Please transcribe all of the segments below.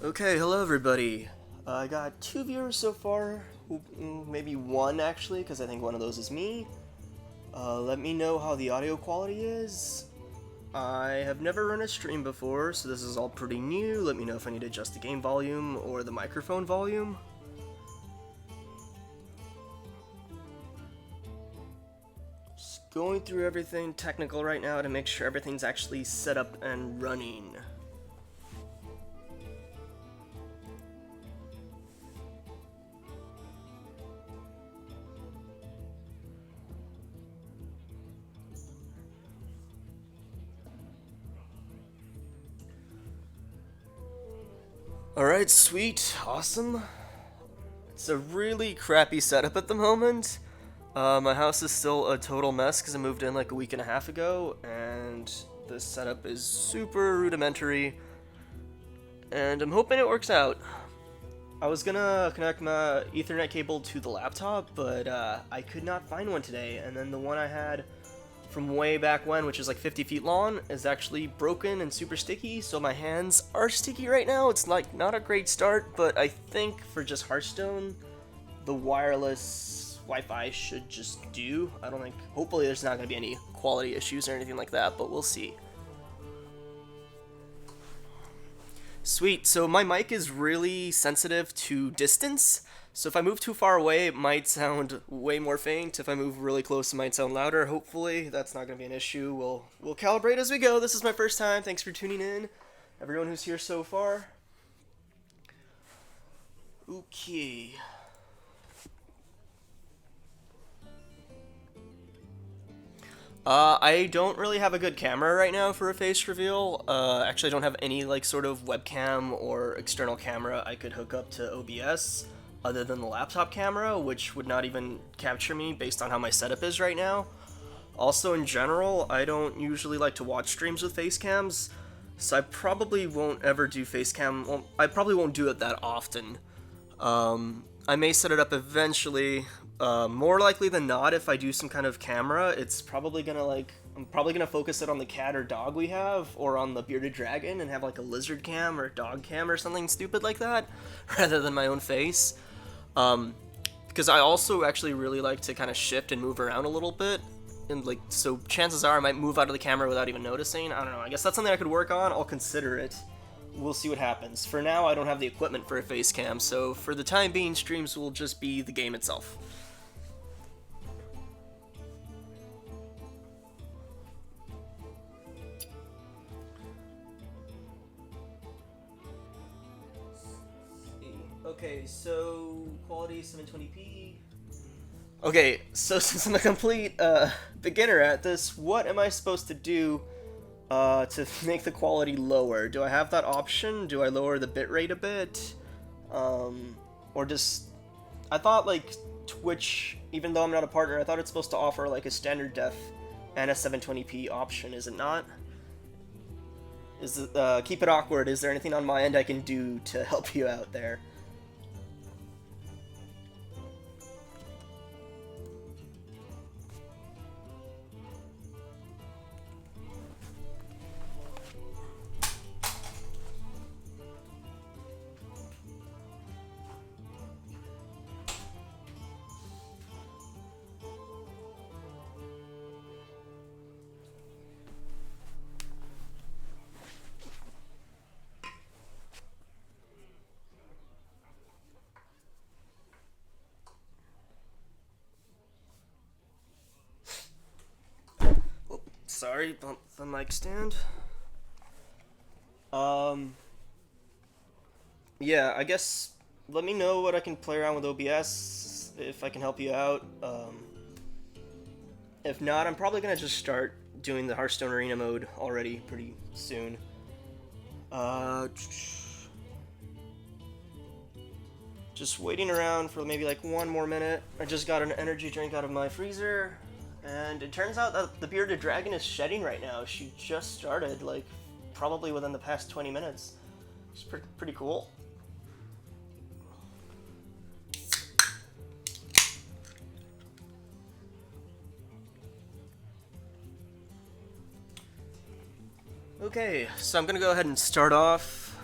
Okay, hello everybody. I got 2 viewers so far, maybe one actually, because I think one of those is me. Let me know how the audio quality is. I have never run a stream before, so this is all pretty new. Let me know if I need to adjust the game volume or the microphone volume. Just going through everything technical right now to make sure everything's actually set up and running. Alright, sweet, awesome. It's a really crappy setup at the moment. My house is still a total mess because I moved in like a week and a half ago, and the setup is super rudimentary, and I'm hoping it works out. I was gonna connect my Ethernet cable to the laptop, but I could not find one today, and then the one I had from way back when, which is like 50 feet long, is actually broken and super sticky, so my hands are sticky right now. It's like not a great start, but I think for just Hearthstone, the wireless Wi-Fi should just do. I don't think, hopefully there's not going to be any quality issues or anything like that, but we'll see. Sweet, so my mic is really sensitive to distance, so if I move too far away, it might sound way more faint. If I move really close, it might sound louder. Hopefully, that's not going to be an issue. We'll calibrate as we go. This is my first time. Thanks for tuning in, everyone who's here so far. Okay. I don't really have a good camera right now for a face reveal. Actually, I don't have any like sort of webcam or external camera I could hook up to OBS other than the laptop camera, which would not even capture me based on how my setup is right now. Also, in general, I don't usually like to watch streams with face cams, so I probably won't ever do face cam. Well, I probably won't do it that often. I may set it up eventually. More likely than not, if I do some kind of camera, it's probably gonna I'm probably gonna focus it on the cat or dog we have, or on the bearded dragon, and have like a lizard cam or dog cam or something stupid like that, rather than my own face. Because I also actually really like to kind of shift and move around a little bit, and like so chances are I might move out of the camera without even noticing. I don't know. I guess that's something I could work on. I'll consider it. We'll see what happens. For now, I don't have the equipment for a face cam, so for the time being, streams will just be the game itself. Okay, so quality 720p. Okay, so since I'm a complete beginner at this, what am I supposed to do to make the quality lower? Do I have that option? Do I lower the bitrate a bit? Or just... I thought like Twitch, even though I'm not a partner, I thought it's supposed to offer like a standard def and a 720p option, is it not? Is it, keep it awkward, is there anything on my end I can do to help you out there? Sorry, bump the mic stand. Yeah, I guess let me know what I can play around with OBS, if I can help you out. If not, I'm probably gonna just start doing the Hearthstone Arena mode already pretty soon. Just waiting around for maybe like one more minute. I just got an energy drink out of my freezer. And it turns out that the bearded dragon is shedding right now. She just started, like, probably within the past 20 minutes. It's pretty cool. Okay, so I'm gonna go ahead and start off.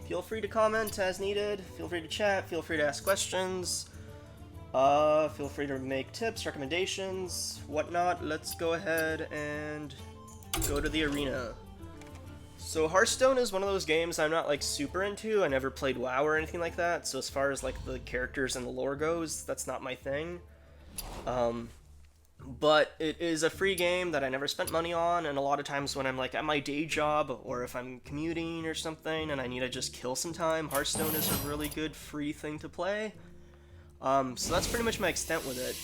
Feel free to comment as needed. Feel free to chat. Feel free to ask questions. Feel free to make tips, recommendations, whatnot. Let's go ahead and go to the arena. So Hearthstone is one of those games I'm not like super into. I never played WoW or anything like that. So as far as like the characters and the lore goes, that's not my thing. But it is a free game that I never spent money on, and a lot of times when I'm like at my day job or if I'm commuting or something and I need to just kill some time, Hearthstone is a really good free thing to play. So that's pretty much my extent with it.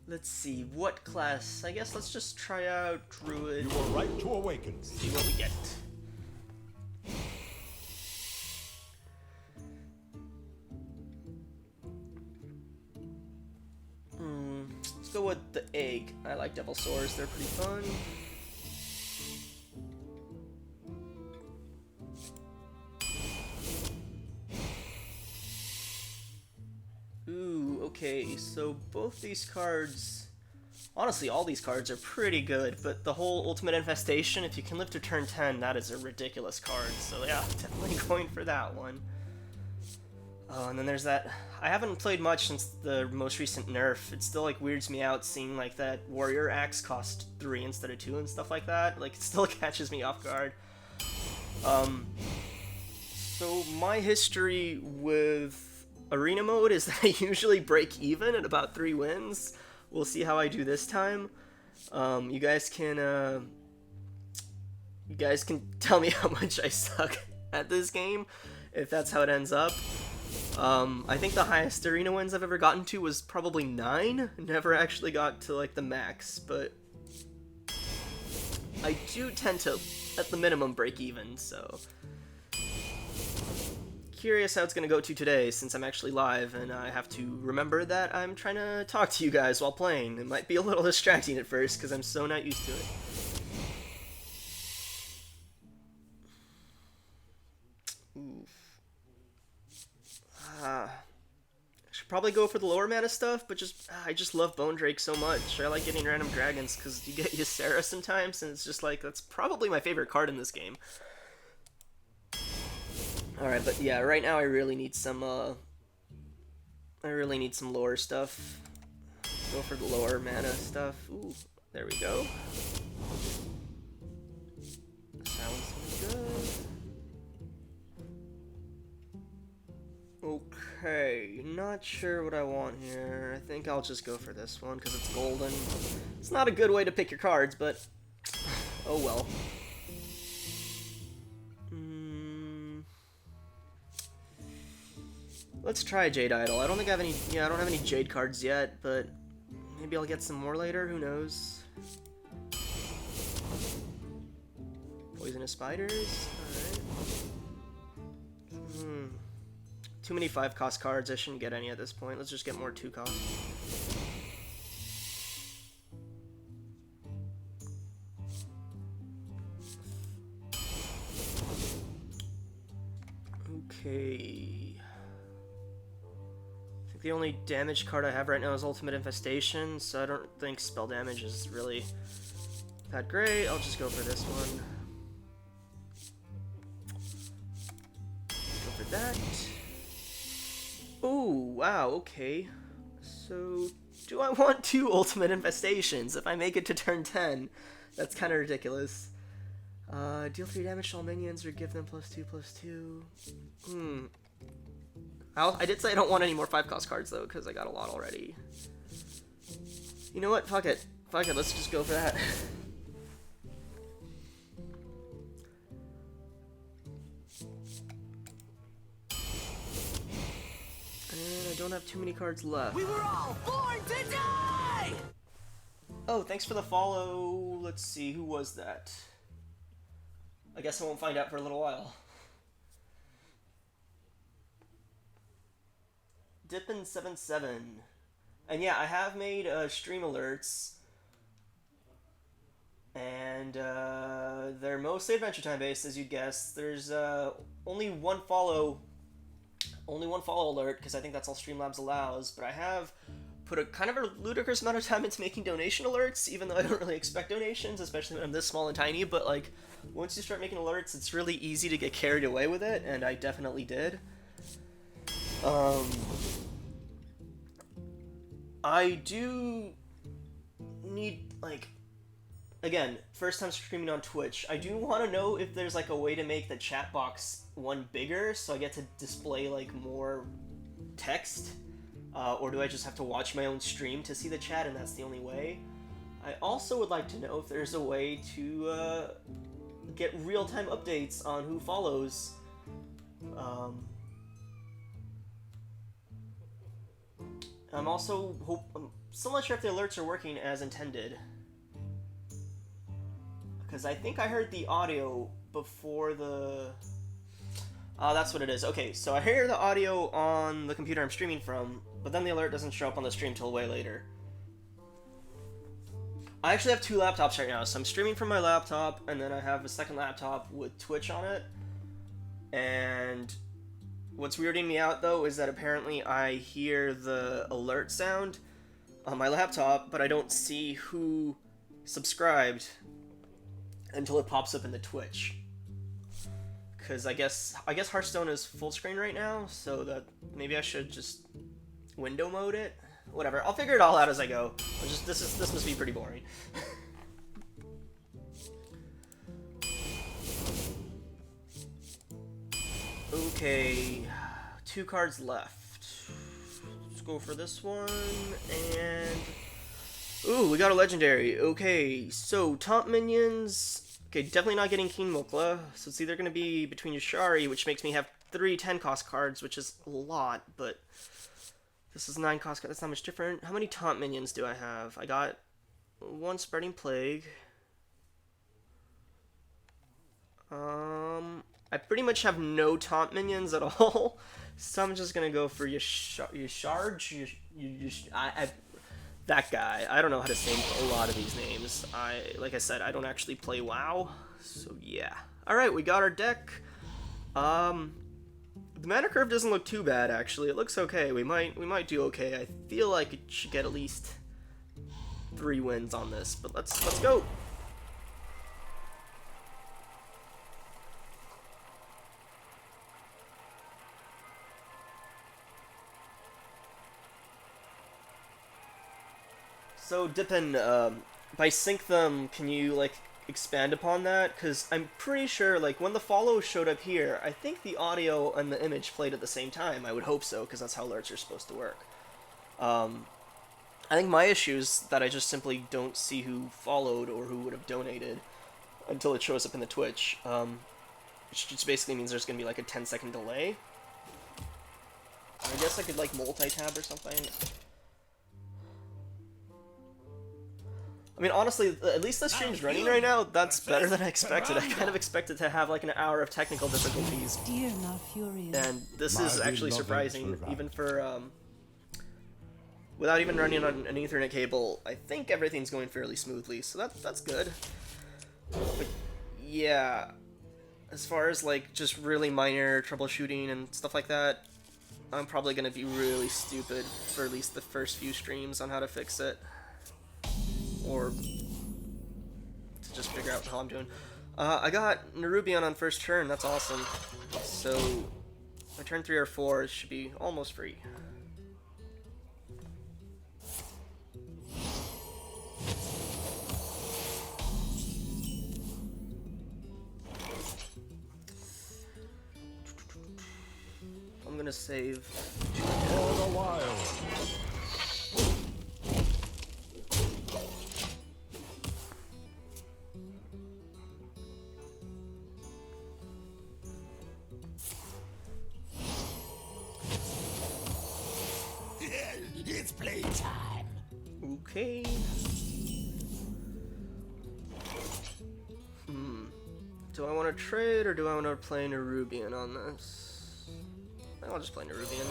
Let's see, what class? I guess let's just try out Druid. You are right to awaken. See what we get. Let's go with the egg. I like Devil Swords, they're pretty fun. Ooh, okay, so both these cards... Honestly, all these cards are pretty good, but the whole Ultimate Infestation, if you can live to turn 10, that is a ridiculous card, so yeah, definitely going for that one. Oh, and then there's that... I haven't played much since the most recent nerf. It still, like, weirds me out seeing, like, that Warrior Axe cost 3 instead of 2 and stuff like that. Like, it still catches me off guard. So my history with Arena mode is that I usually break even at about 3 wins. We'll see how I do this time. You guys can tell me how much I suck at this game, if that's how it ends up. I think the highest arena wins I've ever gotten to was probably 9. Never actually got to like the max, but I do tend to, at the minimum, break even, so curious how it's gonna go to today since I'm actually live and I have to remember that I'm trying to talk to you guys while playing. It might be a little distracting at first because I'm so not used to it. I should probably go for the lower mana stuff, but I just love Bone Drake so much. I like getting random dragons because you get Ysera sometimes, and it's just like, that's probably my favorite card in this game. Alright, but yeah, right now I really need some lower stuff. Go for the lower mana stuff. Ooh, there we go. Sounds good. Okay, not sure what I want here. I think I'll just go for this one because it's golden. It's not a good way to pick your cards, but oh well. Let's try Jade Idol. I don't think I have any. Yeah, I don't have any Jade cards yet, but maybe I'll get some more later. Who knows? Poisonous spiders. All right. Too many 5-cost cards. I shouldn't get any at this point. Let's just get more 2-cost. Okay. I think the only damage card I have right now is Ultimate Infestation, so I don't think spell damage is really that great. I'll just go for this one. Let's go for that. Oh, wow, okay. So, do I want 2 Ultimate Infestations if I make it to turn 10? That's kind of ridiculous. Deal 3 damage to all minions or give them +2/+2. I did say I don't want any more 5-cost cards, though, because I got a lot already. You know what? Fuck it. Fuck it, let's just go for that. And I don't have too many cards left. We were all born to die! Oh, thanks for the follow. Let's see, who was that? I guess I won't find out for a little while. Dippin77. And yeah, I have made stream alerts. And they're mostly Adventure Time based, as you'd guess. There's only one follow alert, because I think that's all Streamlabs allows. But I have put a kind of a ludicrous amount of time into making donation alerts, even though I don't really expect donations, especially when I'm this small and tiny, but like, once you start making alerts, it's really easy to get carried away with it, and I definitely did. I do need, like, again, first time streaming on Twitch, I do want to know if there's like a way to make the chat box one bigger, so I get to display like more text, or do I just have to watch my own stream to see the chat and that's the only way? I also would like to know if there's a way to get real-time updates on who follows. I'm also I'm still not sure if the alerts are working as intended, because I think I heard the audio before the... that's what it is. Okay, so I hear the audio on the computer I'm streaming from, but then the alert doesn't show up on the stream till way later. I actually have two laptops right now, so I'm streaming from my laptop, and then I have a second laptop with Twitch on it. And what's weirding me out, though, is that apparently I hear the alert sound on my laptop, but I don't see who subscribed until it pops up in the Twitch. Because I guess Hearthstone is full screen right now, so that maybe I should just window mode it. Whatever, I'll figure it all out as I go. This must be pretty boring. Okay, 2 cards left. Let's go for this one, and... Ooh, we got a legendary. Okay, so top minions... Okay, definitely not getting King Mokla, so it's either going to be between Yashari, which makes me have 3 10-cost cards, which is a lot, but... This is 9 cost cards, that's not much different. How many taunt minions do I have? I got 1 Spreading Plague. I pretty much have no taunt minions at all, so I'm just gonna go for Yasharj. That guy. I don't know how to say a lot of these names. Like I said, I don't actually play WoW, so yeah. All right, we got our deck. The mana curve doesn't look too bad, actually. It looks okay. We might do okay. I feel like it should get at least 3 wins on this, but let's go. So Dippin, by sync them, can you like expand upon that? Because I'm pretty sure, like, when the follow showed up here, I think the audio and the image played at the same time. I would hope so, because that's how alerts are supposed to work. I think my issue is that I just simply don't see who followed or who would have donated until it shows up in the Twitch, which just basically means there's going to be like a 10-second delay. I guess I could like multi-tab or something. I mean, honestly, at least the stream's running right now. That's better than I expected. I kind of expected to have like an hour of technical difficulties. And this is actually surprising, even for, without even running on an Ethernet cable. I think everything's going fairly smoothly, so that's good. But yeah, as far as like just really minor troubleshooting and stuff like that, I'm probably going to be really stupid for at least the first few streams on how to fix it. Or to just figure out how I'm doing. I got Nerubian on first turn, that's awesome. So, my turn 3 or 4 should be almost free. I'm gonna save. For the wild. It's playtime. Okay. Do I want to trade or do I want to play Nerubian on this? I'll just play Nerubian.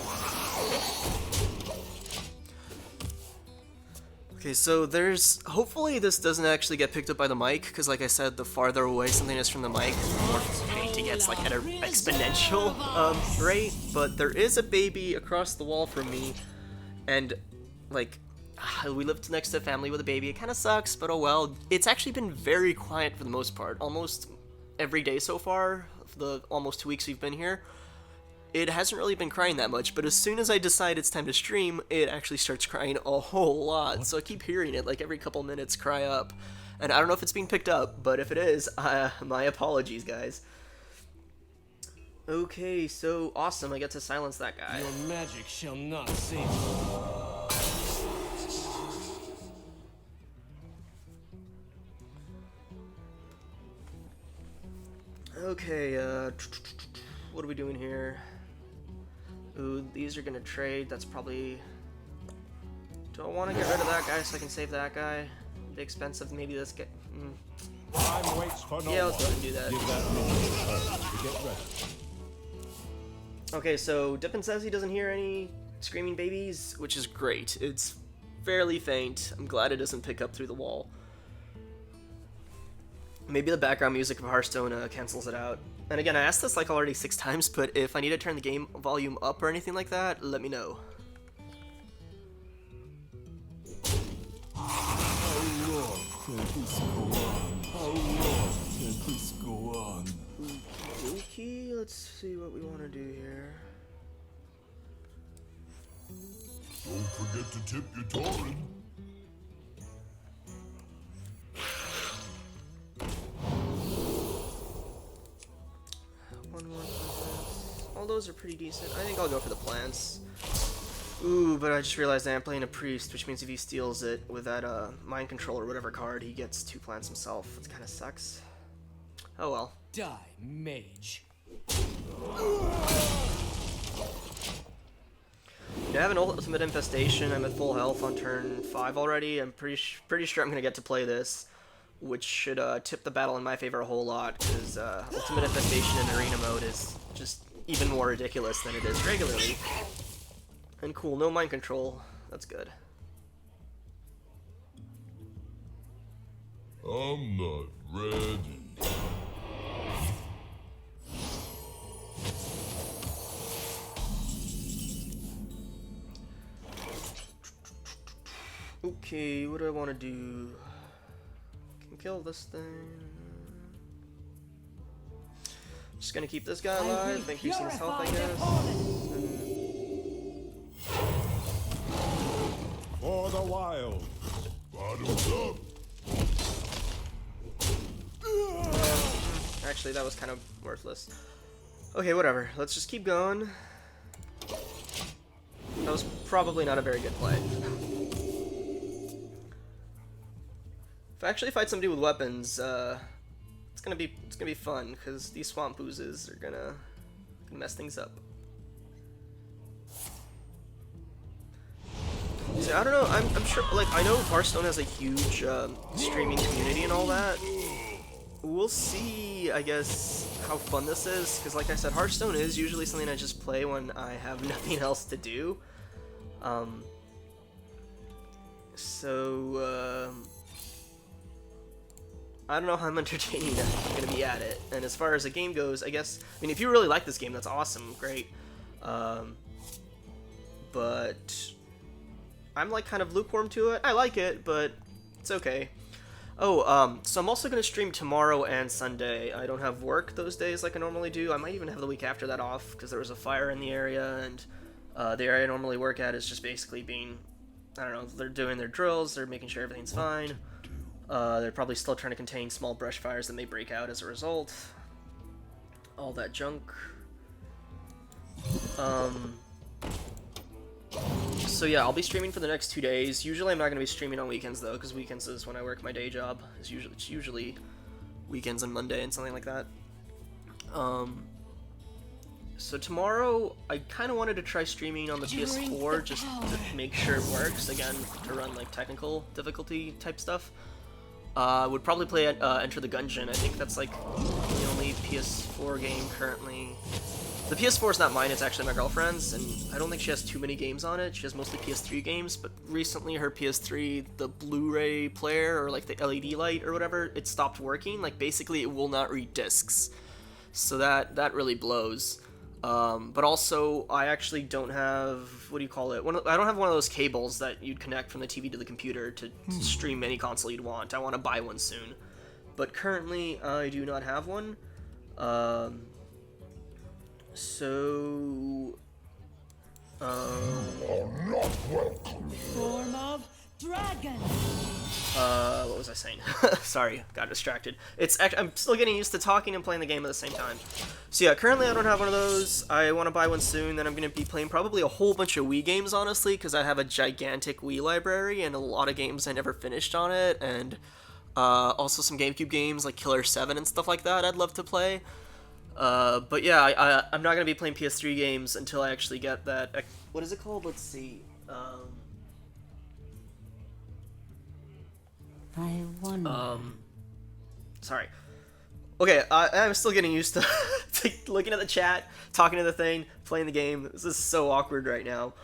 Okay, so there's... Hopefully this doesn't actually get picked up by the mic, because like I said, the farther away something is from the mic, the more faint it gets, like at an exponential rate. But there is a baby across the wall from me, and like we lived next to a family with a baby. It kind of sucks, but oh well. It's actually been very quiet for the most part. Almost every day so far, for the almost 2 weeks we've been here. It hasn't really been crying that much, but as soon as I decide it's time to stream, it actually starts crying a whole lot. So I keep hearing it like every couple minutes cry up. And I don't know if it's being picked up, but if it is, my apologies, guys. Okay, so awesome. I get to silence that guy. Your magic shall not save you. Okay, what are we doing here? Ooh, these are gonna trade. That's probably... Do I want to get rid of that guy so I can save that guy? The expense of maybe this guy. Time waits for no Yeah, let's go one. ahead and do that. Give that minion time to get ready. Okay, so Dippin says he doesn't hear any screaming babies, which is great. It's fairly faint. I'm glad it doesn't pick up through the wall. Maybe the background music of Hearthstone cancels it out. And again, I asked this like already 6 times, but if I need to turn the game volume up or anything like that, let me know. Okay, let's see what we want to do here. Don't forget to tip your Tauren. One more for this. All those are pretty decent. I think I'll go for the plants. Ooh, but I just realized I am playing a priest, which means if he steals it with that mind control or whatever card, he gets 2 plants himself. It kind of sucks. Oh well. Die, mage. I have an ultimate infestation. I'm at full health on turn 5 already. I'm pretty sure I'm gonna get to play this, which should tip the battle in my favor a whole lot, because ultimate infestation in arena mode is just even more ridiculous than it is regularly. And cool, no mind control. That's good. I'm not ready. Okay, what do I want to do? Can kill this thing. Just gonna keep this guy alive, increasing his health, I guess. For the wild. Bottoms up. Actually, that was kind of worthless. Okay, whatever. Let's just keep going. That was probably not a very good play. If I actually fight somebody with weapons, it's gonna be fun, because these swamp oozes are gonna mess things up. So I don't know. I'm sure. Like, I know Hearthstone has a huge streaming community and all that. We'll see, I guess, how fun this is, because like I said, Hearthstone is usually something I just play when I have nothing else to do. I don't know how entertaining I'm gonna be at it. And as far as the game goes, I guess, I mean, if you really like this game, that's awesome, great. But I'm like kind of lukewarm to it. I like it, but it's okay. Oh, so I'm also gonna stream tomorrow and Sunday. I don't have work those days like I normally do. I might even have the week after that off, because there was a fire in the area, and the area I normally work at is just basically being, I don't know, they're doing their drills, they're making sure everything's fine. They're probably still trying to contain small brush fires that may break out as a result. All that junk. So yeah, I'll be streaming for the next 2 days. Usually I'm not going to be streaming on weekends though, because weekends is when I work my day job. It's usually weekends and Monday and something like that. So tomorrow, I kind of wanted to try streaming on the PS4 just to make sure it works, again, to run like technical difficulty type stuff. I would probably play Enter the Gungeon. I think that's like the only PS4 game currently. The PS4 is not mine, it's actually my girlfriend's, and I don't think she has too many games on it. She has mostly PS3 games, but recently her PS3, the Blu-ray player, or like the LED light or whatever, it stopped working. Like basically it will not read discs. So that really blows. But also, I actually don't have, what do you call it? I don't have one of those cables that you'd connect from the TV to the computer to stream any console you'd want. I want to buy one soon. But currently, I do not have one. So... Form of dragon. What was I saying? Sorry, got distracted. I'm still getting used to talking and playing the game at the same time. So yeah, currently I don't have one of those. I want to buy one soon. Then I'm going to be playing probably a whole bunch of Wii games, honestly, because I have a gigantic Wii library and a lot of games I never finished on it, and also some GameCube games like Killer 7 and stuff like that I'd love to play. But yeah, I'm not going to be playing PS3 games until I actually get that... What is it called? Let's see. I wonder. Sorry. Okay, I'm still getting used to, to looking at the chat, talking to the thing, playing the game. This is so awkward right now.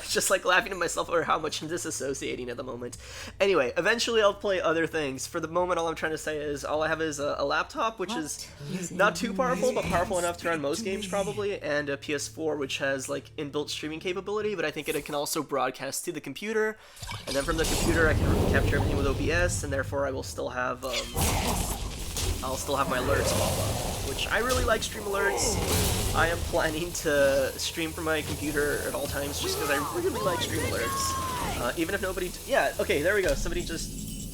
Just like laughing at myself over how much I'm disassociating at the moment. Anyway, eventually I'll play other things. For the moment, all I'm trying to say is all I have is a laptop, which is not too powerful, but powerful enough to run most games probably, and a PS4, which has like inbuilt streaming capability, but I think it can also broadcast to the computer, and then from the computer I can capture everything with OBS, and therefore I will still have my alerts pop up, which I really like stream alerts. I am planning to stream from my computer at all times just because I really like stream alerts. Even if nobody... Yeah, okay, there we go. Somebody just...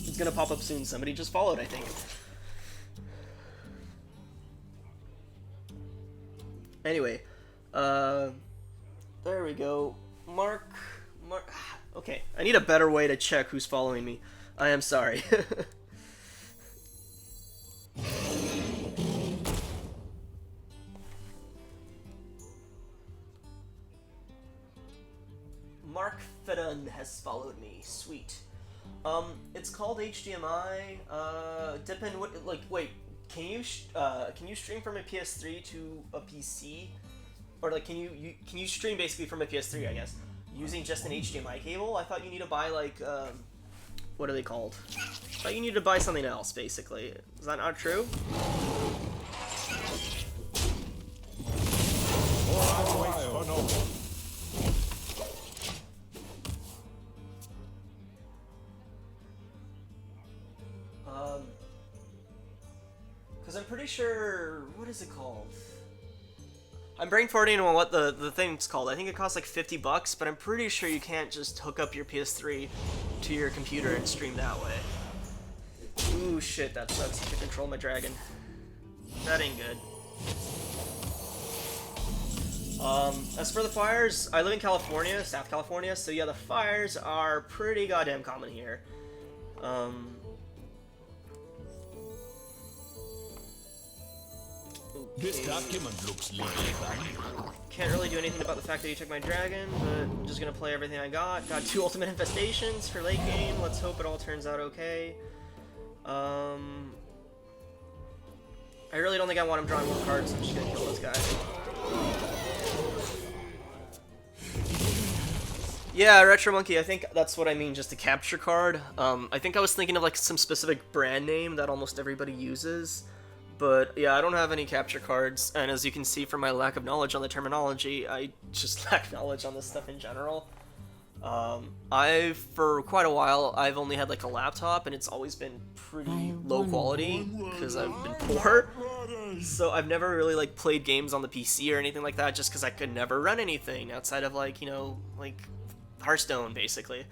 It's gonna pop up soon. Somebody just followed, I think. Anyway, there we go. Mark... Okay, I need a better way to check who's following me. I am sorry. Mark Fedun has followed me. Sweet. It's called HDMI. Depend what wait. Can you stream from a PS3 to a PC, or like can you stream basically from a PS3? I guess using just an HDMI cable. I thought you need to buy like what are they called? I thought you need to buy something else basically. Is that not true? Because I'm pretty sure... What is it called? I'm brain farting on what the thing's called. I think it costs like $50, but I'm pretty sure you can't just hook up your PS3 to your computer and stream that way. Ooh, shit, that sucks. I can control my dragon. That ain't good. As for the fires, I live in California, South California, so yeah, the fires are pretty goddamn common here. This document looks legal. Can't really do anything about the fact that he took my dragon, but I'm just gonna play everything I got. Got 2 ultimate infestations for late game. Let's hope it all turns out okay. I really don't think I want him drawing more cards, so I'm just gonna kill this guy. Yeah, Retro Monkey, I think that's what I mean, just a capture card. I think I was thinking of like some specific brand name that almost everybody uses. But yeah, I don't have any capture cards, and as you can see from my lack of knowledge on the terminology, I just lack knowledge on this stuff in general. For quite a while, I've only had like a laptop, and it's always been pretty low quality, because I've been poor. So I've never really like played games on the PC or anything like that, just because I could never run anything outside of like, you know, like Hearthstone, basically.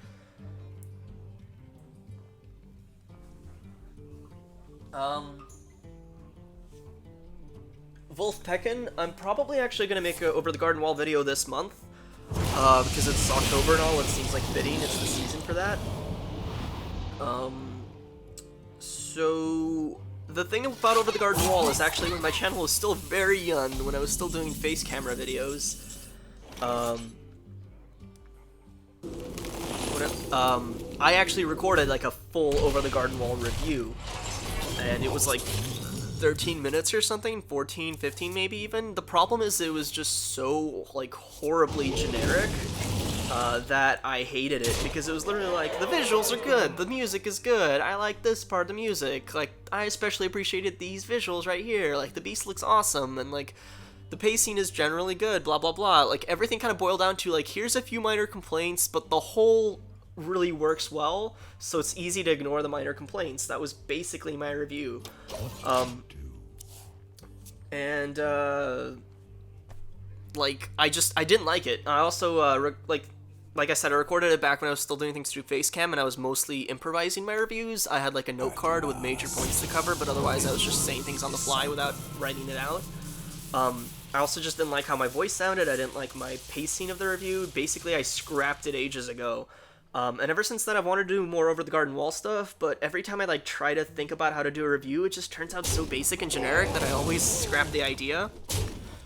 Wolf Pekin, I'm probably actually going to make a Over the Garden Wall video this month, because it's October and all, it seems like fitting, it's the season for that. So, the thing about Over the Garden Wall is actually when my channel was still very young, when I was still doing face camera videos, I actually recorded like a full Over the Garden Wall review, and it was like 13 minutes or something, 14, 15 maybe even. The problem is it was just so like horribly generic that I hated it, because it was literally like, the visuals are good, the music is good, I like this part of the music, like, I especially appreciated these visuals right here, like, the beast looks awesome, and like, the pacing is generally good, blah blah blah. Like, everything kind of boiled down to like, here's a few minor complaints, but the whole really works well, so it's easy to ignore the minor complaints. That was basically my review. Like, I didn't like it. I also, like I said, I recorded it back when I was still doing things through Facecam, and I was mostly improvising my reviews. I had like a note card with major points to cover, but otherwise I was just saying things on the fly without writing it out. I also just didn't like how my voice sounded. I didn't like my pacing of the review. Basically, I scrapped it ages ago. And ever since then, I've wanted to do more over the garden wall stuff, but every time I like try to think about how to do a review, it just turns out so basic and generic that I always scrap the idea.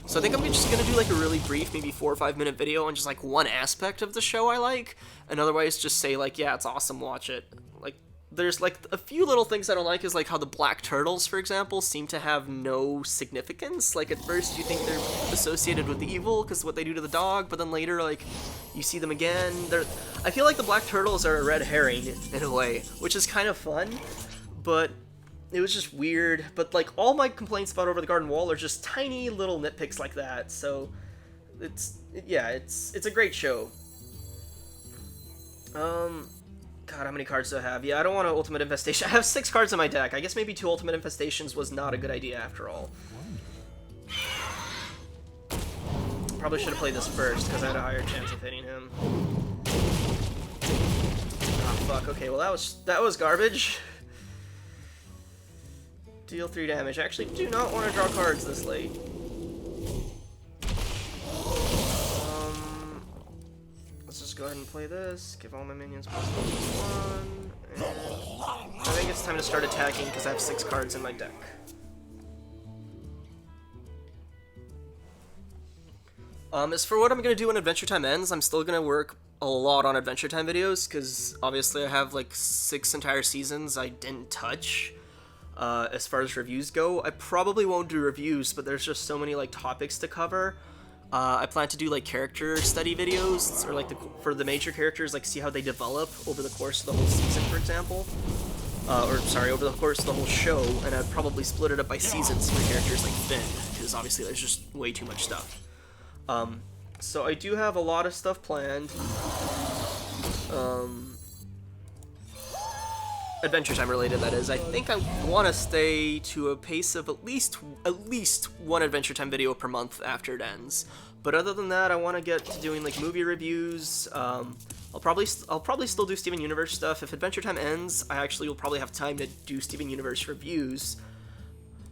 So I think I'm just gonna do like a really brief, maybe 4 or 5 minute video on just like one aspect of the show I like, and otherwise just say like, yeah, it's awesome, watch it. Like, there's like a few little things I don't like, is like how the black turtles, for example, seem to have no significance. Like, at first you think they're associated with the evil because what they do to the dog, but then later like you see them again. I feel like the black turtles are a red herring in a way, which is kind of fun, but it was just weird. But like, all my complaints about Over the Garden Wall are just tiny little nitpicks like that. So it's a great show. God, how many cards do I have? Yeah, I don't want an Ultimate Infestation. I have 6 cards in my deck. I guess maybe 2 Ultimate Infestations was not a good idea after all. Probably should have played this first, because I had a higher chance of hitting him. Ah, fuck. Okay, well that was garbage. Deal 3 damage. I actually do not want to draw cards this late. Let's just go ahead and play this. Give all my minions +1. And I think it's time to start attacking because I have 6 cards in my deck. As for what I'm going to do when Adventure Time ends, I'm still going to work a lot on Adventure Time videos, because obviously I have like 6 entire seasons I didn't touch. As far as reviews go, I probably won't do reviews, but there's just so many like topics to cover. I plan to do like character study videos, or like for the major characters, like see how they develop over the course of the whole season, for example. Over the course of the whole show, and I'd probably split it up by seasons for characters like Finn, because obviously there's just way too much stuff. So I do have a lot of stuff planned. Adventure Time related, that is. I think I want to stay to a pace of at least one Adventure Time video per month after it ends. But other than that, I want to get to doing like movie reviews. I'll probably still do Steven Universe stuff. If Adventure Time ends, I actually will probably have time to do Steven Universe reviews,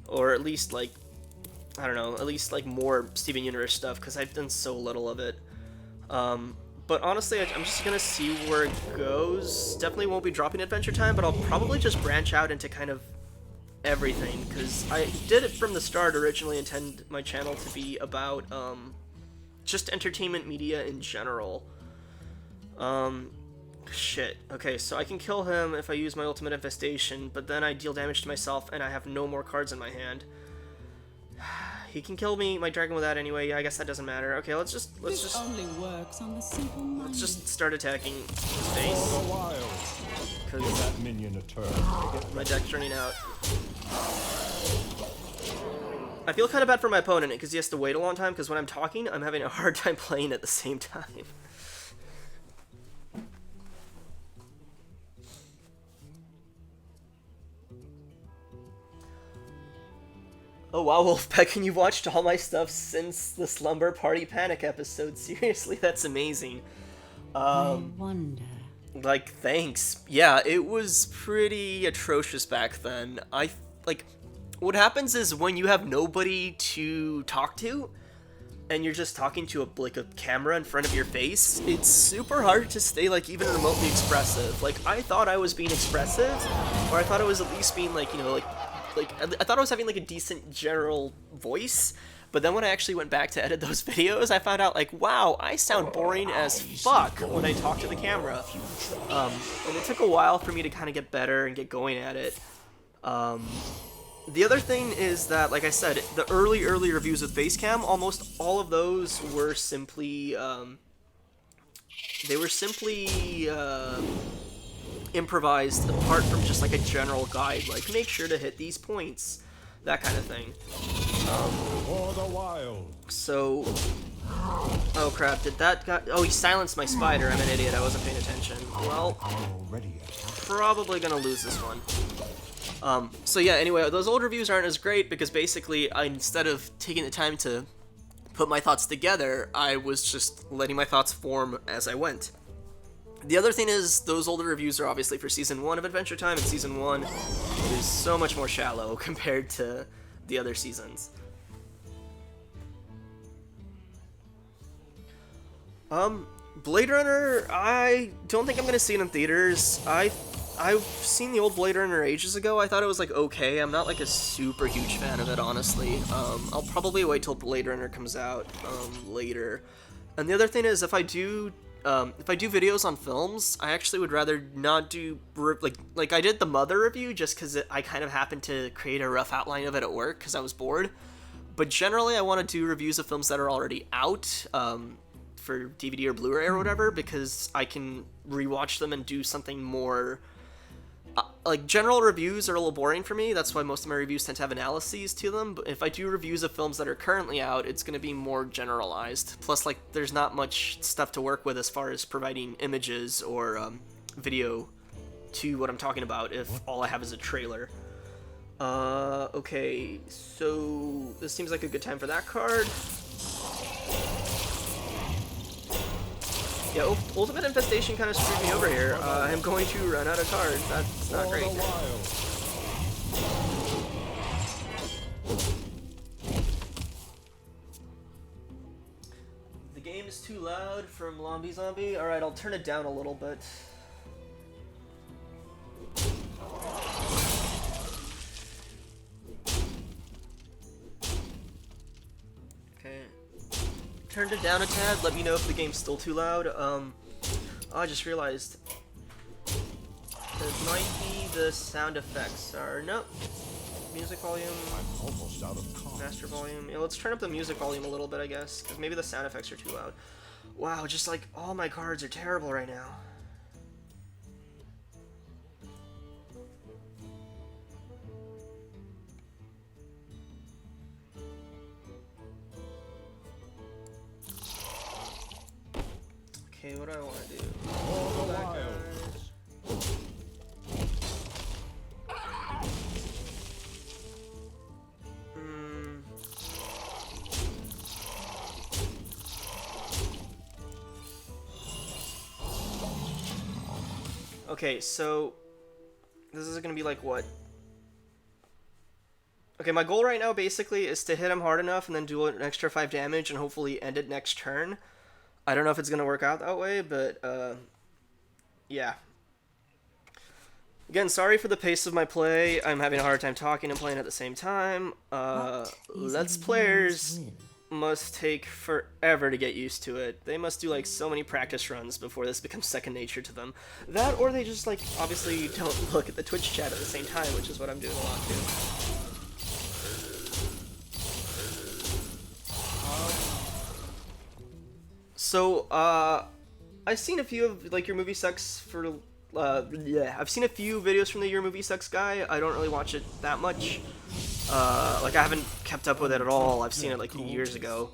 or at least like, I don't know, at least like more Steven Universe stuff, because I've done so little of it. But honestly, I'm just gonna see where it goes. Definitely won't be dropping Adventure Time, but I'll probably just branch out into kind of everything, because I did it from the start originally intend my channel to be about just entertainment media in general. Shit. Okay, so I can kill him if I use my Ultimate Infestation, but then I deal damage to myself and I have no more cards in my hand. He can kill me, my dragon, with that anyway. Yeah, I guess that doesn't matter. Okay, let's just only works on the simple mind. let's just start attacking his face. Because that minion a turn. my deck's running out. I feel kind of bad for my opponent because he has to wait a long time, because when I'm talking, I'm having a hard time playing at the same time. Oh wow, Wolfpack, and you've watched all my stuff since the Slumber Party Panic episode. Seriously, that's amazing. I wonder. Like, thanks. Yeah, it was pretty atrocious back then. What happens is when you have nobody to talk to, and you're just talking to a camera in front of your face, it's super hard to stay, like, even remotely expressive. Like, I thought I was being expressive, or I thought I was at least being, like, you know, I thought I was having like a decent general voice, but then when I actually went back to edit those videos, I found out like, wow, I sound boring as fuck when I talk to the camera. And it took a while for me to kind of get better and get going at it. The other thing is that, like I said, the early reviews with Facecam, almost all of those were simply They were simply improvised apart from just like a general guide, like make sure to hit these points, that kind of thing. For the wild. So, oh crap, did that guy, oh, he silenced my spider, I'm an idiot, I wasn't paying attention. Well, probably gonna lose this one. So yeah, anyway, those old reviews aren't as great because basically, instead of taking the time to put my thoughts together, I was just letting my thoughts form as I went. The other thing is, those older reviews are obviously for Season 1 of Adventure Time, and Season 1 is so much more shallow compared to the other seasons. Blade Runner, I don't think I'm gonna see it in theaters. I've seen the old Blade Runner ages ago. I thought it was like okay. I'm not like a super huge fan of it, honestly. I'll probably wait till Blade Runner comes out later. And the other thing is, if I do videos on films, I actually would rather not do like I did the Mother review just because I kind of happened to create a rough outline of it at work because I was bored. But generally, I want to do reviews of films that are already out. For DVD or Blu-ray or whatever, because I can rewatch them and do something more. Like, general reviews are a little boring for me, that's why most of my reviews tend to have analyses to them, but if I do reviews of films that are currently out, it's going to be more generalized. Plus, like, there's not much stuff to work with as far as providing images or video to what I'm talking about if all I have is a trailer. Okay, so this seems like a good time for that card. Yeah, Ultimate Infestation kind of screwed me over here. I'm going to run out of cards. That's not great. The game is too loud from Lombi Zombie. Alright, I'll turn it down a little bit. Turned it down a tad, let me know if the game's still too loud. Oh, I just realized. It might be the sound effects, or nope. Music volume. I'm almost out of cards. Master volume. Yeah, let's turn up the music volume a little bit, I guess, because maybe the sound effects are too loud. Wow, just like all my cards are terrible right now. Okay, what do I want to do? Oh, that guy. Okay, so this is gonna be like what? Okay, my goal right now basically is to hit him hard enough and then do an extra 5 damage and hopefully end it next turn. I don't know if it's gonna work out that way, but yeah. Again, sorry for the pace of my play. I'm having a hard time talking and playing at the same time. Let's Players must take forever to get used to it. They must do like so many practice runs before this becomes second nature to them. That, or they just like obviously don't look at the Twitch chat at the same time, which is what I'm doing a lot too. So, I've seen a few of like your movie sucks for yeah, I've seen a few videos from the Your Movie Sucks guy. I don't really watch it that much. Like I haven't kept up with it at all. I've seen it like years ago.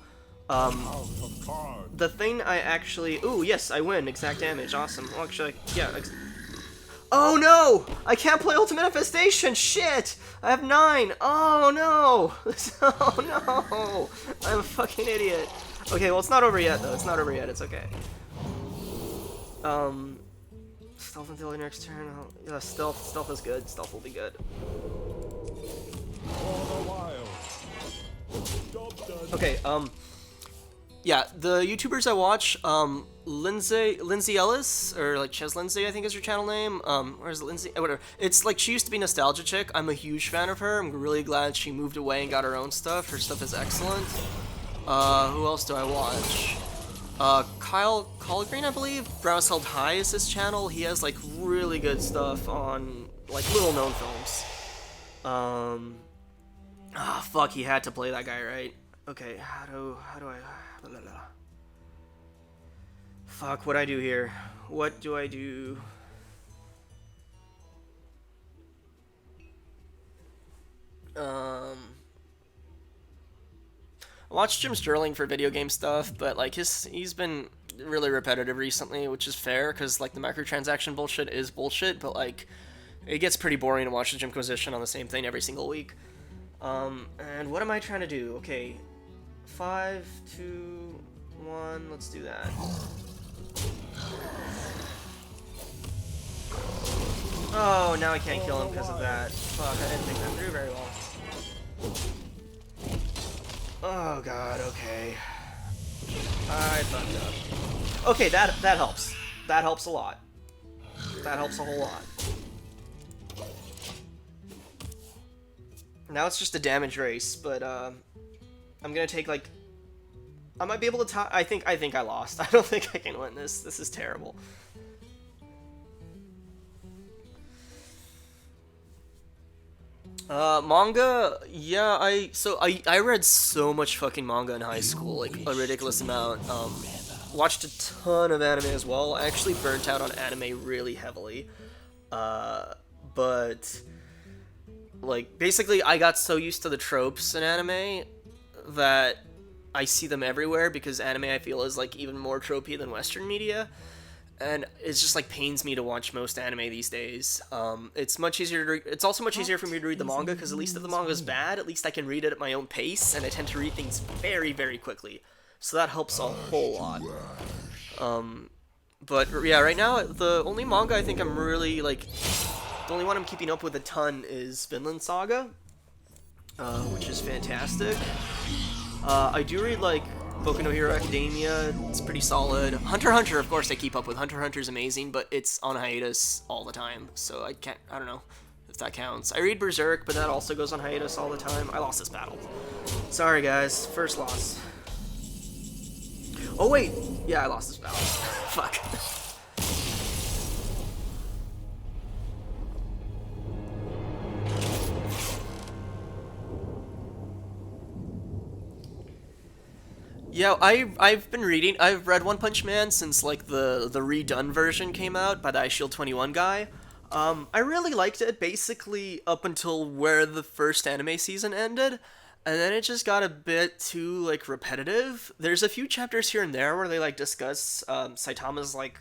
The thing I actually, ooh, yes, I win exact damage. Awesome. Well, actually, yeah. Oh no! I can't play Ultimate Infestation. Shit! I have 9. Oh no! Oh no! I'm a fucking idiot. Okay, well it's not over yet though. It's not over yet. It's okay. Stealth until the next turn. Yeah, stealth is good. Stealth will be good. Okay, yeah, the YouTubers I watch, Lindsay Ellis, or like Ches Lindsay, I think is her channel name. Or is it Lindsay? Whatever. It's like, she used to be Nostalgia Chick. I'm a huge fan of her. I'm really glad she moved away and got her own stuff. Her stuff is excellent. Who else do I watch? Kyle Colgreen, I believe. Browse Held High is his channel. He has like really good stuff on like little known films. Ah, fuck, he had to play that guy, right? Okay, how do I... Blah, blah, blah. Fuck, what I do here? What do I do? I watched Jim Sterling for video game stuff, but like he's been really repetitive recently, which is fair because like the microtransaction bullshit is bullshit, but like it gets pretty boring to watch the Jimquisition on the same thing every single week. And what am I trying to do? Okay, 5, 2, 1. Let's do that. Oh, now I can't kill him because of that. Fuck, I didn't think that through very well. Oh god, okay. I fucked up. Okay, that helps. That helps a lot. That helps a whole lot. Now it's just a damage race, but I'm gonna take like I might be able to I think I lost. I don't think I can win this. This is terrible. Manga, yeah, I read so much fucking manga in high school, like a ridiculous amount. Watched a ton of anime as well. I actually burnt out on anime really heavily. But like basically I got so used to the tropes in anime that I see them everywhere because anime I feel is like even more tropey than Western media. And it's just like pains me to watch most anime these days. It's much easier to it's also much easier for me to read the manga because at least if the manga is bad, at least I can read it at my own pace, and I tend to read things very, very quickly. So that helps a whole lot. But yeah, right now the only manga I think I'm really like the only one I'm keeping up with a ton is Vinland Saga, which is fantastic. I do read like Boku no Hero Academia, it's pretty solid. Hunter x Hunter, of course I keep up with. Hunter x Hunter's amazing, but it's on hiatus all the time, so I don't know if that counts. I read Berserk, but that also goes on hiatus all the time. I lost this battle. Sorry guys, first loss. Oh wait, yeah, I lost this battle. Fuck. Yeah, I've been reading. I've read One Punch Man since like the redone version came out by the iShield 21 guy. I really liked it basically up until where the first anime season ended, and then it just got a bit too like repetitive. There's a few chapters here and there where they like discuss Saitama's like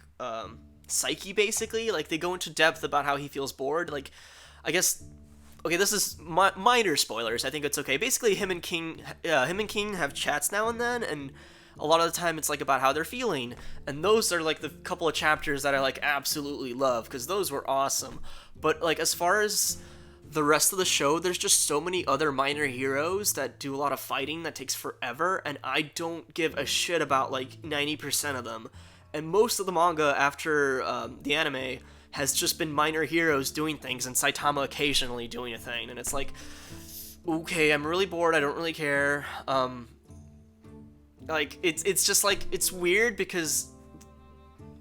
psyche basically. Like they go into depth about how he feels bored. Like I guess. Okay, this is minor spoilers. I think it's okay. Basically, him and King have chats now and then, and a lot of the time it's like about how they're feeling. And those are like the couple of chapters that I like absolutely love because those were awesome. But like as far as the rest of the show, there's just so many other minor heroes that do a lot of fighting that takes forever, and I don't give a shit about like 90% of them. And most of the manga after the anime has just been minor heroes doing things and Saitama occasionally doing a thing, and it's like, okay, I'm really bored, I don't really care. Like, it's just like, it's weird because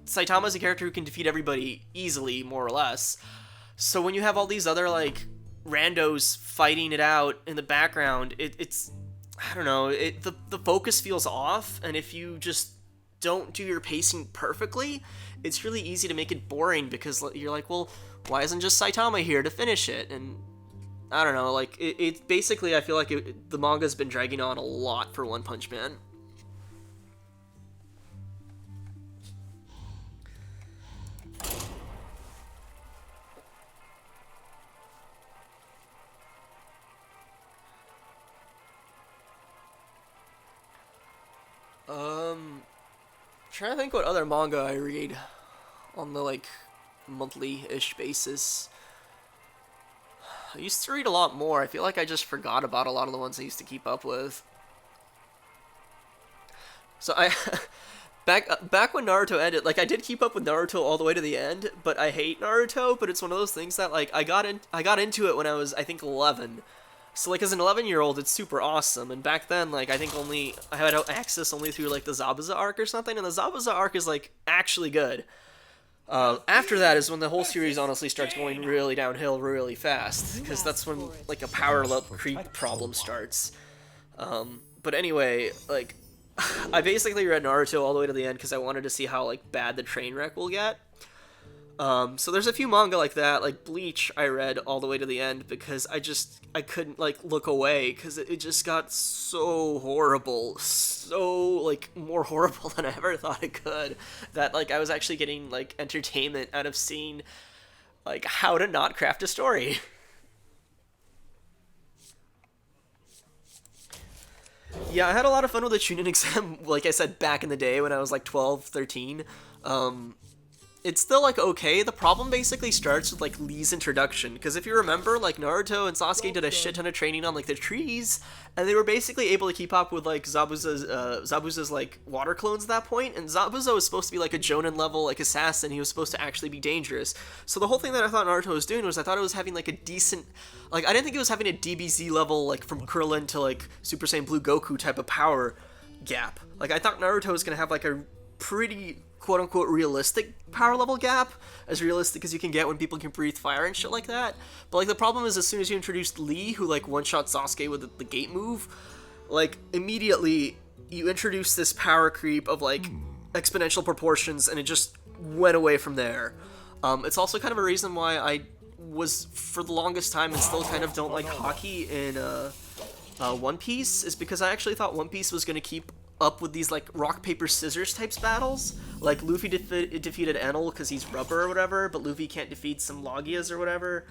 Saitama's a character who can defeat everybody easily, more or less. So when you have all these other, like, randos fighting it out in the background, it's, I don't know, the focus feels off, and if you just don't do your pacing perfectly, it's really easy to make it boring because you're like, well, why isn't just Saitama here to finish it? And I don't know, like, it basically, I feel like the manga's been dragging on a lot for One Punch Man. Trying to think what other manga I read on the like monthly-ish basis. I used to read a lot more. I feel like I just forgot about a lot of the ones I used to keep up with. So I back when Naruto ended, like I did keep up with Naruto all the way to the end, but I hate Naruto, but it's one of those things that like I got into it when I was I think 11. So, like, as an 11-year-old, it's super awesome, and back then, like, I think I had access only through, like, the Zabuza arc or something, and the Zabuza arc is, like, actually good. After that is when the whole series honestly starts going really downhill really fast, because that's when, like, a power-up creep problem starts. But anyway, like, I basically read Naruto all the way to the end because I wanted to see how like bad the train wreck will get. So there's a few manga like that, like Bleach. I read all the way to the end because I couldn't like look away because it just got so horrible, so like more horrible than I ever thought it could. That like I was actually getting like entertainment out of seeing like how to not craft a story. Yeah, I had a lot of fun with the Chunin exam, like I said, back in the day when I was like 12, 13. It's still like okay. The problem basically starts with like Lee's introduction, because if you remember, like Naruto and Sasuke did a shit ton of training on like the trees, and they were basically able to keep up with like Zabuza's like water clones at that point. And Zabuza was supposed to be like a Jonin level like assassin. He was supposed to actually be dangerous. So the whole thing that I thought Naruto was doing was I thought it was having like a decent, like I didn't think it was having a DBZ level like from Krillin to like Super Saiyan Blue Goku type of power gap. Like I thought Naruto was gonna have like a pretty quote-unquote realistic power level gap, as realistic as you can get when people can breathe fire and shit like that. But like the problem is, as soon as you introduced Lee, who like one-shot Sasuke with the gate move, like immediately you introduce this power creep of like exponential proportions, and it just went away from there. It's also kind of a reason why I was, for the longest time, and still kind of don't like hockey in One Piece, is because I actually thought One Piece was going to keep up with these like rock paper scissors types battles. Like Luffy defeated Enel because he's rubber or whatever, but Luffy can't defeat some Logias or whatever.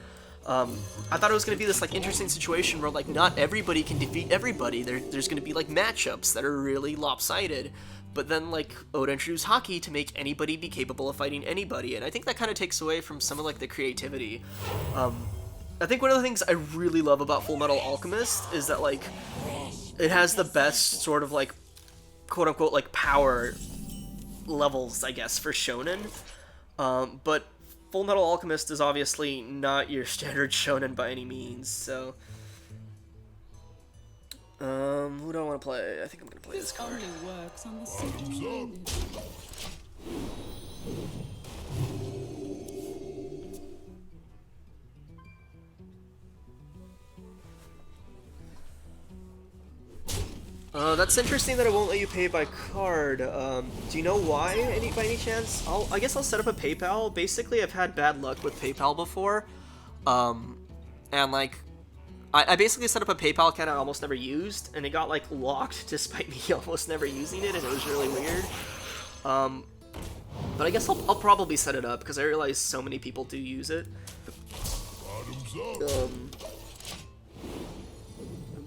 I thought it was going to be this like interesting situation where like not everybody can defeat everybody. There's going to be like matchups that are really lopsided. But then like Oda introduced hockey to make anybody be capable of fighting anybody, and I think that kind of takes away from some of like the creativity. I think one of the things I really love about Full Metal Alchemist is that like it has the best sort of like quote-unquote like power levels, I guess, for shonen, but Full Metal Alchemist is obviously not your standard shonen by any means. So who do I want to play? I think I'm gonna play this card. Only works on the simple-minded. That's interesting that it won't let you pay by card. Do you know why, by any chance? I guess I'll set up a PayPal. Basically, I've had bad luck with PayPal before. And like, I basically set up a PayPal account I almost never used, and it got like locked despite me almost never using it, and it was really weird. But I guess I'll probably set it up, because I realize so many people do use it.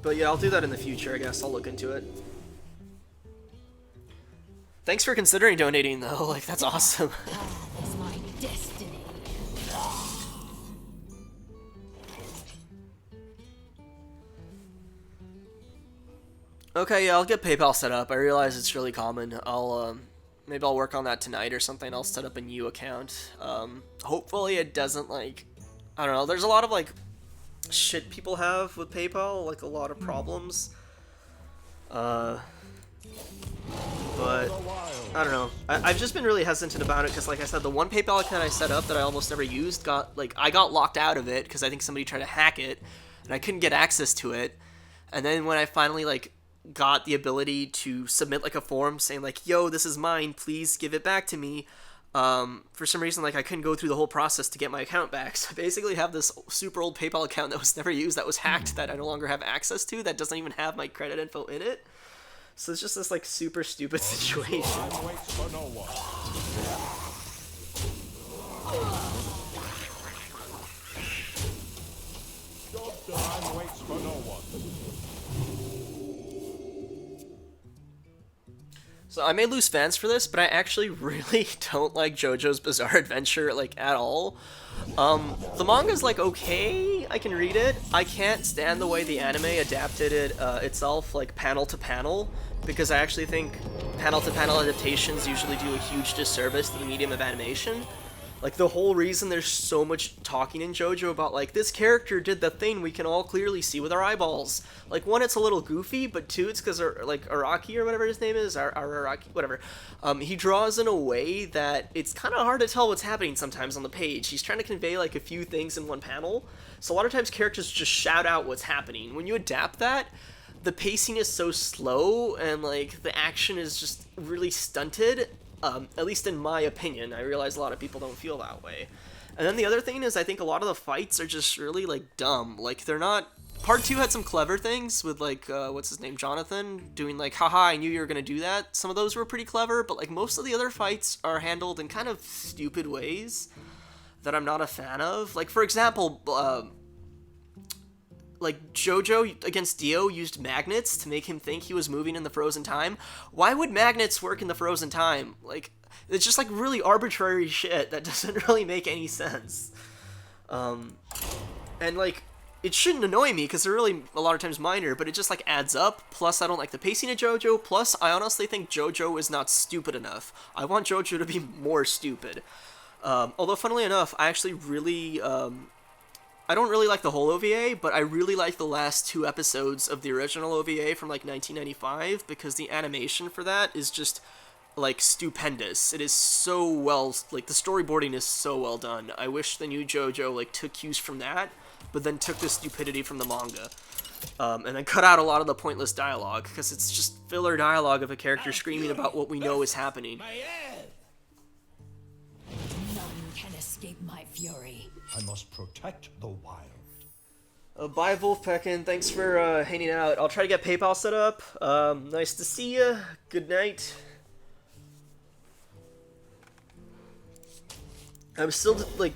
But yeah, I'll do that in the future, I guess. I'll look into it. Thanks for considering donating, though. Like, that's awesome. That's my destiny. Okay, yeah, I'll get PayPal set up. I realize it's really common. Maybe I'll work on that tonight or something. I'll set up a new account. Hopefully it doesn't, like, I don't know. There's a lot of, like, shit people have with PayPal, like a lot of problems. But I don't know. I've just been really hesitant about it because, like I said, the one PayPal account I set up that I almost never used I got locked out of it because I think somebody tried to hack it, and I couldn't get access to it. And then when I finally like got the ability to submit like a form saying like, "Yo, this is mine. Please give it back to me." For some reason, like, I couldn't go through the whole process to get my account back. So I basically have this super old PayPal account that was never used, that was hacked, that I no longer have access to, that doesn't even have my credit info in it. So it's just this, like, super stupid situation. So I may lose fans for this, but I actually really don't like JoJo's Bizarre Adventure, like, at all. The manga's, like, okay, I can read it. I can't stand the way the anime adapted it itself, like, panel to panel, because I actually think panel-to-panel adaptations usually do a huge disservice to the medium of animation. Like, the whole reason there's so much talking in JoJo about, like, this character did the thing we can all clearly see with our eyeballs. Like, one, it's a little goofy, but two, it's because, like, Araki or whatever his name is, Araki, whatever, he draws in a way that it's kind of hard to tell what's happening sometimes on the page. He's trying to convey, like, a few things in one panel, so a lot of times characters just shout out what's happening. When you adapt that, the pacing is so slow, and like the action is just really stunted. At least in my opinion. I realize a lot of people don't feel that way. And then the other thing is, I think a lot of the fights are just really like dumb. Like they're not. Part 2 had some clever things with like what's his name, Jonathan, doing like, haha, I knew you were gonna do that. Some of those were pretty clever, but like most of the other fights are handled in kind of stupid ways that I'm not a fan of. Like for example, like Jojo against Dio used magnets to make him think he was moving in the frozen time. Why would magnets work in the frozen time? Like it's just like really arbitrary shit that doesn't really make any sense. And like it shouldn't annoy me because they're really a lot of times minor, but it just like adds up. Plus I don't like the pacing of Jojo. Plus I honestly think Jojo is not stupid enough. I want Jojo to be more stupid. Although funnily enough, I actually really I don't really like the whole OVA, but I really like the last 2 episodes of the original OVA from like 1995 because the animation for that is just like stupendous. It is so well, like the storyboarding is so well done. I wish the new JoJo like took cues from that, but then took the stupidity from the manga. And then cut out a lot of the pointless dialogue because it's just filler dialogue of a character screaming about what we know is happening. None can escape my fury. I must protect the wild. Bye, Wolfpeckin. Thanks for hanging out. I'll try to get PayPal set up. Nice to see you. Good night. I'm still, like,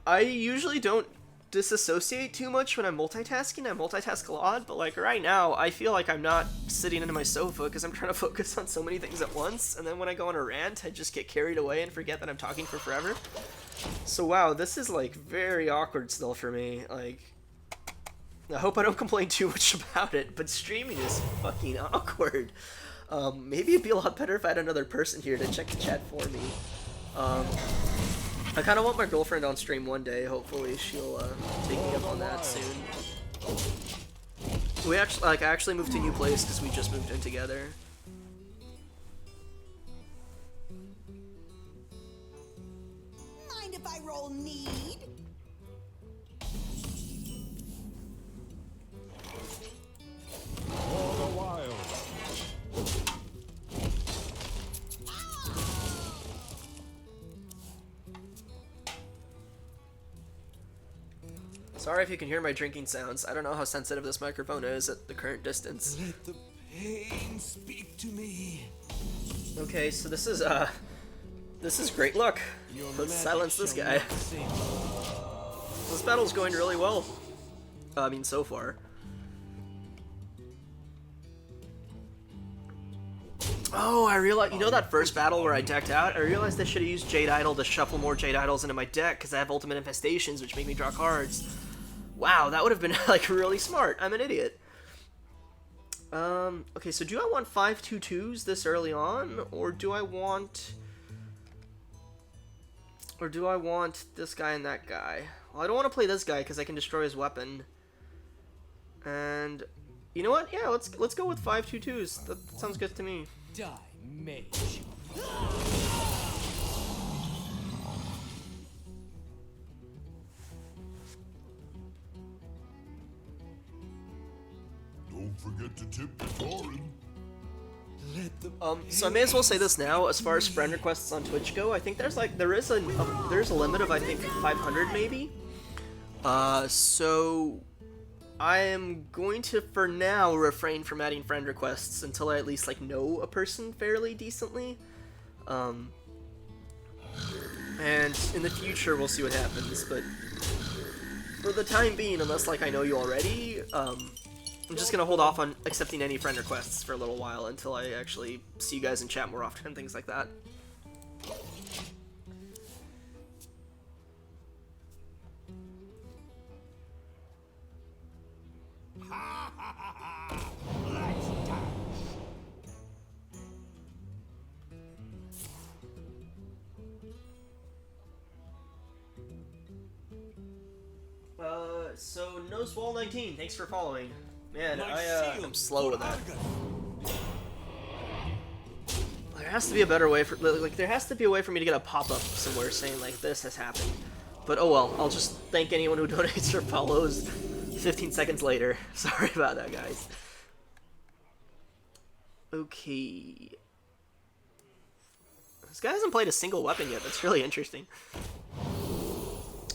I usually don't disassociate too much when I'm multitasking. I multitask a lot, but, like, right now, I feel like I'm not sitting into my sofa because I'm trying to focus on so many things at once, and then when I go on a rant, I just get carried away and forget that I'm talking for forever. So, wow, this is, like, very awkward still for me. Like, I hope I don't complain too much about it, but streaming is fucking awkward. Maybe it'd be a lot better if I had another person here to check the chat for me. I kind of want my girlfriend on stream one day. Hopefully she'll take me up on that soon. We actually, like, I actually moved to a new place because we just moved in together. Mind if I roll need? For the wild. Sorry if you can hear my drinking sounds. I don't know how sensitive this microphone is at the current distance. Let the pain speak to me. Okay, so this is great luck. Let's silence this guy. This battle's going really well. I mean, so far. Oh, I realized, you know that first battle where I decked out? I realized I should have used Jade Idol to shuffle more Jade Idols into my deck, because I have Ultimate Infestations, which make me draw cards. Wow, that would have been, like, really smart. I'm an idiot. Okay, so do I want 5/2/2s this early on, or do I want this guy and that guy? Well, I don't want to play this guy, because I can destroy his weapon. And, you know what? Yeah, let's go with 5/2/2s. That sounds good to me. Die, mage. Don't forget to tip the Tauren. Let the So I may as well say this now. As far as friend requests on Twitch go, I think there's like there's a limit of I think 500 maybe. So I am going to for now refrain from adding friend requests until I at least like know a person fairly decently. And in the future we'll see what happens. But for the time being, unless like I know you already, I'm just gonna hold off on accepting any friend requests for a little while until I actually see you guys in chat more often and things like that. So Nosewall19, thanks for following. Man, I'm slow with that. There has to be a better way for, like, there has to be a way for me to get a pop-up somewhere saying, like, this has happened. But oh well, I'll just thank anyone who donates or follows 15 seconds later. Sorry about that, guys. Okay. This guy hasn't played a single weapon yet. That's really interesting.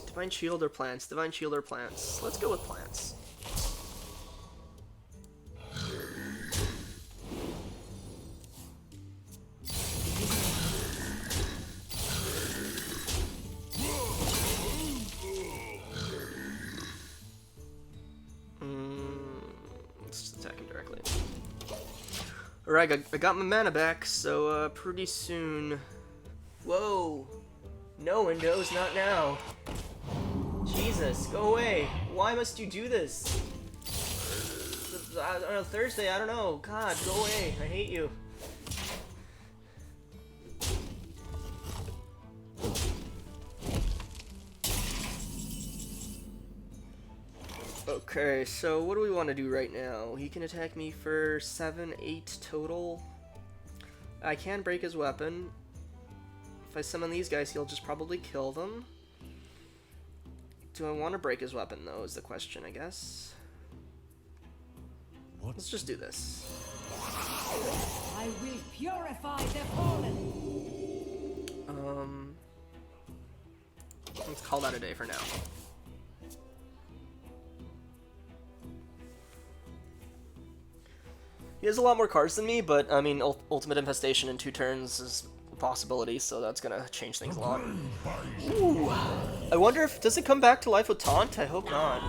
Divine Shield or plants? Divine Shield or plants? Let's go with plants. Let's attack him directly. Alright, I got my mana back, so pretty soon... Whoa! No, Windows, not now. Jesus, go away. Why must you do this? On a Thursday, I don't know. God, go away. I hate you. Okay, so what do we want to do right now? He can attack me for 7, 8 total. I can break his weapon. If I summon these guys, he'll just probably kill them. Do I want to break his weapon, though, is the question, I guess. Let's just do this. I will purify the fallen. Let's call that a day for now. He has a lot more cards than me, but I mean, Ultimate Infestation in 2 turns is a possibility, so that's gonna change things a lot. Ooh. I wonder if, does it come back to life with Taunt? I hope not.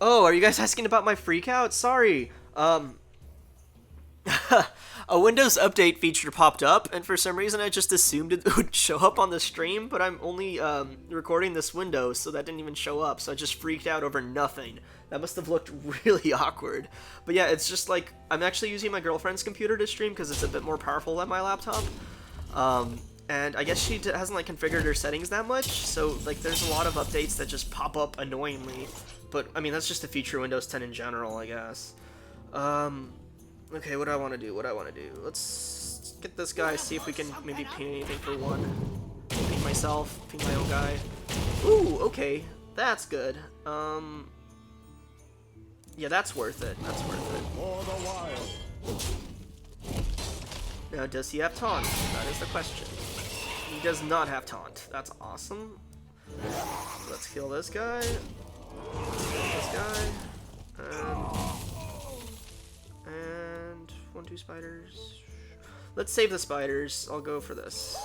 Oh, are you guys asking about my freakout? Sorry. A Windows Update feature popped up, and for some reason I just assumed it would show up on the stream, but I'm only recording this window, so that didn't even show up, so I just freaked out over nothing. That must have looked really awkward. But yeah, it's just like, I'm actually using my girlfriend's computer to stream because it's a bit more powerful than my laptop. And I guess she hasn't like configured her settings that much, so like there's a lot of updates that just pop up annoyingly. But I mean, that's just a feature of Windows 10 in general, I guess. Okay, what do I want to do? Let's get this guy, see if we can maybe ping anything for 1. Ping myself, ping my own guy. Ooh, okay. That's good. Yeah, that's worth it. That's worth it. For the wild. Now, does he have taunt? That is the question. He does not have taunt. That's awesome. Let's kill this guy. This guy. And 1, 2 spiders. Let's save the spiders. I'll go for this.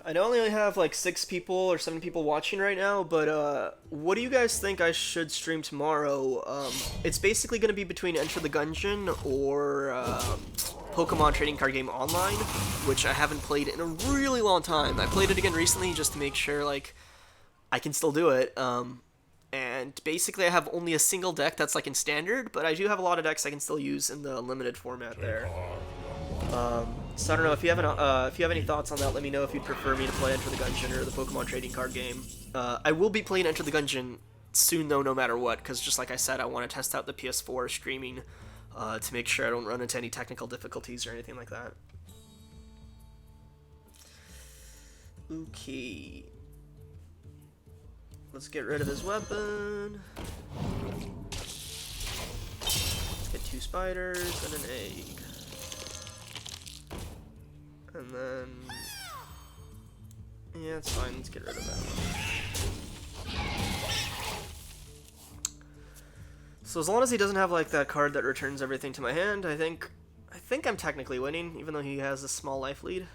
I only have like 6 people or 7 people watching right now, but what do you guys think I should stream tomorrow? It's basically going to be between Enter the Gungeon or Pokemon Trading Card Game Online, which I haven't played in a really long time. I played it again recently just to make sure like I can still do it. And basically I have only a single deck that's like in standard, but I do have a lot of decks I can still use in the limited format there. So I don't know, if you have any thoughts on that, let me know if you'd prefer me to play Enter the Gungeon or the Pokemon Trading Card Game. I will be playing Enter the Gungeon soon though, no matter what, because just like I said, I want to test out the PS4 streaming to make sure I don't run into any technical difficulties or anything like that. Okay. Let's get rid of his weapon. Let's get 2 spiders and an egg. And then... yeah, it's fine. Let's get rid of that one. So as long as he doesn't have like that card that returns everything to my hand, I think I'm technically winning, even though he has a small life lead.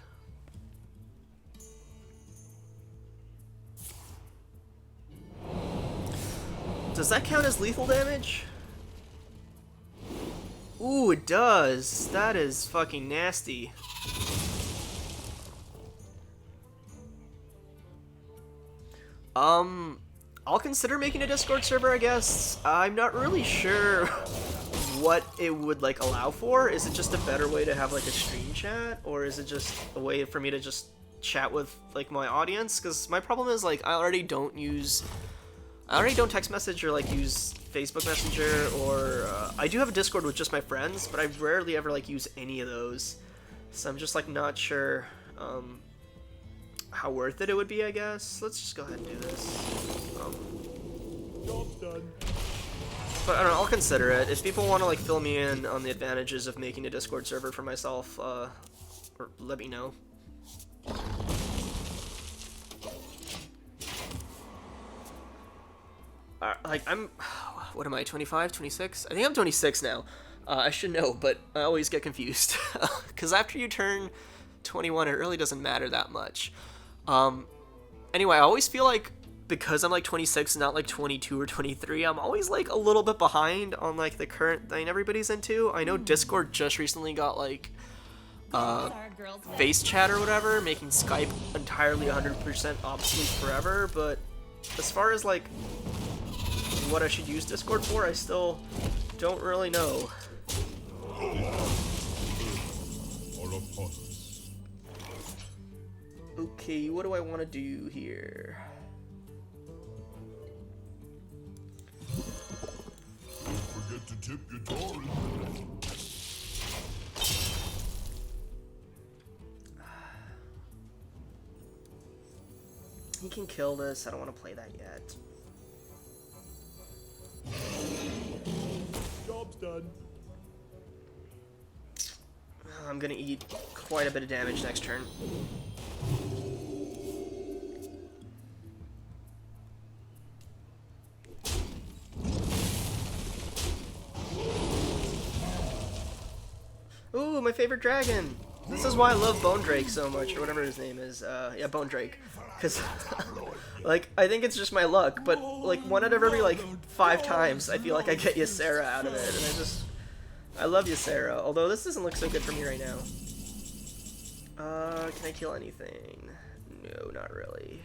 Does that count as lethal damage? Ooh, it does. That is fucking nasty. I'll consider making a Discord server, I guess. I'm not really sure what it would, like, allow for. Is it just a better way to have, like, a stream chat? Or is it just a way for me to just chat with, like, my audience? Because my problem is, like, I already don't use I already don't text message or like use Facebook Messenger, or I do have a Discord with just my friends, but I rarely ever like use any of those. So I'm just like not sure how worth it would be, I guess. Let's just go ahead and do this. Job's done. But I don't know, I'll consider it. If people want to like fill me in on the advantages of making a Discord server for myself, or let me know. Like, I'm, what am I, 25, 26? I think I'm 26 now. I should know, but I always get confused. Because after you turn 21, it really doesn't matter that much. Anyway, I always feel like, because I'm like 26 and not like 22 or 23, I'm always like a little bit behind on like the current thing everybody's into. I know Discord just recently got like, face chat or whatever, making Skype entirely 100% obsolete forever, but as far as like what I should use Discord for, I still don't really know. Okay, what do I want to do here? Don't forget to tip your torrent. He can kill this. I don't want to play that yet. Job's done. I'm gonna eat quite a bit of damage next turn. Ooh, my favorite dragon! This is why I love Bone Drake so much, or whatever his name is. Yeah, Bone Drake. Because, like, I think it's just my luck, but, like, one out of every, like, 5 times, I feel like I get Ysera out of it, and I love Ysera, although this doesn't look so good for me right now. Can I kill anything? No, not really.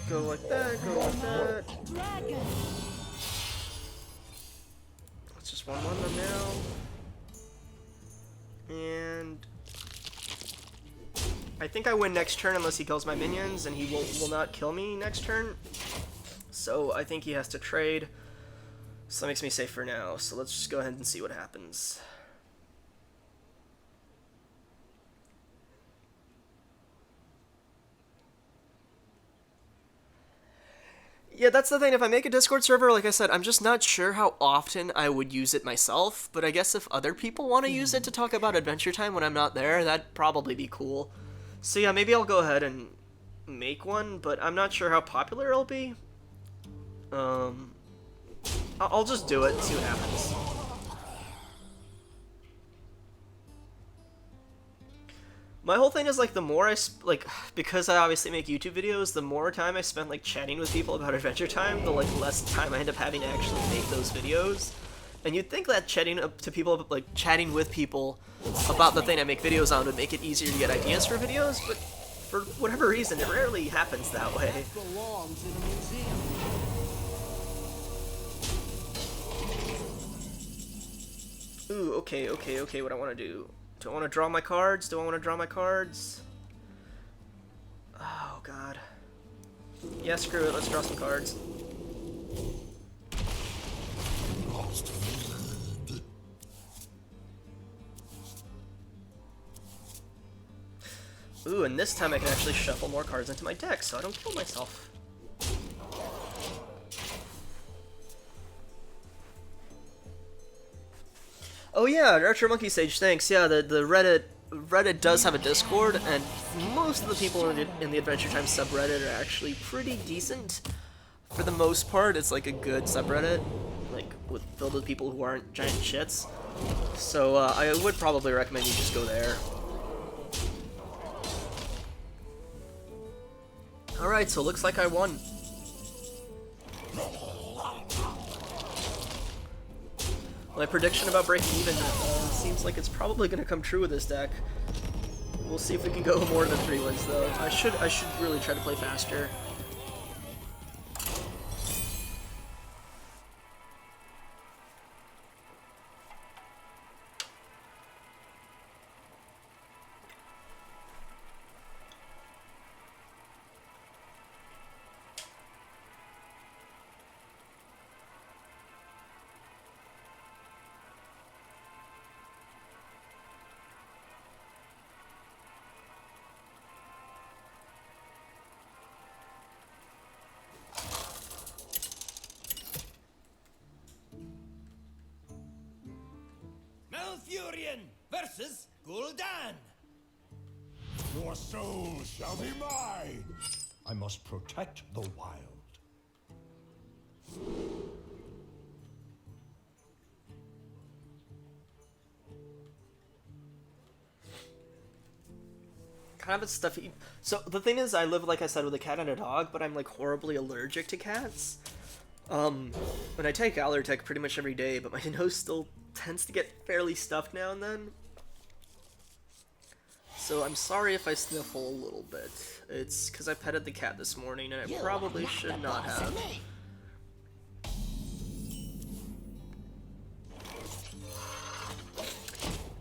Go like that, go like that. Dragon. Let's just 1-1 them now. And I think I win next turn unless he kills my minions, and he will not kill me next turn. So I think he has to trade. So that makes me safe for now. So let's just go ahead and see what happens. Yeah, that's the thing. If I make a Discord server, like I said, I'm just not sure how often I would use it myself. But I guess if other people want to use it to talk about Adventure Time when I'm not there, that'd probably be cool. So yeah, maybe I'll go ahead and make one, but I'm not sure how popular it'll be. I'll just do it and see what happens. My whole thing is, like, the more because I obviously make YouTube videos, the more time I spend, like, chatting with people about Adventure Time, the, like, less time I end up having to actually make those videos. And you'd think that chatting with people about the thing I make videos on would make it easier to get ideas for videos, but for whatever reason, it rarely happens that way. Belongs in a museum. Ooh, okay, what I want to do. Do I want to draw my cards? Oh, God. Yeah, screw it, let's draw some cards. Ooh, and this time I can actually shuffle more cards into my deck, so I don't kill myself. Oh yeah, Archer Monkey Sage, thanks. Yeah, the Reddit does have a Discord, and most of the people in the Adventure Time subreddit are actually pretty decent. For the most part, it's like a good subreddit, like filled with people who aren't giant shits. So I would probably recommend you just go there. Alright, so looks like I won. My prediction about breaking even seems like it's probably going to come true with this deck. We'll see if we can go more than 3 wins, though. I should really try to play faster. Furion versus Gul'dan. Your soul shall be mine. I must protect the wild. Kind of a stuffy. So the thing is, I live, like I said, with a cat and a dog, but I'm like horribly allergic to cats. And I take Allertech pretty much every day, but my nose still tends to get fairly stuffed now and then. So I'm sorry if I sniffle a little bit. It's because I petted the cat this morning, and I probably should not have.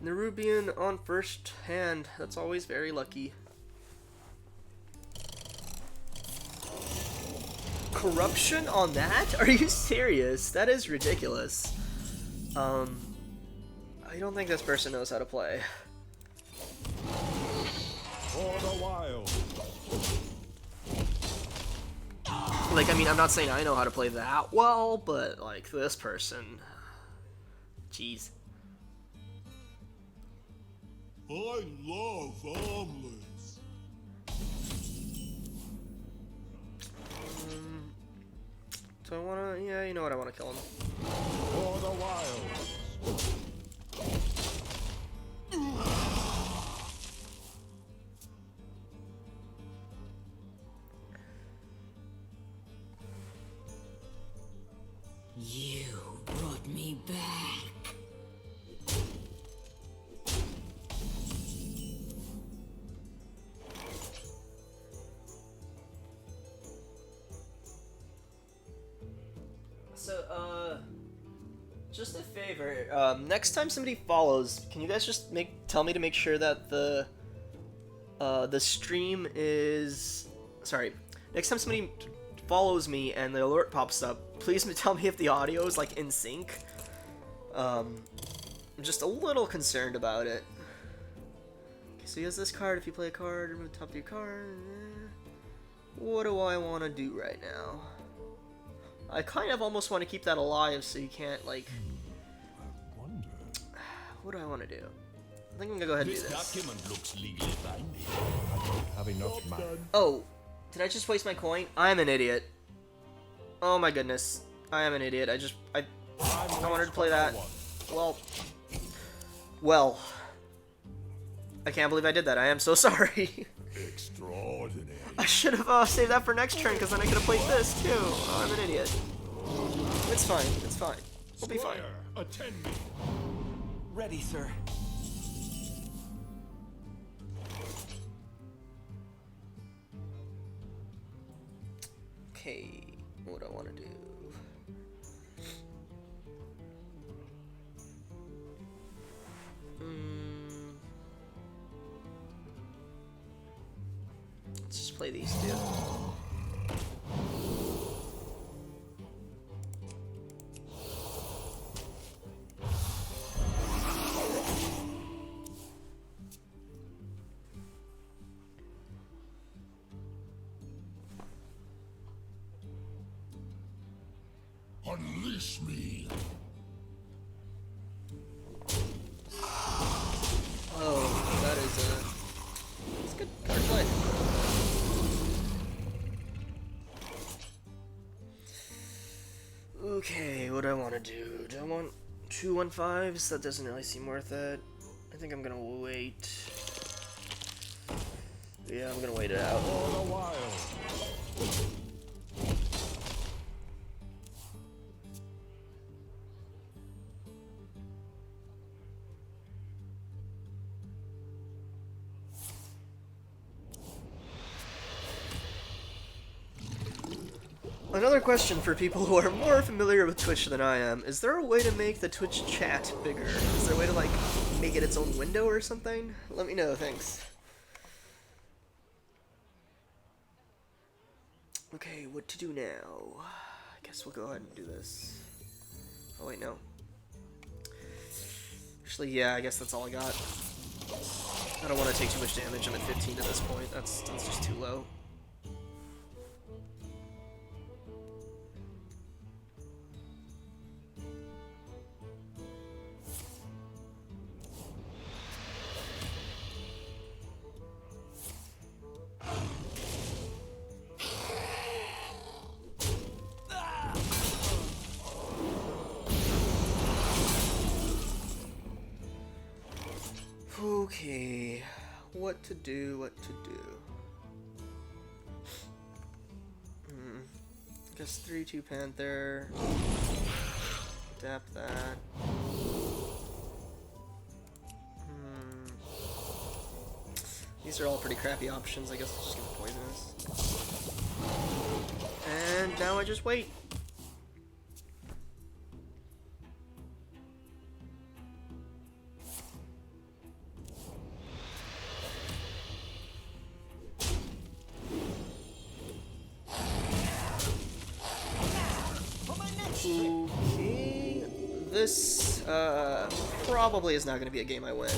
Nerubian on first hand. That's always very lucky. Corruption on that? Are you serious? That is ridiculous. I don't think this person knows how to play. For the wild. Like, I mean, I'm not saying I know how to play that well, but, like, this person... Jeez. I love omelets. Do I wanna... Yeah, you know what, I wanna kill him. For the wild. You brought me back. So, just a favor, next time somebody follows, can you guys just tell me to make sure that the stream is... Sorry, next time somebody follows me and the alert pops up, please tell me if the audio is, like, in sync. I'm just a little concerned about it. Okay, so he has this card. If you play a card, remove the top of your card. What do I want to do right now? I kind of almost want to keep that alive so you can't, like... I wonder. What do I want to do? I think I'm gonna go ahead and do This this. document looks legally binding. I don't have enough mana. Oh, did I just waste my coin? I'm an idiot. Oh my goodness. I am an idiot. I wanted to play that. Well. I can't believe I did that. I am so sorry. Extraordinary. I should have saved that for next turn, because then I could have played this, too. Oh, I'm an idiot. It's fine. It's fine. We'll be fine. Squire, attend me. Ready, sir. Okay. What do I want to do? Let's just play these two. Unleash me. Oh, that is it's good card play. Okay, what do I want to do? Do I want 2-1-5s? That doesn't really seem worth it. I think I'm gonna wait. Yeah, I'm gonna wait it out. For the wild. Another question for people who are more familiar with Twitch than I am, is there a way to make the Twitch chat bigger? Is there a way to, like, make it its own window or something? Let me know, thanks. Okay, what to do now? I guess we'll go ahead and do this. Oh wait, no. Actually, yeah, I guess that's all I got. I don't want to take too much damage. I'm at 15 at this point. That's just too low. Okay, what to do, what to do. Guess 3/2 Panther. Adapt that. These are all pretty crappy options. I guess I'll just give it poisonous. And now I just wait. Okay, this probably is not going to be a game I win.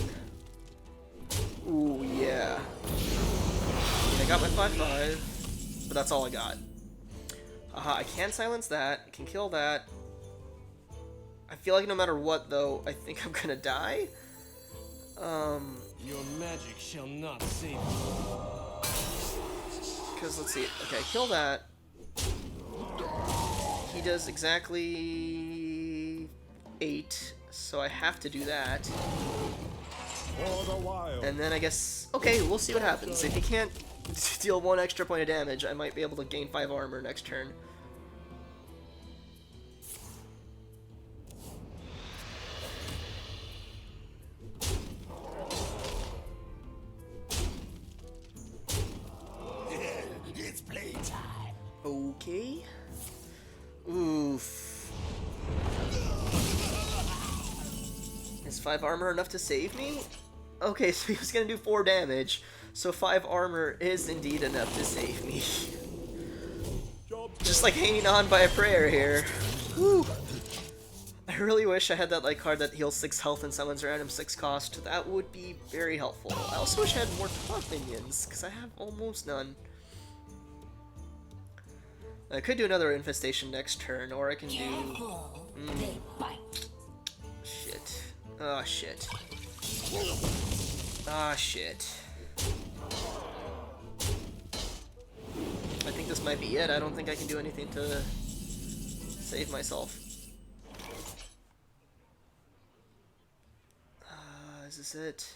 Ooh, yeah. I got my 5/5, but that's all I got. I can silence that, I can kill that. I feel like no matter what, though, I think I'm gonna die. Your magic shall not save you. Because, let's see, okay, kill that. He does exactly 8, so I have to do that. For the wild. And then I guess, okay, we'll see what happens. If he can't deal 1 extra point of damage, I might be able to gain 5 armor next turn. It's playtime. Okay. Oof. Is 5 armor enough to save me? Okay, so he was gonna do 4 damage, so 5 armor is indeed enough to save me. Just like hanging on by a prayer here. Whew. I really wish I had that like card that heals 6 health and summons random 6 cost. That would be very helpful. I also wish I had more taunt minions, because I have almost none. I could do another infestation next turn, or I can do... They bite. Shit. Oh, shit. Ah, shit. I think this might be it. I don't think I can do anything to save myself. Is this it?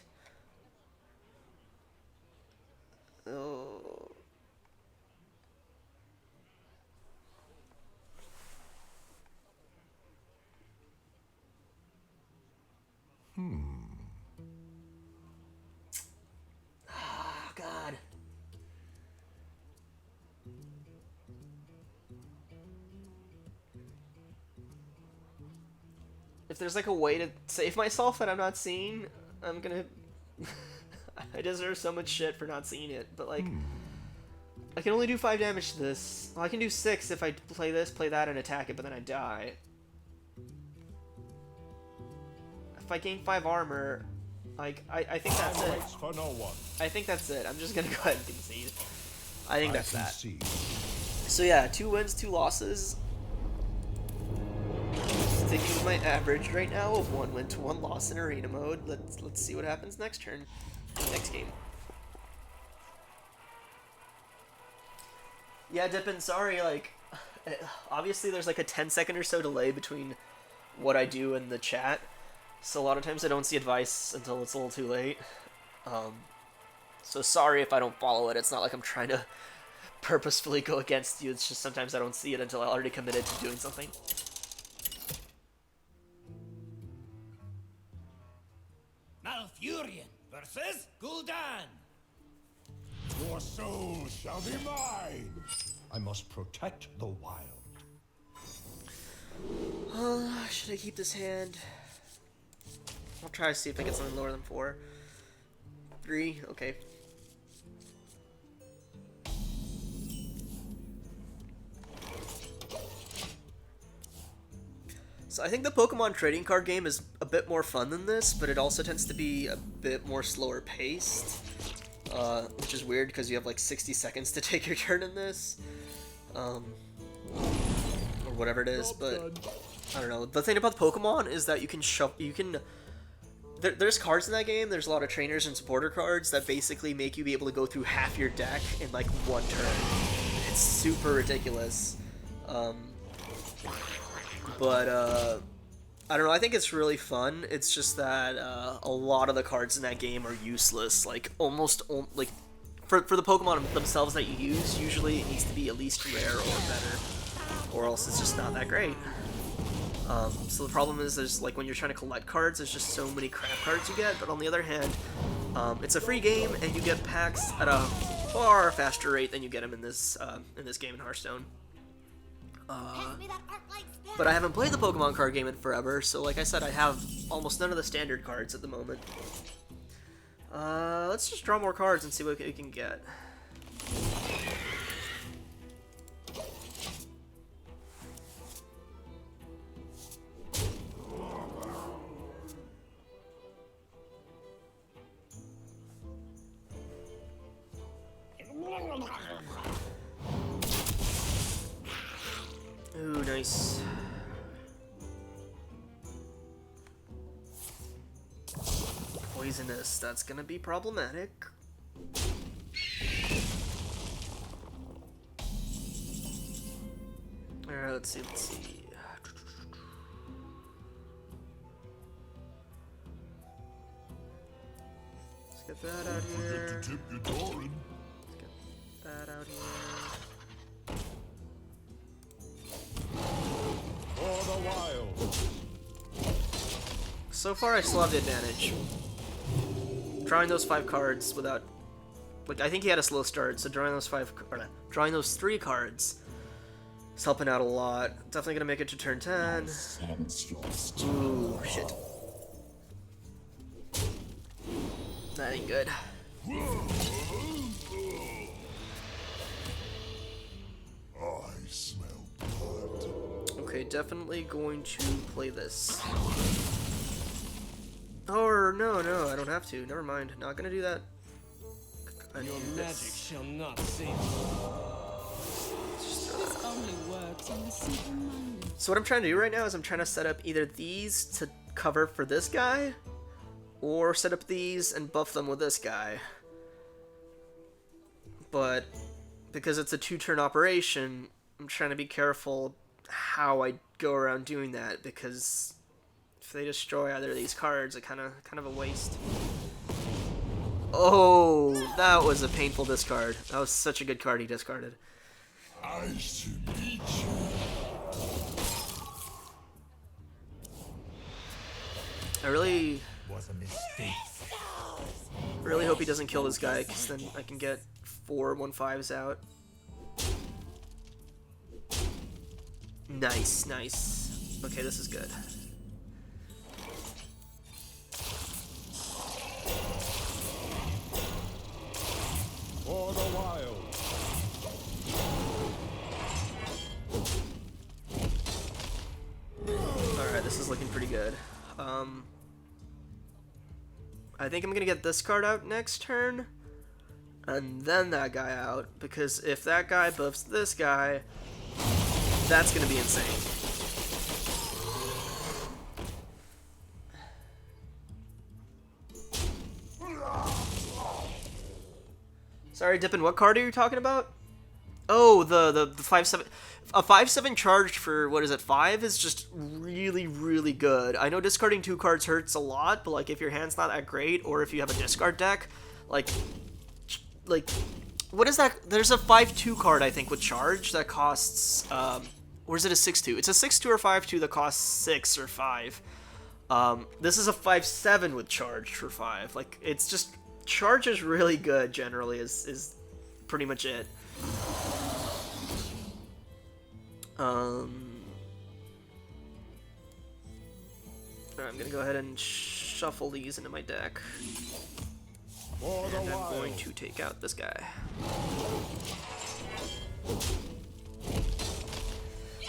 Oh... Ah, God. If there's like a way to save myself that I'm not seeing, I'm gonna... I deserve so much shit for not seeing it, but like... I can only do 5 damage to this. Well, I can do 6 if I play this, play that, and attack it, but then I die. If I gain 5 armor, like, I think that's it. For no one. I think that's it. I'm just gonna go ahead and concede. I think that's that. Concede. So yeah, 2 wins, 2 losses. Sticking with my average right now of 1 win to 1 loss in arena mode. Let's see what happens next turn, next game. Yeah, Dippin', sorry, like, obviously there's like a 10-second or so delay between what I do and the chat, so a lot of times I don't see advice until it's a little too late. So sorry if I don't follow it. It's not like I'm trying to purposefully go against you, it's just sometimes I don't see it until I already committed to doing something. Malfurion versus Gul'dan. Your soul shall be mine. I must protect the wild. Should I keep this hand? I'll try to see if I get something lower than 4. 3, okay. So I think the Pokemon trading card game is a bit more fun than this, but it also tends to be a bit more slower paced. Which is weird because you have like 60 seconds to take your turn in this. Or whatever it is, but I don't know. The thing about Pokemon is that you can there's cards in that game, there's a lot of trainers and supporter cards that basically make you be able to go through half your deck in like 1 turn. It's super ridiculous. But I don't know, I think it's really fun. It's just that a lot of the cards in that game are useless. Like, like, for the Pokemon themselves that you use, usually it needs to be at least rare or better, or else it's just not that great. So the problem is, there's, like, when you're trying to collect cards, there's just so many crap cards you get, but on the other hand, it's a free game, and you get packs at a far faster rate than you get them in this game in Hearthstone. But I haven't played the Pokemon card game in forever, so like I said, I have almost none of the standard cards at the moment. Let's just draw more cards and see what we can get. Ooh, nice. Poisonous, that's gonna be problematic. Alright, let's see. Let's get that out here. Let's get that out here. For the wild. So far, I still have the advantage. Drawing those 5 cards without, like, I think he had a slow start, so drawing those 3 cards is helping out a lot. Definitely gonna make it to turn 10. Ooh, shit. That ain't good. I smell blood. Okay, definitely going to play this. Or no, I don't have to. Never mind. Not gonna do that. I Your need magic this. shall not save you. This only works on the simple-minded. So what I'm trying to do right now is I'm trying to set up either these to cover for this guy, or set up these and buff them with this guy. But because it's a 2-turn operation, I'm trying to be careful how I go around doing that, because if they destroy either of these cards, it's kind of a waste. Oh, that was a painful discard. That was such a good card he discarded. Nice to meet you. I really Was a mistake. hope he doesn't kill this guy, because then I can get 4 1/5s out. Nice, nice. Okay, this is good. For the wild. Alright, this is looking pretty good. I think I'm gonna get this card out next turn, and then that guy out, because if that guy buffs this guy, that's gonna be insane. Sorry, Dippin', what card are you talking about? Oh, the 5/7. A 5/7 charged for, what is it, 5 is just really, really good. I know discarding 2 cards hurts a lot, but like if your hand's not that great, or if you have a discard deck, like what is that? There's a 5/2 card, I think, with charge that costs, or is it a 6/2? It's a 6/2 or 5/2 that costs 6 or 5. This is a 5/7 with charge for 5. Like, it's just, charge is really good generally, is pretty much it. Alright, I'm gonna go ahead and shuffle these into my deck. For the And I'm wild. going to take out this guy.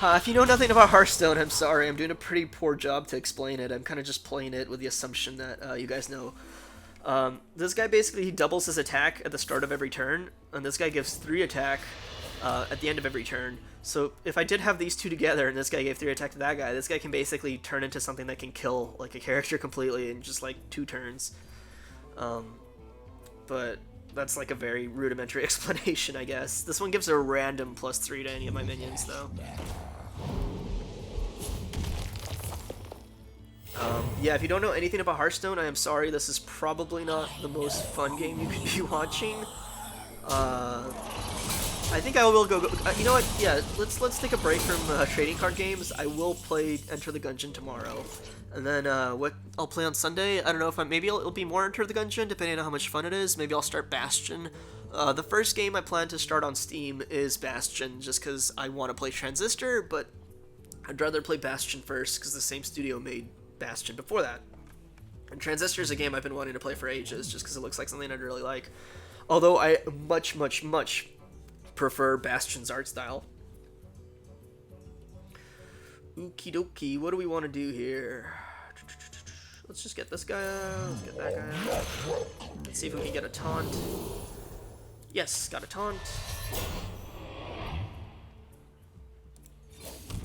If you know nothing about Hearthstone, I'm sorry. I'm doing a pretty poor job to explain it. I'm kind of just playing it with the assumption that you guys know. This guy basically, he doubles his attack at the start of every turn, and this guy gives 3 attack at the end of every turn. So if I did have these two together and this guy gave 3 attack to that guy, this guy can basically turn into something that can kill like a character completely in just like 2 turns. But that's like a very rudimentary explanation, I guess. This one gives a random +3 to any of my minions, though. Yeah, if you don't know anything about Hearthstone, I am sorry. This is probably not the most fun game you could be watching. I think I will go. You know what? Yeah, let's take a break from trading card games. I will play Enter the Gungeon tomorrow, and then what I'll play on Sunday. I don't know if maybe it'll be more Enter the Gungeon, depending on how much fun it is. Maybe I'll start Bastion. The first game I plan to start on Steam is Bastion, just because I want to play Transistor, but I'd rather play Bastion first because the same studio made Bastion before that. And Transistor is a game I've been wanting to play for ages, just because it looks like something I'd really like. Although I much prefer Bastion's art style. Okie dokie, what do we want to do here? Let's just get this guy out. Let's get that guy out. Let's see if we can get a taunt. Yes, got a taunt.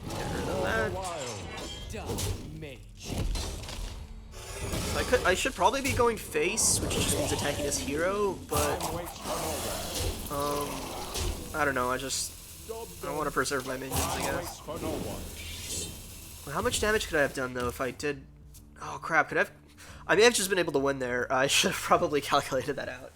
Get rid of that. I should probably be going face, which just means attacking his hero, but I don't know. I want to preserve my minions, I guess. Well, how much damage could I have done though if I did? Oh crap! I may have just been able to win there. I should have probably calculated that out.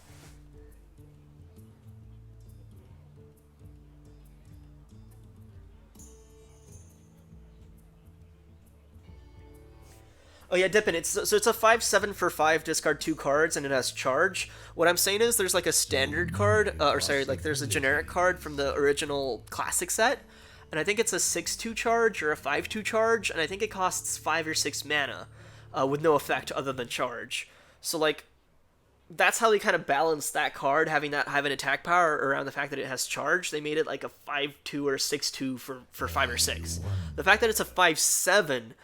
Oh yeah, Dippin', so it's a 5/7 for 5, discard 2 cards, and it has charge. What I'm saying is there's like a standard card, there's a generic card from the original classic set, and I think it's a 6/2 charge or a 5/2 charge, and I think it costs 5 or 6 mana, with no effect other than charge. So like, that's how they kind of balanced that card, having an attack power around the fact that it has charge. They made it like a 5/2 or a 6/2 for 5 or 6. The fact that it's a 5/7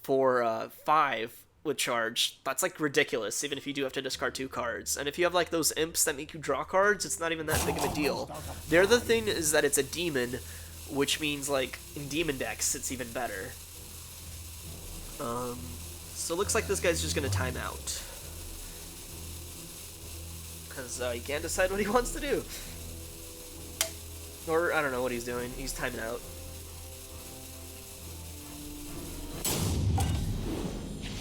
for 5 with charge, that's like ridiculous, even if you do have to discard 2 cards. And if you have like those imps that make you draw cards, it's not even that big of a deal. The other thing is that it's a demon, which means like in demon decks it's even better. So it looks like this guy's just gonna time out, because he can't decide what he wants to do, or I don't know what he's doing. He's timing out.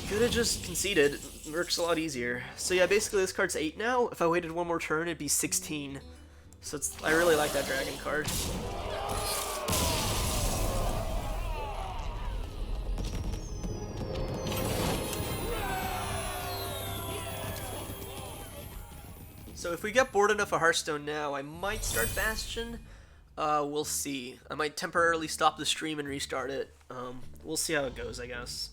Could have just conceded. Works a lot easier. So yeah, basically this card's 8 now. If I waited one more turn, it'd be 16. So I really like that dragon card. So if we get bored enough of Hearthstone now, I might start Bastion. We'll see. I might temporarily stop the stream and restart it. We'll see how it goes, I guess.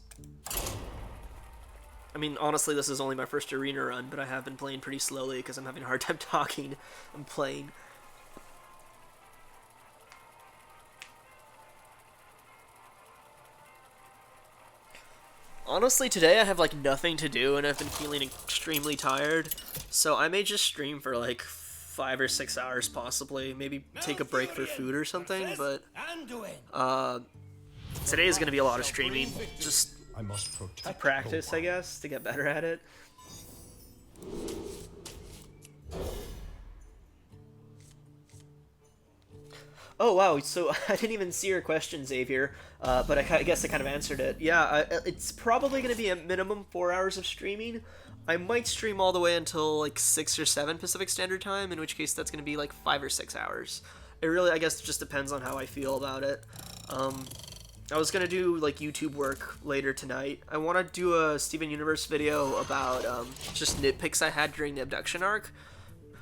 I mean, honestly, this is only my first arena run, but I have been playing pretty slowly because I'm having a hard time talking and playing. Honestly, today I have like nothing to do and I've been feeling extremely tired, so I may just stream for like 5 or 6 hours possibly, maybe take a break for food or something, but today is going to be a lot of streaming, just to practice, I guess, to get better at it. Oh wow, so I didn't even see your question, Xavier, but I guess I kind of answered it. Yeah, it's probably going to be a minimum 4 hours of streaming. I might stream all the way until like 6 or 7 Pacific Standard Time, in which case that's going to be like 5 or 6 hours. It really, I guess, just depends on how I feel about it. I was going to do like YouTube work later tonight. I want to do a Steven Universe video about just nitpicks I had during the abduction arc.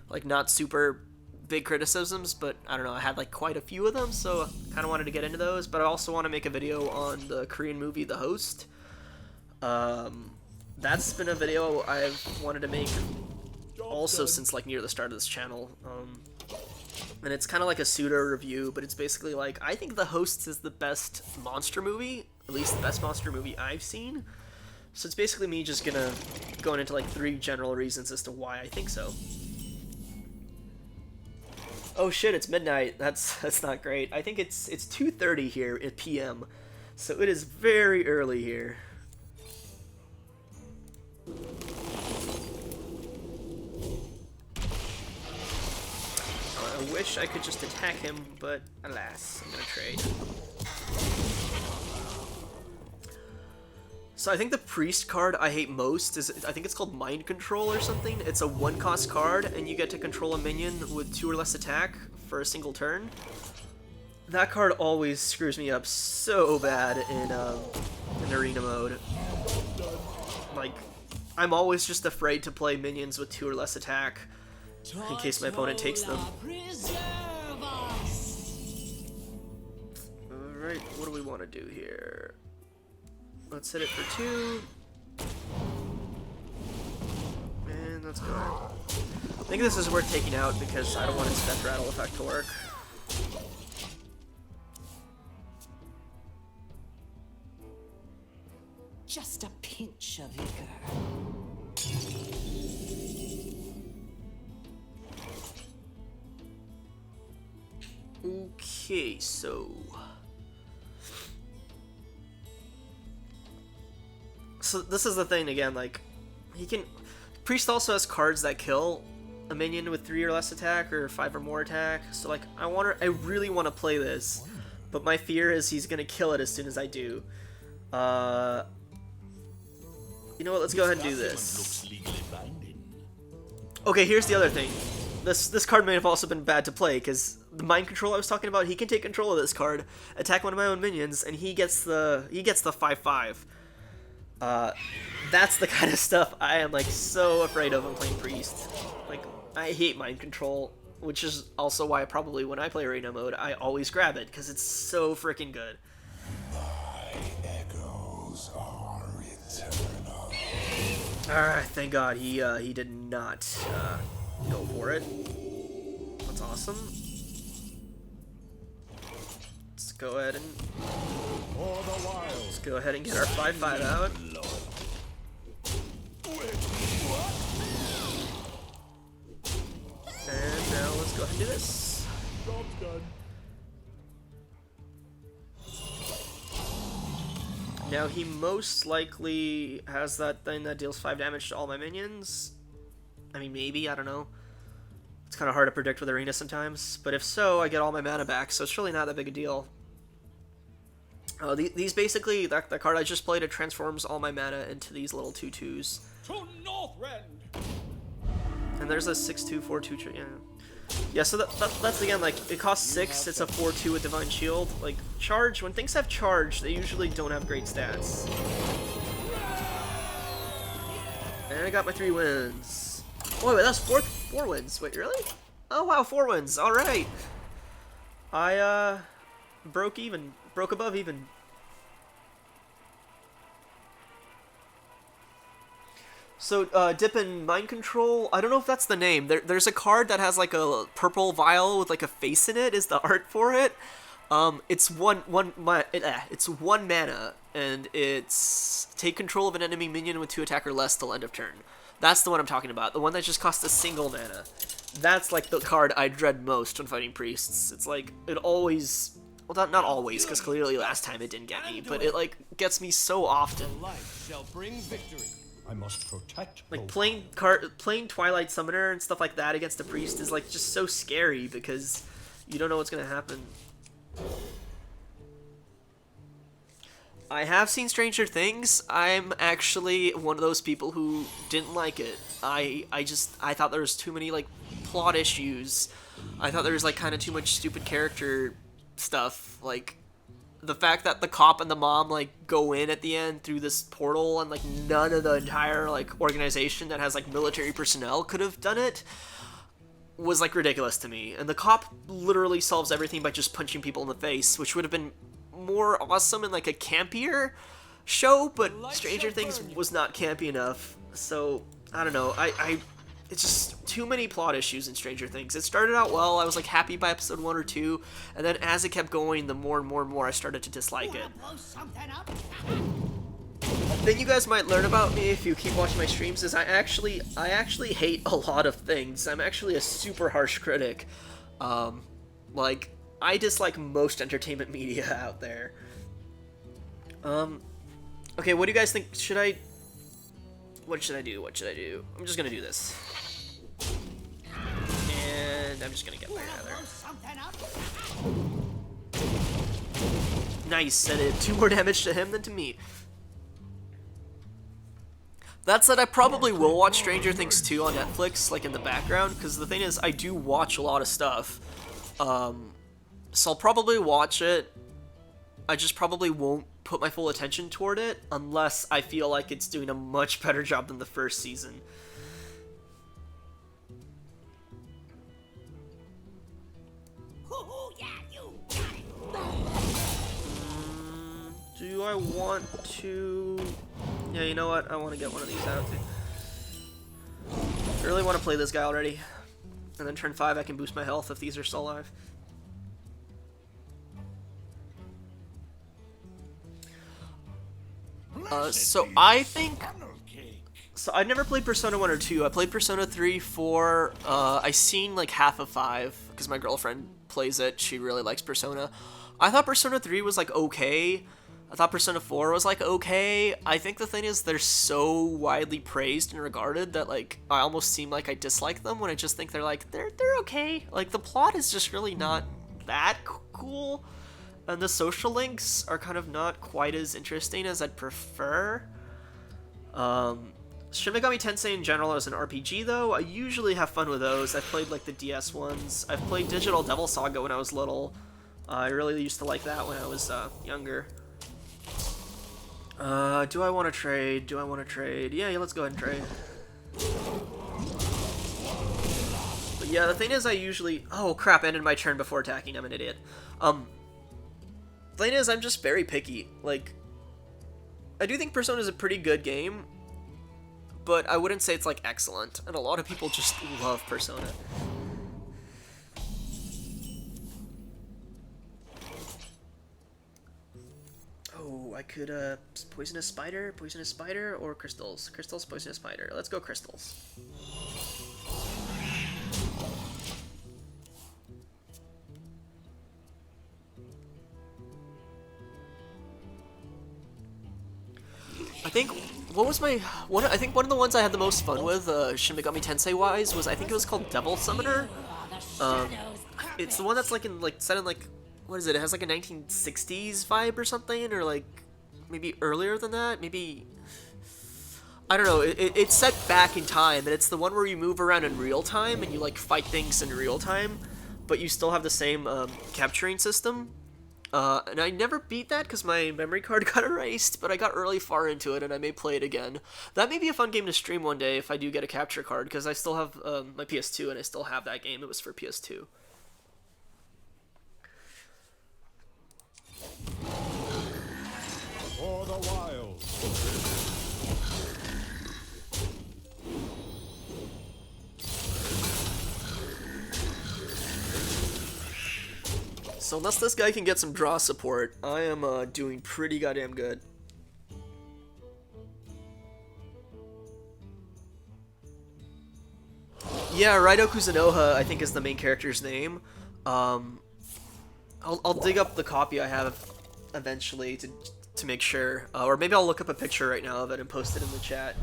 Like, not super big criticisms, but I don't know, I had like quite a few of them, so I kind of wanted to get into those. But I also want to make a video on the Korean movie The Host. That's been a video I've wanted to make also since like near the start of this channel. And it's kind of like a pseudo review, but it's basically like, I think The Host is the best monster movie, at least the best monster movie I've seen. So it's basically me just going into like 3 general reasons as to why I think so. Oh shit, it's midnight. That's not great. I think it's 2:30 here at PM, so it is very early here. I wish I could just attack him, but alas, I'm gonna trade. So I think the priest card I hate most is, I think it's called Mind Control or something. It's a 1-cost card, and you get to control a minion with 2 or less attack for a single turn. That card always screws me up so bad in arena mode. Like, I'm always just afraid to play minions with 2 or less attack in case my opponent takes them. Alright, what do we want to do here? Let's hit it for 2. And let's go. I think this is worth taking out because I don't want its Death Rattle effect to work. Just a pinch of vigor. Okay, so this is the thing again, like, Priest also has cards that kill a minion with 3 or less attack or 5 or more attack, so like, I really want to play this, but my fear is he's gonna kill it as soon as I do. You know what, let's go ahead and do this. Okay, here's the other thing. This card may have also been bad to play, because the Mind Control I was talking about, he can take control of this card, attack one of my own minions, and he gets the 5/5. That's the kind of stuff I am like so afraid of when playing Priest. Like, I hate Mind Control, which is also why probably when I play arena mode, I always grab it, because it's so freaking good. My echoes are eternal. Alright, thank God he did not go for it. That's awesome. Let's go ahead and get our 5/5 out. And now let's go ahead and do this. Job's done. Now he most likely has that thing that deals 5 damage to all my minions. I mean, maybe, I don't know. It's kind of hard to predict with arena sometimes, but if so, I get all my mana back, so it's really not that big a deal. These basically, that card I just played, it transforms all my mana into these little 2/2s. To Northrend! And there's a 6/2, 4/2, yeah. Yeah, so that's again, like, it costs 6, it's a 4/2 with Divine Shield. Like, charge, when things have charge, they usually don't have great stats. And I got my 3 wins. Oh, wait, that's 4 wins. Wait, really? Oh, wow, 4 wins. Alright. I, broke above even. So, Dippin' Mind Control, I don't know if that's the name. There's a card that has, like, a purple vial with, like, a face in it, is the art for it. It's one mana, and it's take control of an enemy minion with 2 attack or less till end of turn. That's the one I'm talking about, the one that just costs a single mana. That's, like, the card I dread most when fighting priests. It's like, it always... Well, not always, because clearly last time it didn't get me, but it, like, gets me so often. Life shall bring victory. I must protect. Like, playing Twilight Summoner and stuff like that against a priest is, like, just so scary, because you don't know what's gonna happen. I have seen Stranger Things. I'm actually one of those people who didn't like it. I thought there was too many, like, plot issues. I thought there was, like, kind of too much stupid character stuff. Like, the fact that the cop and the mom, like, go in at the end through this portal and, like, none of the entire, like, organization that has, like, military personnel could have done it was, like, ridiculous to me. And the cop literally solves everything by just punching people in the face, which would have been more awesome in, like, a campier show, but Stranger Things was not campy enough. So, I don't know. It's just too many plot issues in Stranger Things. It started out well, I was, like, happy by episode 1 or 2, and then as it kept going, the more and more and more I started to dislike it. Thing you guys might learn about me if you keep watching my streams is I actually hate a lot of things. I'm actually a super harsh critic. Like, I dislike most entertainment media out there. Okay, what do you guys think? What should I do? I'm just gonna do this. And I'm just gonna get my other. Nice, I did 2 more damage to him than to me. That said, I probably will watch Stranger Things 2 on Netflix, like in the background, because the thing is, I do watch a lot of stuff. So I'll probably watch it. I just probably won't put my full attention toward it unless I feel like it's doing a much better job than the first season. Do I want to... Yeah, you know what? I want to get one of these out, too. I really want to play this guy already. And then turn 5, I can boost my health if these are still alive. So I think... So I never played Persona 1 or 2. I played Persona 3, 4. I seen like half of 5 because my girlfriend plays it. She really likes Persona. I thought Persona 3 was like okay. I thought Persona 4 was like okay. I think the thing is they're so widely praised and regarded that like I almost seem like I dislike them when I just think they're like they're okay. Like the plot is just really not that cool. And the social links are kind of not quite as interesting as I'd prefer. Shin Megami Tensei in general as an RPG, though, I usually have fun with those. I've played, like, the DS ones. I've played Digital Devil Saga when I was little. I really used to like that when I was younger. Do I want to trade? Do I want to trade? Yeah, let's go ahead and trade. But yeah, the thing is I usually... Oh, crap, ended my turn before attacking. I'm an idiot. The thing is, I'm just very picky. Like, I do think Persona is a pretty good game, but I wouldn't say it's, like, excellent. And a lot of people just love Persona. Oh, I could, Poisonous Spider, or Crystals? Crystals, Poisonous Spider. Let's go Crystals. I think I think one of the ones I had the most fun with, Shin Megami Tensei wise, was I think it was called Devil Summoner. It's the one that's like set in like, what is it? It has like a 1960s vibe or something, or like maybe earlier than that. Maybe I don't know. It's set back in time, and it's the one where you move around in real time and you like fight things in real time, but you still have the same capturing system. And I never beat that because my memory card got erased, but I got really far into it and I may play it again. That may be a fun game to stream one day if I do get a capture card, because I still have my PS2 and I still have that game. It was for PS2. For the wild. So unless this guy can get some draw support, I am doing pretty goddamn good. Yeah, Raido Kuzunoha, I think, is the main character's name. I'll dig up the copy I have eventually to make sure, or maybe I'll look up a picture right now of it and post it in the chat.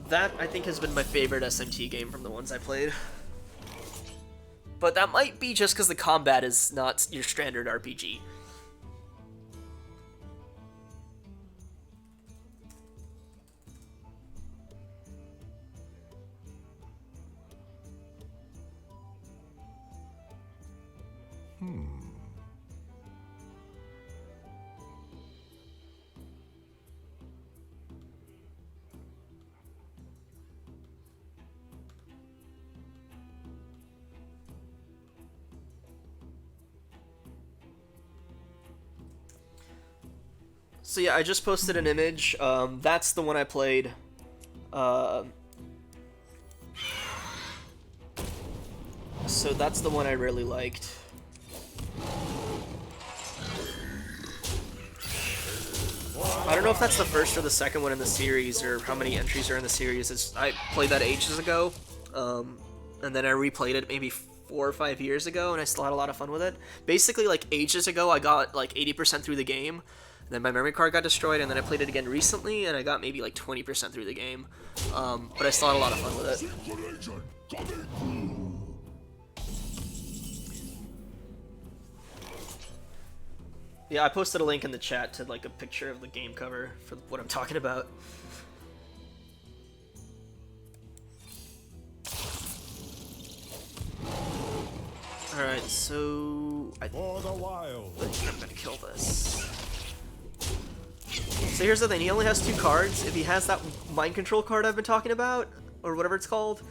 That I think has been my favorite SMT game from the ones I played. But that might be just because the combat is not your standard RPG. So yeah, I just posted an image. That's the one I played. So that's the one I really liked. I don't know if that's the first or the second one in the series, or how many entries are in the series. I played that ages ago, and then I replayed it maybe 4 or 5 years ago, and I still had a lot of fun with it. Basically, like, ages ago, I got like 80% through the game. Then my memory card got destroyed, and then I played it again recently, and I got maybe like 20% through the game. But I still had a lot of fun with it. Yeah, I posted a link in the chat to like a picture of the game cover for what I'm talking about. Alright, so For the wild. think I'm gonna kill this. So here's the thing, he only has 2 cards. If he has that mind control card I've been talking about, or whatever it's called,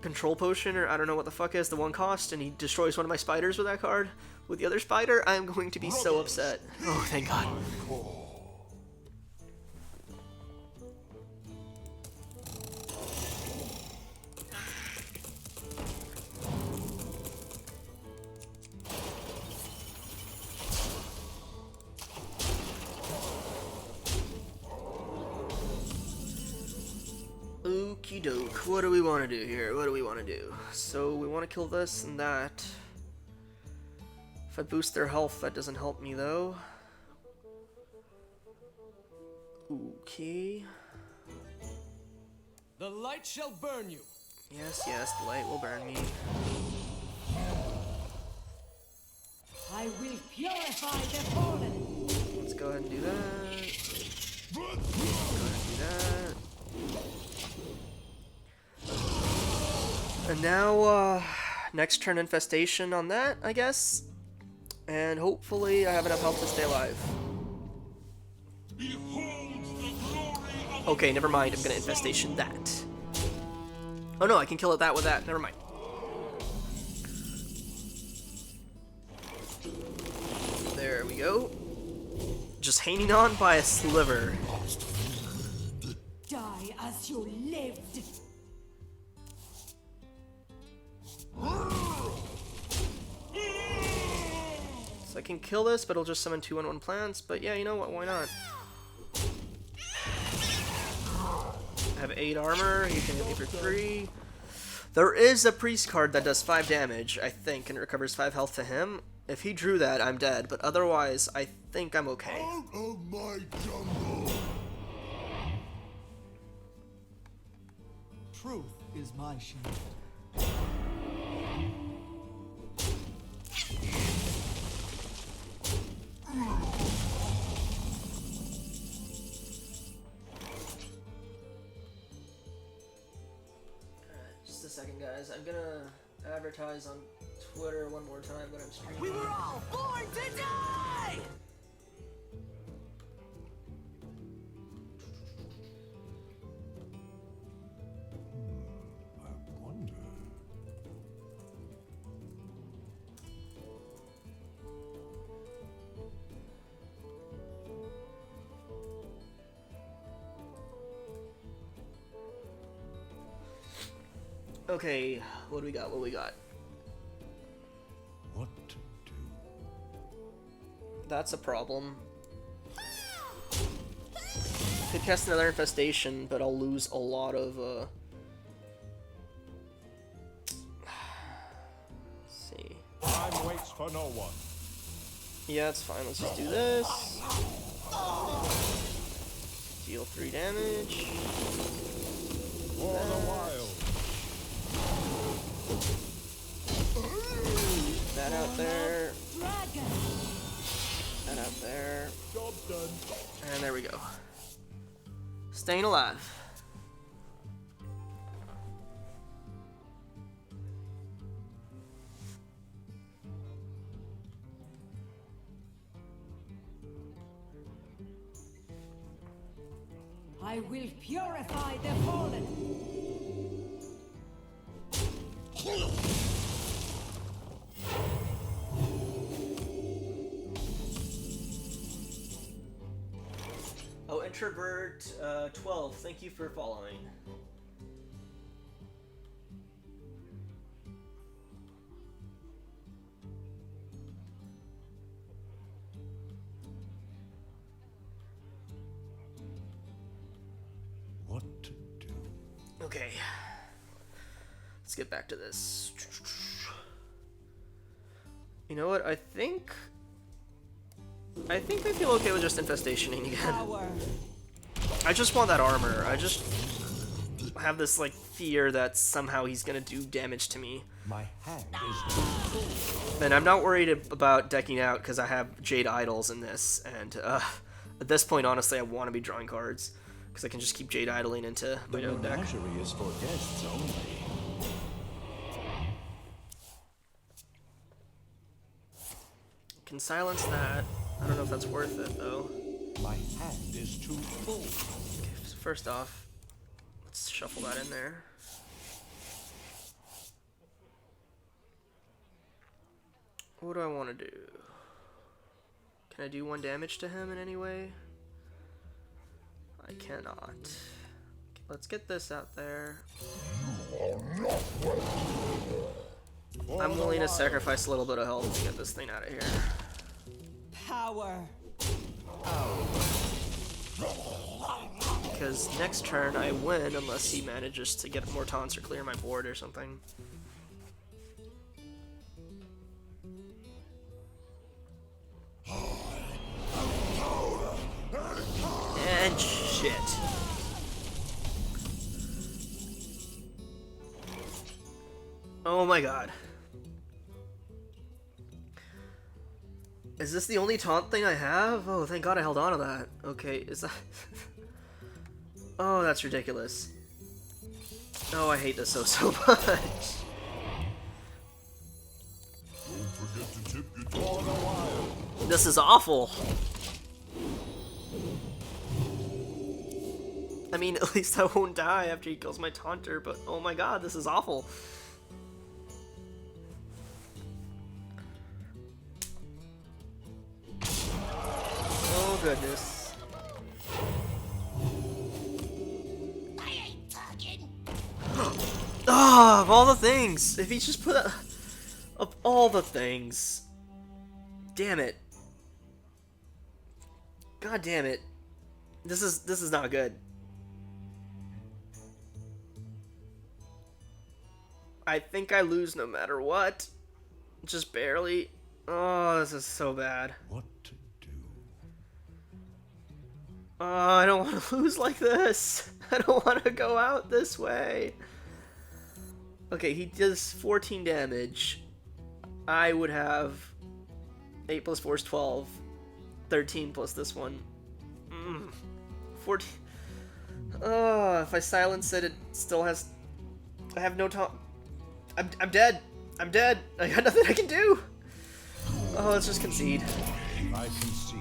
control potion, or I don't know what the fuck is, the 1 cost, and he destroys one of my spiders with that card, with the other spider, I am going to be so upset. Oh, thank God. Okie doke, what do we want to do here? What do we want to do? So we want to kill this and that. If I boost their health, that doesn't help me though. Okay. The light shall burn you. Yes, yes, the light will burn me. I will purify the fallen. Let's go ahead and do that. Go ahead and do that. And now, next turn infestation on that, I guess. And hopefully I have enough health to stay alive. Okay, never mind, I'm gonna infestation that. Oh no, I can kill it that with that, never mind. There we go. Just hanging on by a sliver. Die as you lived. So I can kill this, but it'll just summon 2/1 plants. But yeah, you know what? Why not? I have 8 armor. He can hit me for 3. There is a priest card that does 5 damage, I think, and it recovers 5 health to him. If he drew that, I'm dead. But otherwise, I think I'm okay. Out of my jungle. Truth is my shield. Just a second, guys. I'm gonna advertise on Twitter one more time that I'm streaming. We were all born to die! I wonder. Okay, what do we got? What do we got? What to do? That's a problem. Could cast another infestation, but I'll lose a lot of, let's see. Time waits for no one. Yeah, it's fine. Let's just do this. Deal 3 damage. For the wild. That out there. Dragon! That out there. Job done. And there we go. Staying alive. I will purify the fallen. Oh, Introvert 12, thank you for following. What to do? Okay. Let's get back to this. You know what? I think I feel okay with just infestationing again. Power. I just want that armor. have this like fear that somehow he's gonna do damage to me. My hand is too full. And I'm not worried about decking out because I have Jade Idols in this, and at this point, honestly, I want to be drawing cards because I can just keep Jade Idling into my The own deck. menagerie is for guests only. Can silence that. I don't know if that's worth it though. My hand is too full. Okay, so first off, let's shuffle that in there. What do I want to do? Can I do 1 damage to him in any way? I cannot. Okay, let's get this out there. I'm willing to sacrifice a little bit of health to get this thing out of here. Power. Because next turn I win unless he manages to get more taunts or clear my board or something. And shit. Oh my god. Is this the only taunt thing I have? Oh, thank god I held on to that. Okay, is that... Oh, that's ridiculous. Oh, I hate this so much. This is awful. I mean, at least I won't die after he kills my taunter, but oh my god, this is awful. Oh goodness. I ain't talking. Ah, of all the things! If he just put a... Of all the things. Damn it. God damn it. This is not good. I think I lose no matter what. Just barely. Oh, this is so bad. What to do? Oh, I don't want to lose like this. I don't want to go out this way. Okay, he does 14 damage. I would have 8 plus 4 is 12. 13 plus this one. 14. Oh, if I silence it, it still has... I have no time. I'm dead. I'm dead. I got nothing I can do. Oh, let's just concede. I concede.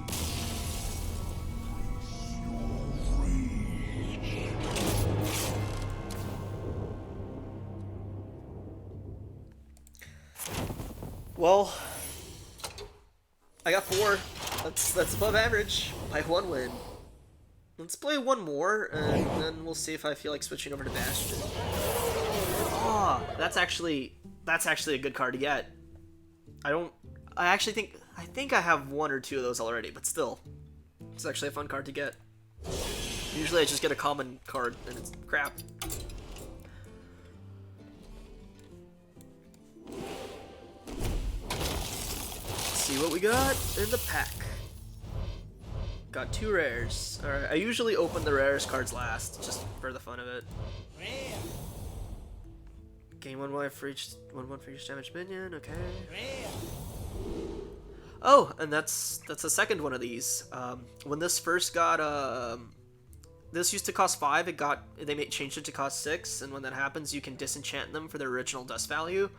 Well, I got 4. That's above average by 1 win. Let's play one more, and then we'll see if I feel like switching over to Bastion. Oh, that's actually a good card to get. I think I have 1 or 2 of those already, but still, it's actually a fun card to get. Usually I just get a common card, and it's crap. Let's see what we got in the pack. Got 2 rares. Alright, I usually open the rarest cards last, just for the fun of it. Rare. Gain 1/1 for each damaged minion, okay. Rare. Oh, and that's the second one of these. When this first got this used to cost 5, they changed it to cost 6, and when that happens you can disenchant them for their original dust value.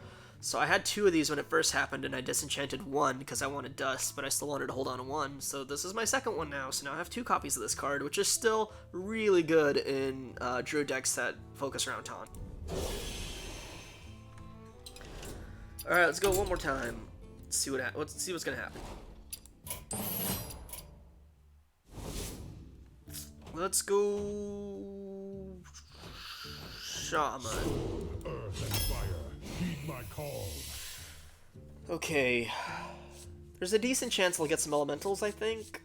So I had 2 of these when it first happened, and I disenchanted 1 because I wanted dust, but I still wanted to hold on to 1. So this is my second one now, so now I have 2 copies of this card, which is still really good in Druid decks that focus around taunt. Alright, let's go one more time. Let's see what's gonna happen. Let's go Shaman. Earth and fire, heed my call. Okay. There's a decent chance I'll get some elementals, I think.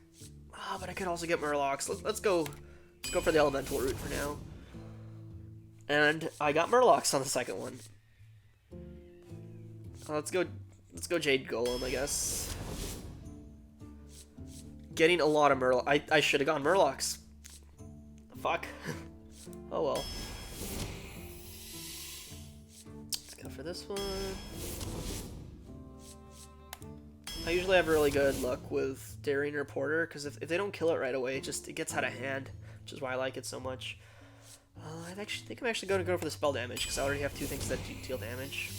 But I could also get Murlocs. Let's go for the elemental route for now. And I got Murlocs on the second one. Let's go Jade Golem, I guess. Getting a lot of Murlocs. I should have gone Murlocs. Fuck. Oh well. for this one. I usually have really good luck with Daring Reporter, because if they don't kill it right away, it gets out of hand, which is why I like it so much. I think I'm actually going to go for the spell damage, because I already have 2 things that deal damage.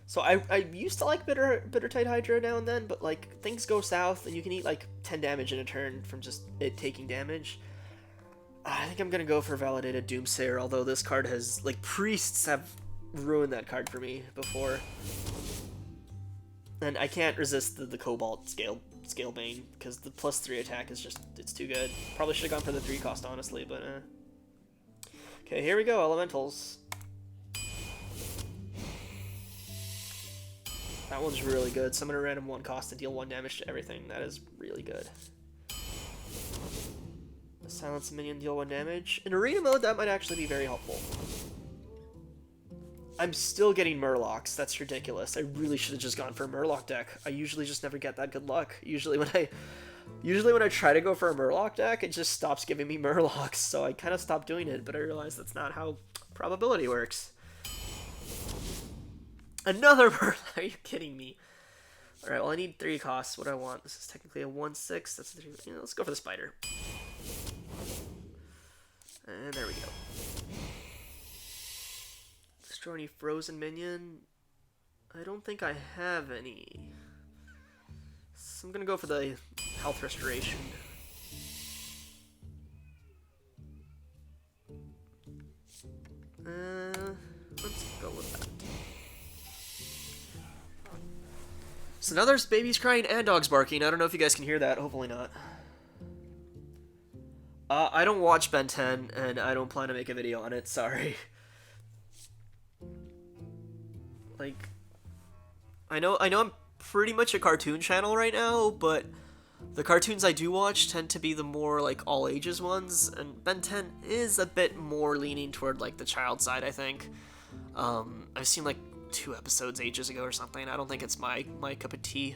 So I used to like Bitter Tide Hydra now and then, but like things go south and you can eat like 10 damage in a turn from just it taking damage. I think I'm going to go for Validated Doomsayer, although this card has, like, priests have ruined that card for me before. And I can't resist the Cobalt Scale Bane, because the +3 attack is just, it's too good. Probably should have gone for the 3 cost, honestly, but Okay, here we go, Elementals. That one's really good. Summon a random 1 cost and deal 1 damage to everything. That is really good. Silence a minion, deal 1 damage. In arena mode, that might actually be very helpful. I'm still getting Murlocs. That's ridiculous. I really should have just gone for a Murloc deck. I usually just never get that good luck. Usually when I try to go for a Murloc deck, it just stops giving me Murlocs. So I kind of stopped doing it, but I realized that's not how probability works. Another Murloc? Are you kidding me? Alright, well I need 3 costs. What do I want? This is technically a 1/6. That's 3. Yeah, let's go for the Spider. And there we go. Destroy any frozen minion? I don't think I have any. So I'm gonna go for the health restoration. Let's go with that. So now there's babies crying and dogs barking. I don't know if you guys can hear that. Hopefully not. I don't watch Ben 10, and I don't plan to make a video on it. Sorry. Like, I know I'm pretty much a cartoon channel right now, but the cartoons I do watch tend to be the more, like, all ages ones, and Ben 10 is a bit more leaning toward, like, the child side, I think. I've seen, like, 2 episodes ages ago or something. I don't think it's my cup of tea.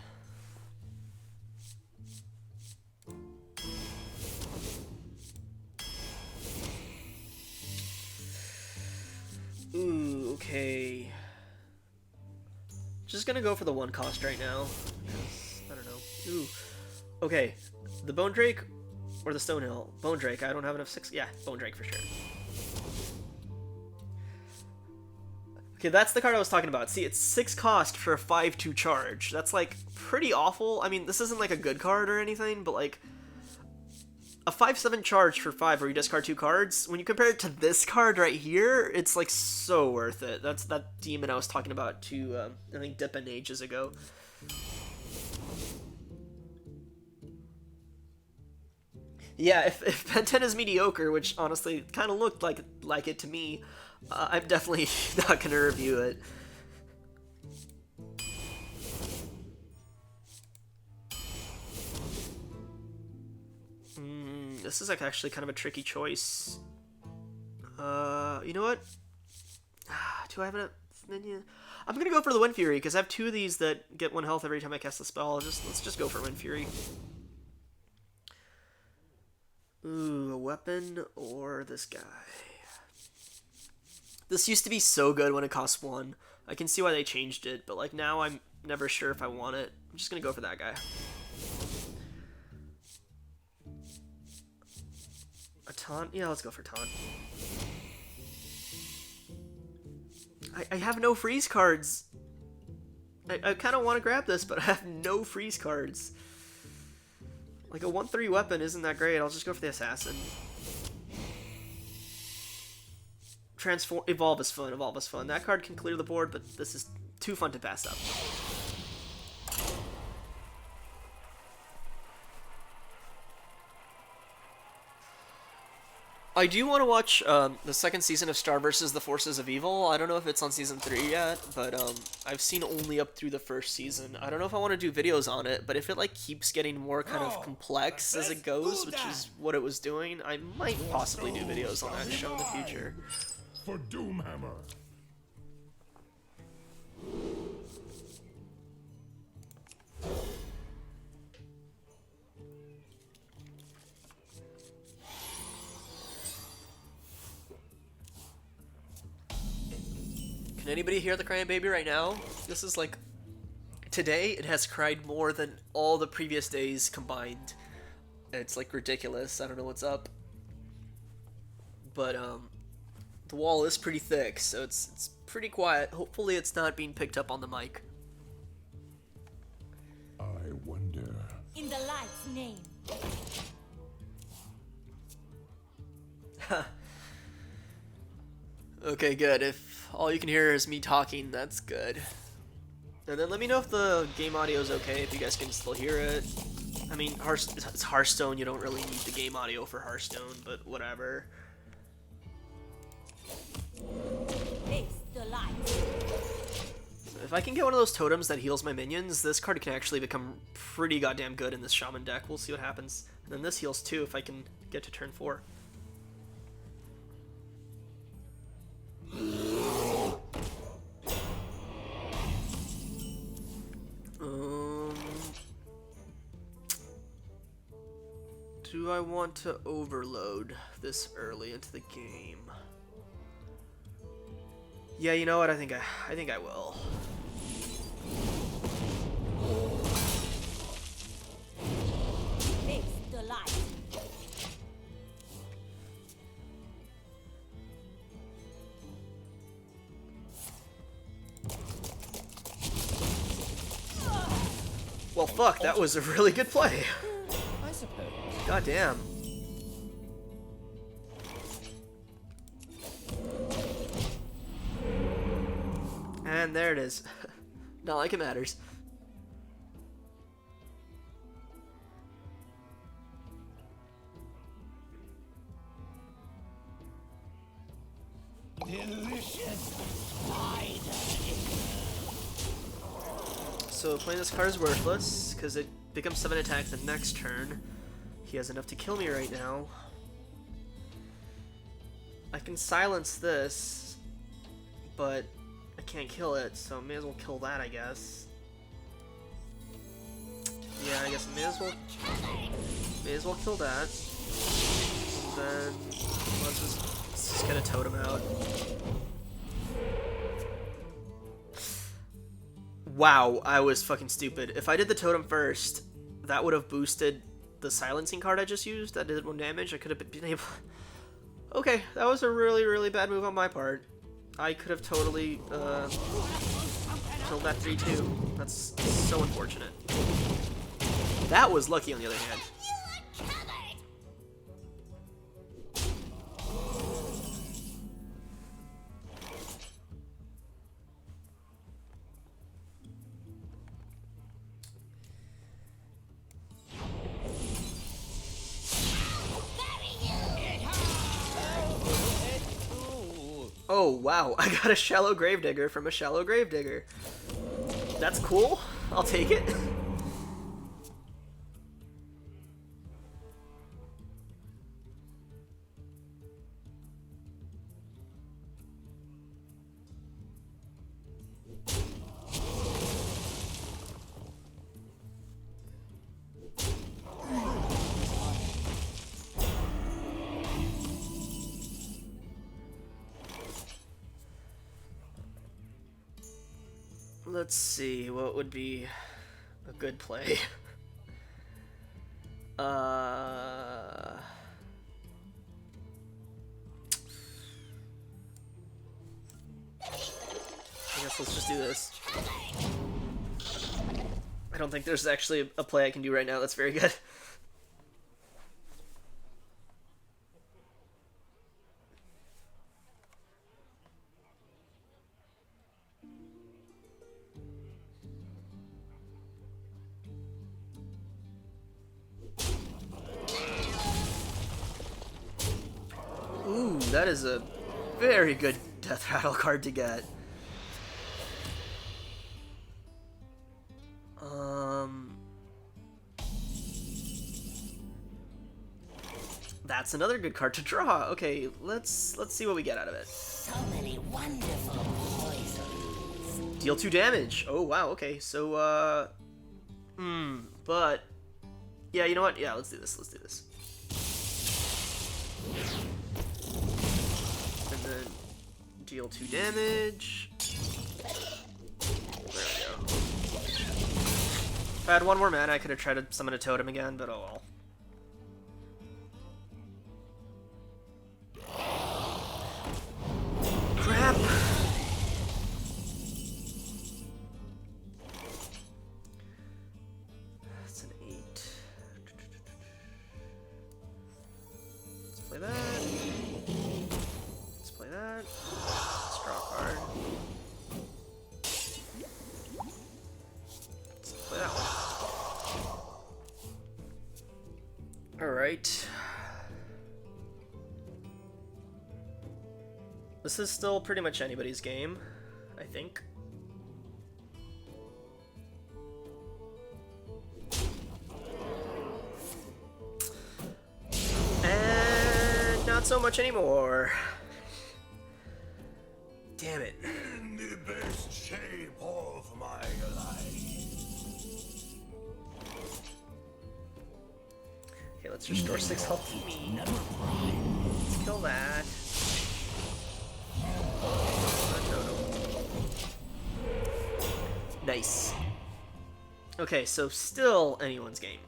Ooh, okay. Just gonna go for the 1 cost right now. I don't know. Ooh. Okay. The Bone Drake or the Stonehill? Bone Drake. I don't have enough 6. Yeah, Bone Drake for sure. Okay, that's the card I was talking about. See, it's 6 cost for a 5/2 charge. That's, like, pretty awful. I mean, this isn't, like, a good card or anything, but, like, a 5/7 charge for 5 where you discard 2 cards, when you compare it to this card right here, it's, like, so worth it. That's that demon I was talking about to, I think, Dippin' ages ago. Yeah, if Ben 10 is mediocre, which honestly kind of looked like it to me, I'm definitely not going to review it. This is like actually kind of a tricky choice. You know what? Do I have a minion? I'm gonna go for the Wind Fury because I have 2 of these that get 1 health every time I cast a spell. Let's just go for Wind Fury. Ooh, a weapon or this guy. This used to be so good when it cost 1. I can see why they changed it, but like now I'm never sure if I want it. I'm just gonna go for that guy. A taunt? Yeah, let's go for taunt. I have no freeze cards. I kind of want to grab this, but I have no freeze cards. Like a 1/3 weapon isn't that great. I'll just go for the assassin. Evolve is fun. Evolve is fun. That card can clear the board, but this is too fun to pass up. I do want to watch the 2nd season of Star vs. the Forces of Evil. I don't know if it's on season 3 yet, but I've seen only up through the 1st season. I don't know if I want to do videos on it, but if it like keeps getting more kind of complex as it goes, which is what it was doing, I might possibly do videos on that show in the future. For Doomhammer. Anybody hear the crying baby right now? This is like... Today, it has cried more than all the previous days combined. It's like ridiculous. I don't know what's up. But, the wall is pretty thick, so it's pretty quiet. Hopefully it's not being picked up on the mic. I wonder. In the light's name. Okay, good. If all you can hear is me talking, that's good. And then let me know if the game audio is okay, if you guys can still hear it. I mean, it's Hearthstone, you don't really need the game audio for Hearthstone, but whatever. Face the light. If I can get one of those totems that heals my minions, this card can actually become pretty goddamn good in this Shaman deck. We'll see what happens. And then this heals too if I can get to turn 4. Do I want to overload this early into the game? Yeah, you know what? I think I will. Face the light. Well, fuck, that was a really good play. I suppose. God damn. And there it is. Not like it matters. Delicious. So playing this card is worthless, because it becomes 7 attacks the next turn. He has enough to kill me right now. I can silence this, but I can't kill it, so I may as well kill that, I guess. Yeah, I guess I may as well kill that. And then let's just get a totem out. Wow, I was fucking stupid. If I did the totem first, that would have boosted the silencing card I just used. That did 1 damage. I could have been able... Okay, that was a really, really bad move on my part. I could have totally killed that 3-2. That's so unfortunate. That was lucky on the other hand. Oh, wow. I got a shallow gravedigger from a shallow gravedigger. That's cool. I'll take it. Let's see, what would be a good play? I guess let's just do this. I don't think there's actually a play I can do right now that's very good. Ooh, that is a very good death rattle card to get. That's another good card to draw. Okay, let's see what we get out of it. So many wonderful poisons. Deal 2 damage. Oh wow. Okay, so but yeah, you know what? Yeah, let's do this. Let's do this. And then Deal 2 damage. There we go. If I had one more mana, I could have tried to summon a totem again, but oh well. Crap! That's an 8. Let's play that. Let's play that. Let's draw a card. Let's play that one. Alright. This is still pretty much anybody's game, I think. And not so much anymore. Damn it. In the best shape of my life. Okay, let's restore 6 health to me. Let's kill that. Nice. Okay, so still anyone's game.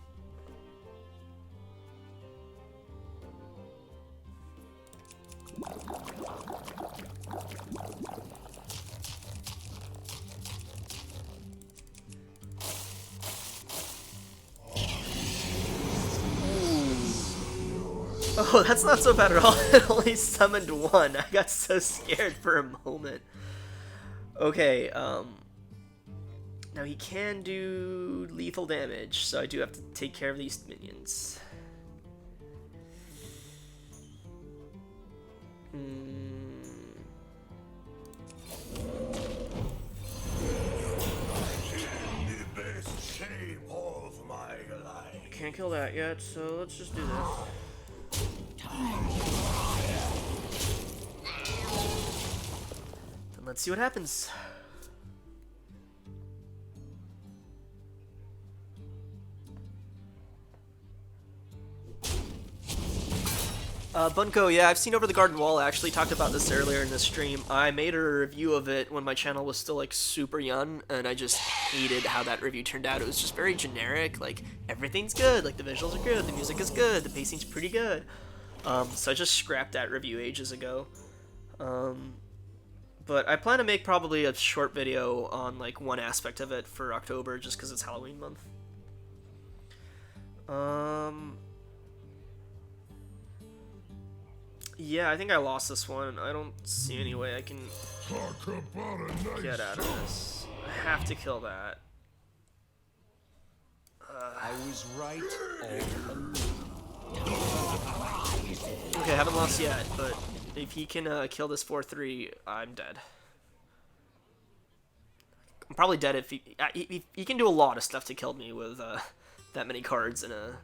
Oh, that's not so bad at all. It only summoned one. I got so scared for a moment. Okay, now he can do lethal damage, so I do have to take care of these minions. In the best shape of my life. Can't kill that yet, so let's just do this. And let's see what happens. Bunko, yeah, I've seen Over the Garden Wall. I actually talked about this earlier in the stream. I made a review of it when my channel was still, like, super young, and I just hated how that review turned out. It was just very generic, like, everything's good, like, the visuals are good, the music is good, the pacing's pretty good. So I just scrapped that review ages ago. But I plan to make probably a short video on, like, one aspect of it for October, just because it's Halloween month. Yeah, I think I lost this one. I don't see any way I can Talk about a nice get out of this. I have to kill that. I was right all along. Okay, I haven't lost yet, but if he can kill this 4/3, I'm dead. I'm probably dead if he can do a lot of stuff to kill me with that many cards in a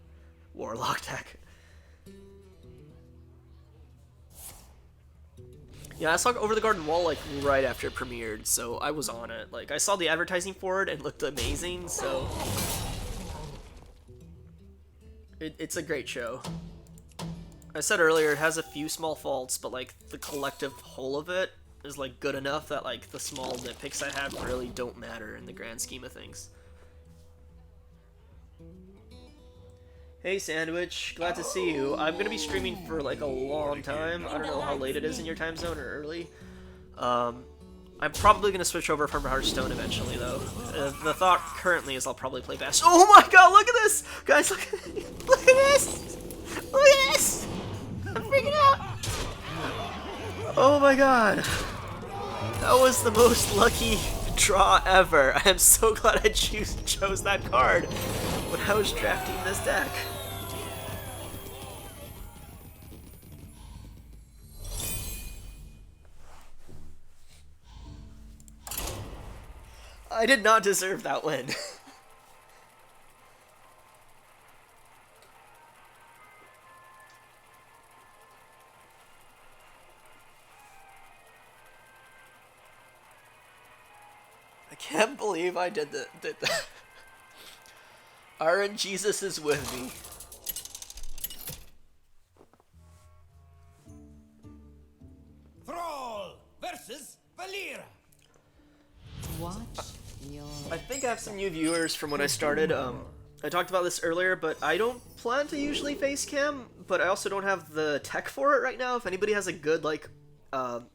Warlock deck. Yeah, I saw Over the Garden Wall like right after it premiered, so I was on it. Like, I saw the advertising for it and it looked amazing, so it's a great show. I said earlier, it has a few small faults, but like the collective whole of it is like good enough that like the small nitpicks I have really don't matter in the grand scheme of things. Hey Sandwich, glad to see you. I'm gonna be streaming for like a long time. I don't know how late it is in your time zone or early. I'm probably gonna switch over from Hearthstone eventually though. The thought currently is I'll probably play Bash. Oh my god, look at this! Guys, look at this! Look at this! I'm freaking out! Oh my god. That was the most lucky draw ever. I am so glad I chose that card when I was drafting this deck. I did not deserve that win. I can't believe I did that. Aaron Jesus is with me. Thrall versus Valera! Watch your I think I have some new viewers from when I started. I talked about this earlier, but I don't plan to usually face cam, but I also don't have the tech for it right now. If anybody has a good like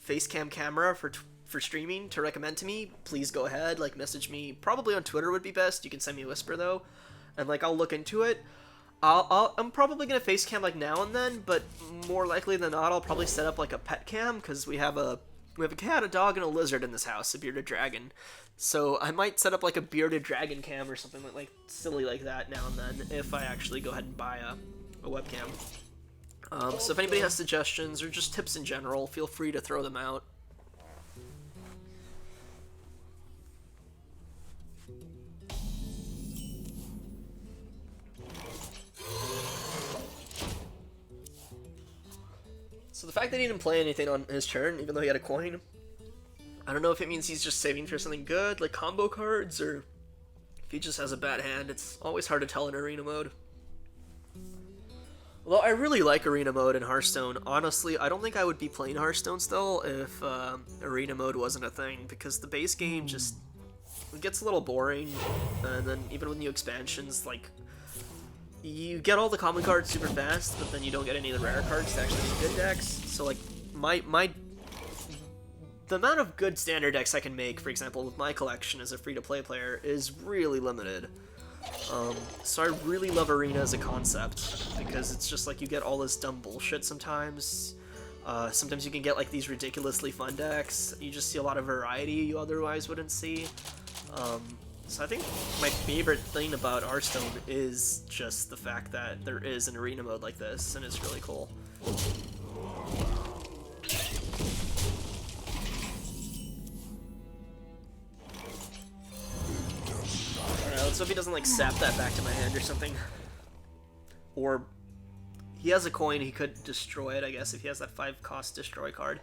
face cam camera for streaming to recommend to me, please go ahead, like message me. Probably on Twitter would be best. You can send me a whisper though, and like I'll look into it. I'm probably gonna face cam like now and then, but more likely than not, I'll probably set up like a pet cam because we have a cat, a dog, and a lizard in this house, a bearded dragon. So I might set up like a bearded dragon cam or something like silly like that now and then if I actually go ahead and buy a webcam. So if anybody has suggestions or just tips in general, feel free to throw them out. So the fact that he didn't play anything on his turn, even though he had a coin, I don't know if it means he's just saving for something good, like combo cards, or if he just has a bad hand. It's always hard to tell in arena mode. Although I really like arena mode in Hearthstone. Honestly, I don't think I would be playing Hearthstone still if arena mode wasn't a thing, because the base game just it gets a little boring, and then even with new expansions, like, you get all the common cards super fast, but then you don't get any of the rare cards to actually make good decks. So like the amount of good standard decks I can make, for example, with my collection as a free-to-play player, is really limited. So I really love Arena as a concept, because it's just like you get all this dumb bullshit sometimes. Sometimes you can get like these ridiculously fun decks. You just see a lot of variety you otherwise wouldn't see. So I think my favorite thing about Hearthstone is just the fact that there is an arena mode like this, and it's really cool. Alright, let's hope he doesn't like sap that back to my hand or something. Or he has a coin, he could destroy it, I guess, if he has that 5-cost destroy card.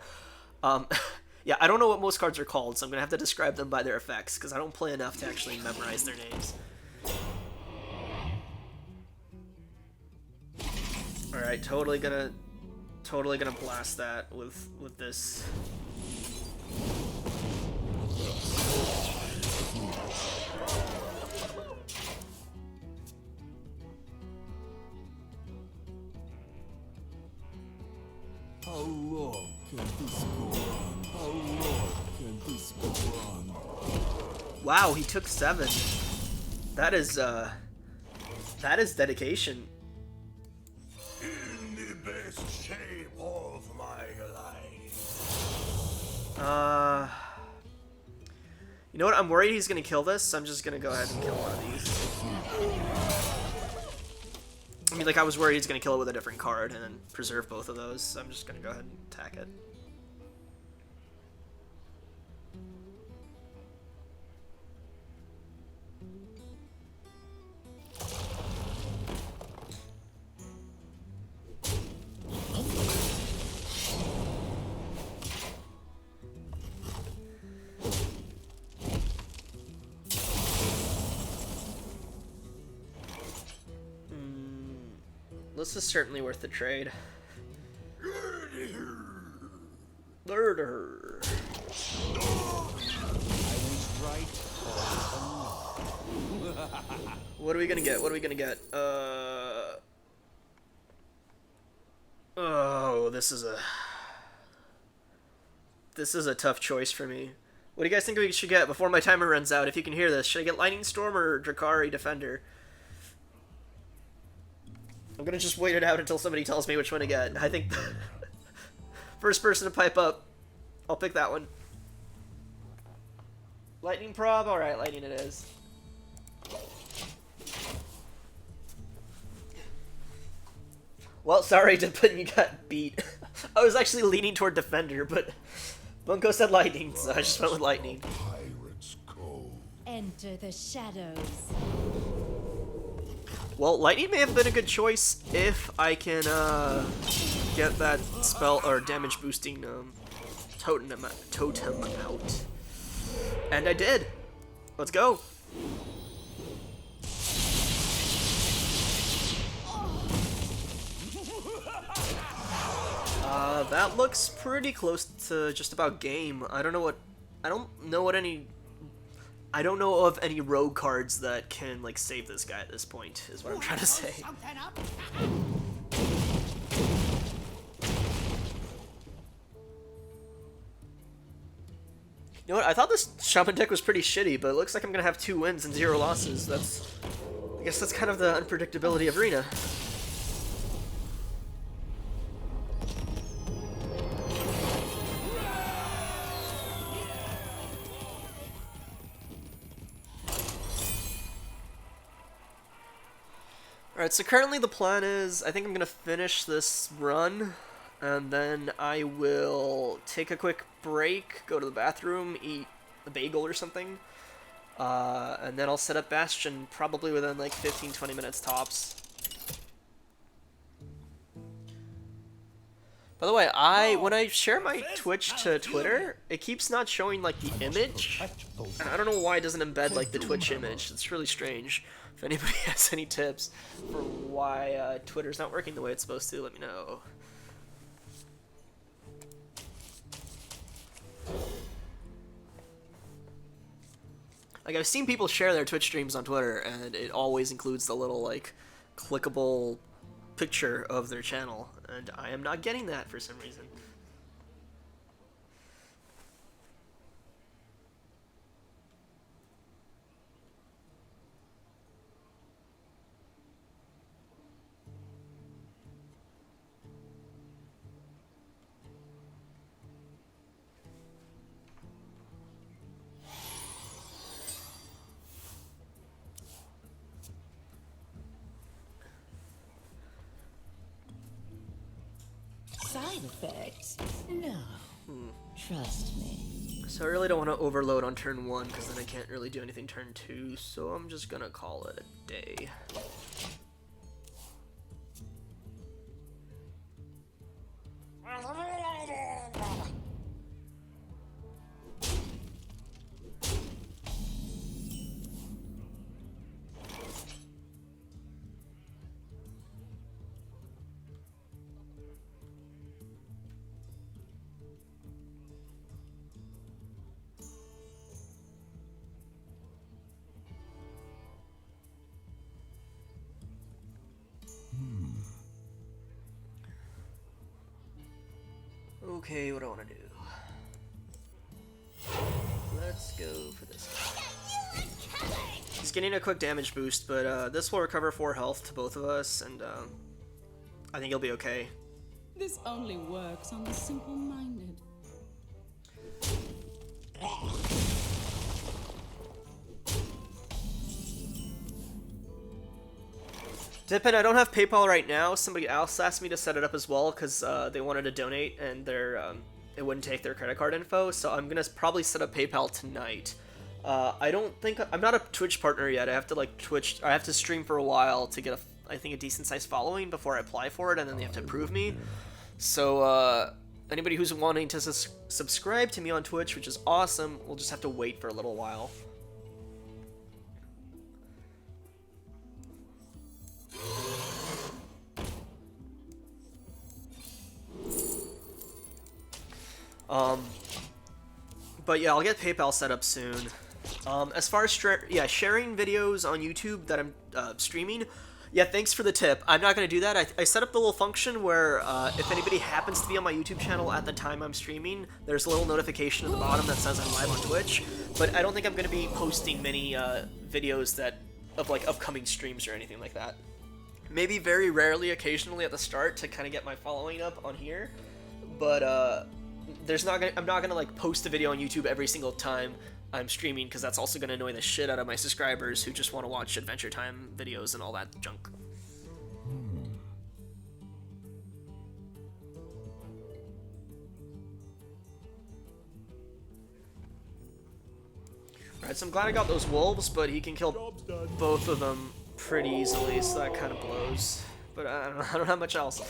Yeah, I don't know what most cards are called, so I'm gonna have to describe them by their effects, because I don't play enough to actually memorize their names. Alright, totally gonna blast that with this. How long can this go on? How long can this go on? Wow, he took 7. That is dedication. In the best shape of my life. You know what? I'm worried he's gonna kill this, so I'm just gonna go ahead and kill one of these. I mean, like, I was worried he's gonna kill it with a different card and then preserve both of those, so I'm just gonna go ahead and attack it. This is certainly worth the trade. Murder. What are we gonna get? What are we gonna get? Oh, this is a tough choice for me. What do you guys think we should get before my timer runs out? If you can hear this, should I get Lightning Storm or Drakari Defender? I'm gonna just wait it out until somebody tells me which one to get. I think first person to pipe up, I'll pick that one. Lightning Prob? Alright, Lightning it is. Well, sorry to put you got beat. I was actually leaning toward Defender, but Bunko said Lightning, so I just went with Lightning. Pirate's Cove. Enter the shadows. Well, Lightning may have been a good choice if I can get that spell or damage boosting totem out. And I did. Let's go. That looks pretty close to just about game. I don't know of any rogue cards that can like save this guy at this point, is what I'm trying to say. You know what? I thought this shaman deck was pretty shitty, but it looks like I'm gonna have 2 wins and 0 losses. I guess that's kind of the unpredictability of Arena. Alright, so currently the plan is, I think I'm gonna finish this run, and then I will take a quick break, go to the bathroom, eat a bagel or something, and then I'll set up Bastion probably within like 15-20 minutes tops. By the way, when I share my Twitch to Twitter, it keeps not showing like the image, and I don't know why it doesn't embed like the Twitch image. It's really strange. If anybody has any tips for why Twitter's not working the way it's supposed to, let me know. Like, I've seen people share their Twitch streams on Twitter, and it always includes the little, like, clickable picture of their channel, and I am not getting that for some reason. Side effects? No. Trust me. So I really don't want to overload on turn 1, because then I can't really do anything turn 2, so I'm just gonna call it a day. Okay, what do I want to do? Let's go for this guy. He's getting a quick damage boost, but this will recover 4 health to both of us, and I think he'll be okay. This only works on the simple-minded. Dippin', I don't have PayPal right now. Somebody else asked me to set it up as well because they wanted to donate and it wouldn't take their credit card info. So I'm gonna probably set up PayPal tonight. I'm not a Twitch partner yet. I have to I have to stream for a while to get I think a decent sized following before I apply for it, and then they have to approve me. So anybody who's wanting to subscribe to me on Twitch, which is awesome, we'll just have to wait for a little while. But yeah, I'll get PayPal set up soon. As far as sharing videos on YouTube that I'm streaming, yeah, thanks for the tip. I'm not going to do that. I set up the little function where if anybody happens to be on my YouTube channel at the time I'm streaming, there's a little notification at the bottom that says I'm live on Twitch. But I don't think I'm going to be posting many videos of like upcoming streams or anything like that. Maybe very rarely, occasionally at the start to kind of get my following up on here. But I'm not gonna like post a video on YouTube every single time I'm streaming, because that's also gonna annoy the shit out of my subscribers who just want to watch Adventure Time videos and all that junk. Alright, so I'm glad I got those wolves, but he can kill both of them pretty easily, so that kind of blows. But I don't have much else.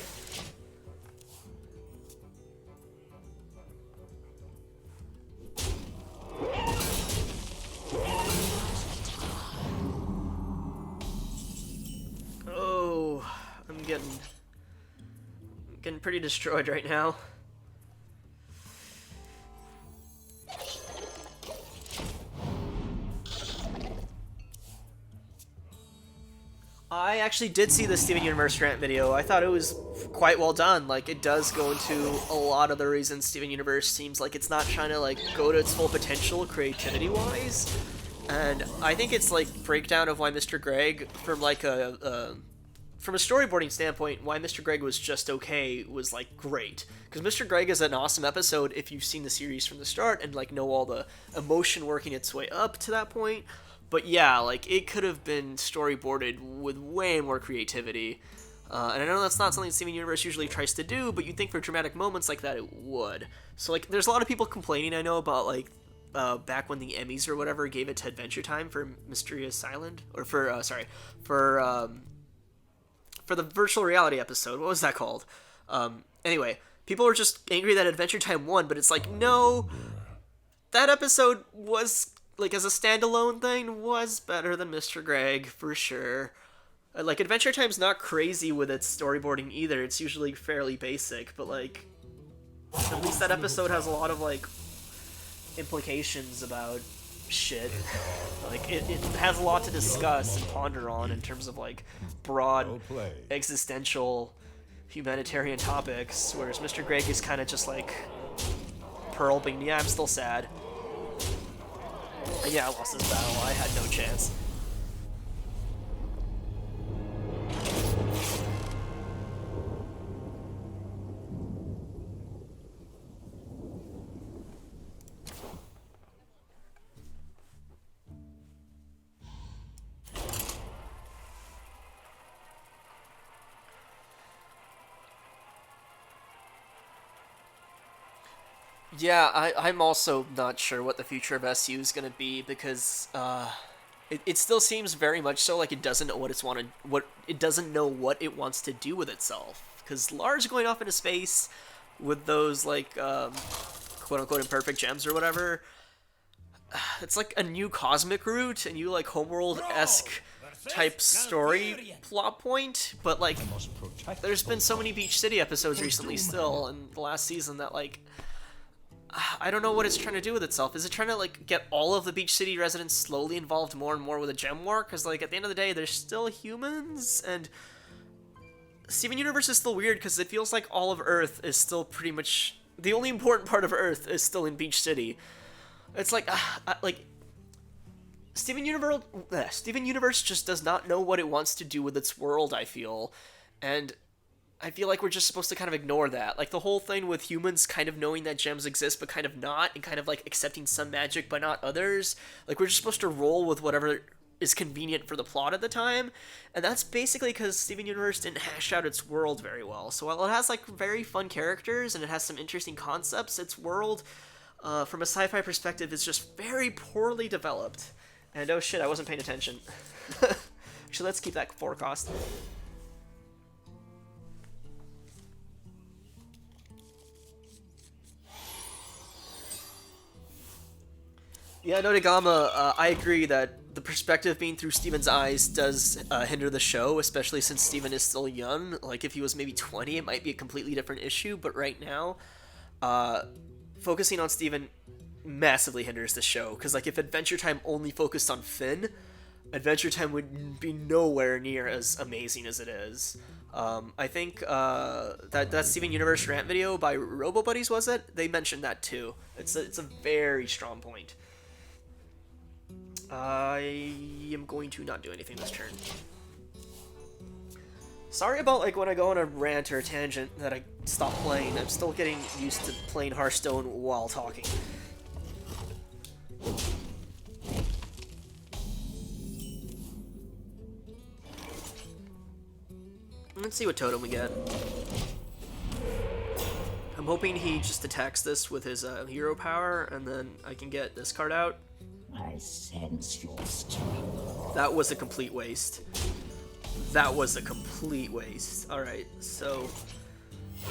Oh, I'm getting pretty destroyed right now. I actually did see the Steven Universe rant video. I thought it was quite well done. Like, it does go into a lot of the reasons Steven Universe seems like it's not trying to, like, go to its full potential creativity-wise. And I think it's, like, breakdown of why Mr. Greg, from, like, from a storyboarding standpoint, why Mr. Greg was just okay was, like, great. Because Mr. Greg is an awesome episode if you've seen the series from the start and, like, know all the emotion working its way up to that point. But yeah, like, it could have been storyboarded with way more creativity. And I know that's not something Steven Universe usually tries to do, but you'd think for dramatic moments like that it would. So, like, there's a lot of people complaining, I know, about, like, back when the Emmys or whatever gave it to Adventure Time for Mysterious Island. Or for the virtual reality episode. What was that called? Anyway, people were just angry that Adventure Time won, but it's like, no, that episode was, like, as a standalone thing, was better than Mr. Greg, for sure. Like, Adventure Time's not crazy with its storyboarding either. It's usually fairly basic, but, like, at least that episode has a lot of, like, implications about shit. Like, it has a lot to discuss and ponder on in terms of, like, broad, existential, humanitarian topics, whereas Mr. Greg is kind of just, like, Pearl being, yeah, I'm still sad. And yeah, I lost this battle. I had no chance. Yeah, I'm also not sure what the future of SU is going to be because it still seems very much so like it doesn't know what it doesn't know what it wants to do with itself. Because Lars going off into space with those, like, quote unquote imperfect gems or whatever, it's like a new cosmic route, a new, like, homeworld-esque type story plot point. But, like, there's been so many Beach City episodes recently still in the last season that, like, I don't know what it's trying to do with itself. Is it trying to, like, get all of the Beach City residents slowly involved more and more with a gem war? Because, like, at the end of the day, they're still humans, and Steven Universe is still weird because it feels like all of Earth is still pretty much... The only important part of Earth is still in Beach City. It's like Steven Universe just does not know what it wants to do with its world, I feel. And I feel like we're just supposed to kind of ignore that. Like, the whole thing with humans kind of knowing that gems exist but kind of not, and kind of, like, accepting some magic but not others. Like, we're just supposed to roll with whatever is convenient for the plot at the time. And that's basically because Steven Universe didn't hash out its world very well. So while it has, like, very fun characters and it has some interesting concepts, its world, from a sci-fi perspective, is just very poorly developed. And oh shit, I wasn't paying attention. Actually, let's keep that forecast. Yeah, Notagama, I agree that the perspective being through Steven's eyes does hinder the show, especially since Steven is still young. Like, if he was maybe 20, it might be a completely different issue, but right now, focusing on Steven massively hinders the show, because, like, if Adventure Time only focused on Finn, Adventure Time would be nowhere near as amazing as it is. I think that Steven Universe rant video by Robo Buddies, was it? They mentioned that too. It's a very strong point. I am going to not do anything this turn. Sorry about, like, when I go on a rant or a tangent that I stop playing. I'm still getting used to playing Hearthstone while talking. Let's see what totem we get. I'm hoping he just attacks this with his hero power, and then I can get this card out. I sense your strength. That was a complete waste. That was a complete waste. Alright, so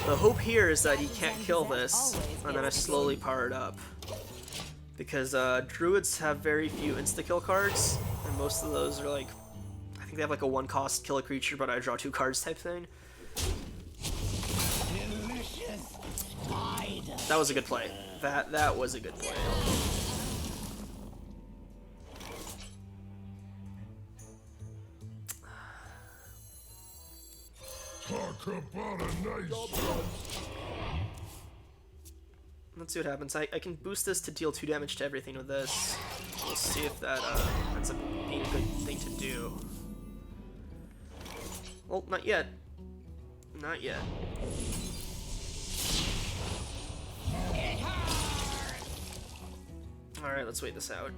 the hope here is that he can't kill this, and then I slowly power it up. Because druids have very few insta-kill cards, and most of those are like, I think they have like a one-cost kill a creature, but I draw 2 cards type thing. That was a good play. That was a good play. Talk about a nice. Let's see what happens. I can boost this to deal 2 damage to everything with this. We'll see if that ends up being a good thing to do. Well, not yet. Not yet. Alright, let's wait this out.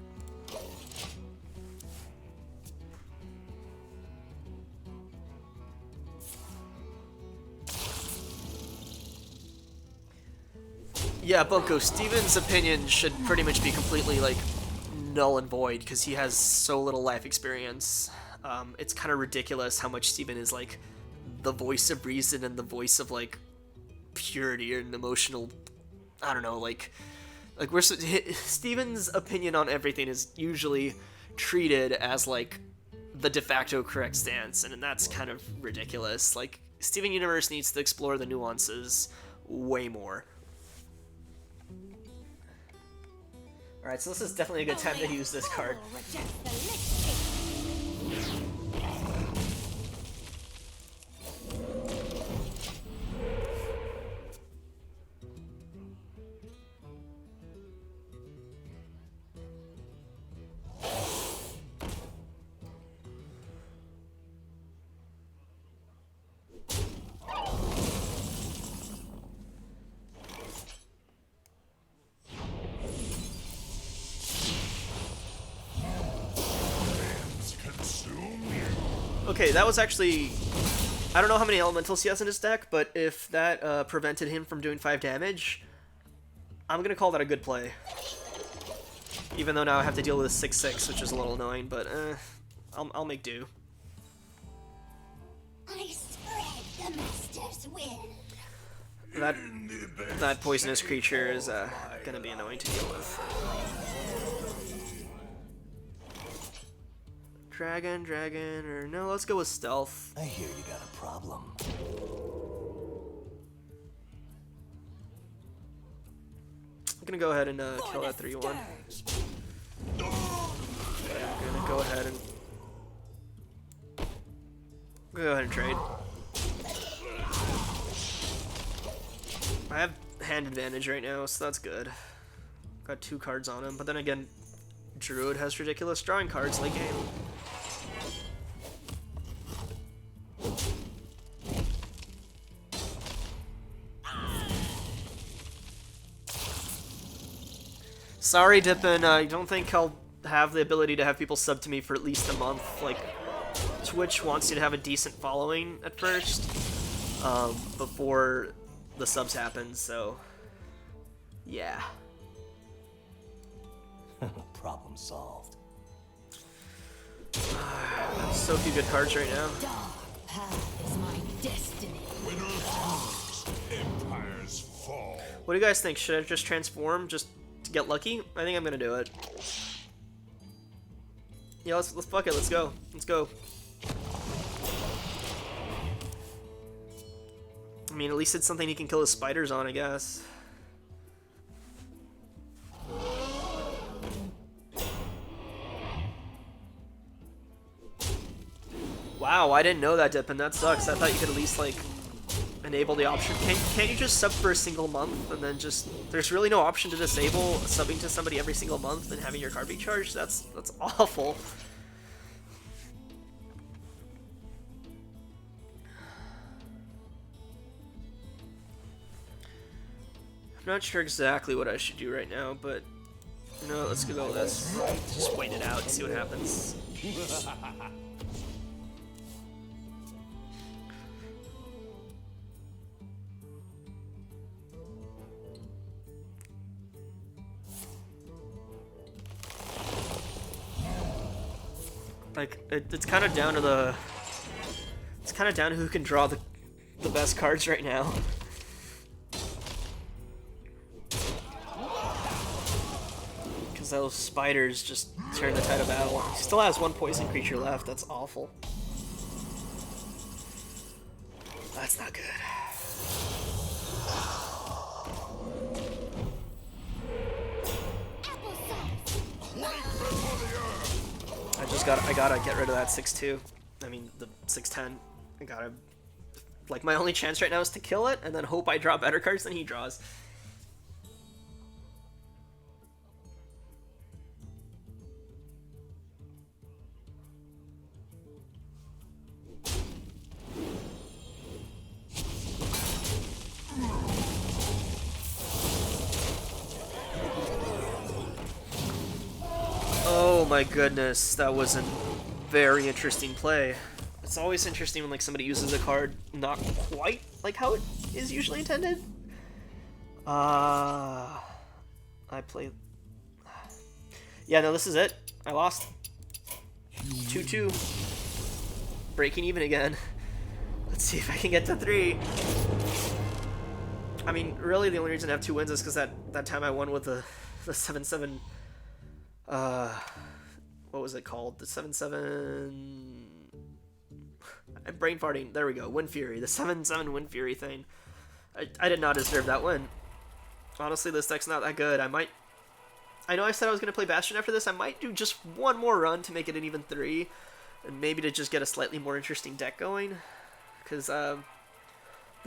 Yeah, Bunko, Steven's opinion should pretty much be completely, like, null and void, because he has so little life experience. It's kind of ridiculous how much Steven is, like, the voice of reason and the voice of, like, purity and emotional, I don't know, like we're Steven's opinion on everything is usually treated as, like, the de facto correct stance, and that's kind of ridiculous. Like, Steven Universe needs to explore the nuances way more. Alright, so this is definitely a good time to use this card. Okay, that was actually... I don't know how many elementals he has in his deck, but if that prevented him from doing 5 damage, I'm gonna call that a good play. Even though now I have to deal with a 6/6, which is a little annoying, but I'll make do. I spread the master's will. That poisonous creature is gonna be annoying to deal with. Dragon, or no, let's go with stealth. I hear you got a problem. I'm gonna go ahead and kill that 3/1. Okay, I'm gonna go ahead and trade. I have hand advantage right now, so that's good. Got 2 cards on him, but then again, Druid has ridiculous drawing cards late game. Sorry, Dippin, I don't think I'll have the ability to have people sub to me for at least a month. Like, Twitch wants you to have a decent following at first, before the subs happen, so... yeah. Problem solved. So few good cards right now. Dark path is my destiny. Empires fall. What do you guys think? Should I just transform just to get lucky? I think I'm gonna do it. Yeah, let's fuck it. Let's go. Let's go. I mean, at least it's something he can kill his spiders on, I guess. Wow, I didn't know that, Dippin. That sucks. I thought you could at least, like, enable the option. Can't you just sub for a single month and then just... There's really no option to disable subbing to somebody every single month and having your card be charged? That's awful. I'm not sure exactly what I should do right now, but... No, let's go with this. Just wait it out and see what happens. Like, it's kind of down to the... It's kind of down to who can draw the best cards right now. Because those spiders just turn the tide of battle. He still has 1 poison creature left. That's awful. That's not good. I gotta get rid of that 6/2. I mean, the 6/10. I gotta Like, my only chance right now is to kill it, and then hope I draw better cards than he draws. Oh my goodness, that was a very interesting play. It's always interesting when like somebody uses a card not quite like how it is usually intended. I play. Yeah, no, this is it. I lost. 2-2. Breaking even again. Let's see if I can get to 3. I mean, really, the only reason I have 2 wins is because that time I won with the 7-7. What was it called? The 7-7. I'm brain farting. There we go. Wind Fury. The 7-7 Wind Fury thing. I did not deserve that win. Honestly, this deck's not that good. I know I said I was going to play Bastion after this. I might do just one more run to make it an even 3. And maybe to just get a slightly more interesting deck going. Because, the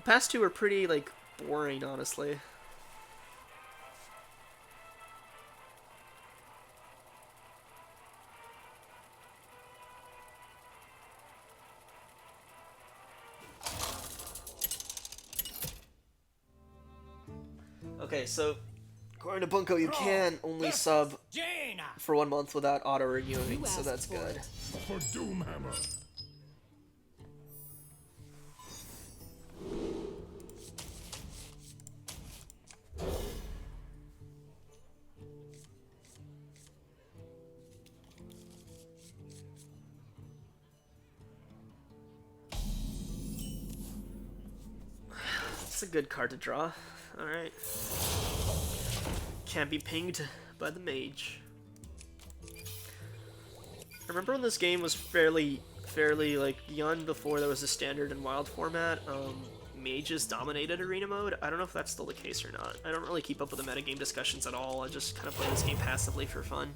past 2 are pretty, like, boring, honestly. Okay, so according to Bunko, you can only sub for 1 month without auto renewing, so that's good. For Doomhammer. It's a good card to draw. Alright. Can't be pinged by the mage. I remember when this game was fairly like young before there was a standard and wild format. Mages dominated arena mode. I don't know if that's still the case or not. I don't really keep up with the metagame discussions at all. I just kind of play this game passively for fun.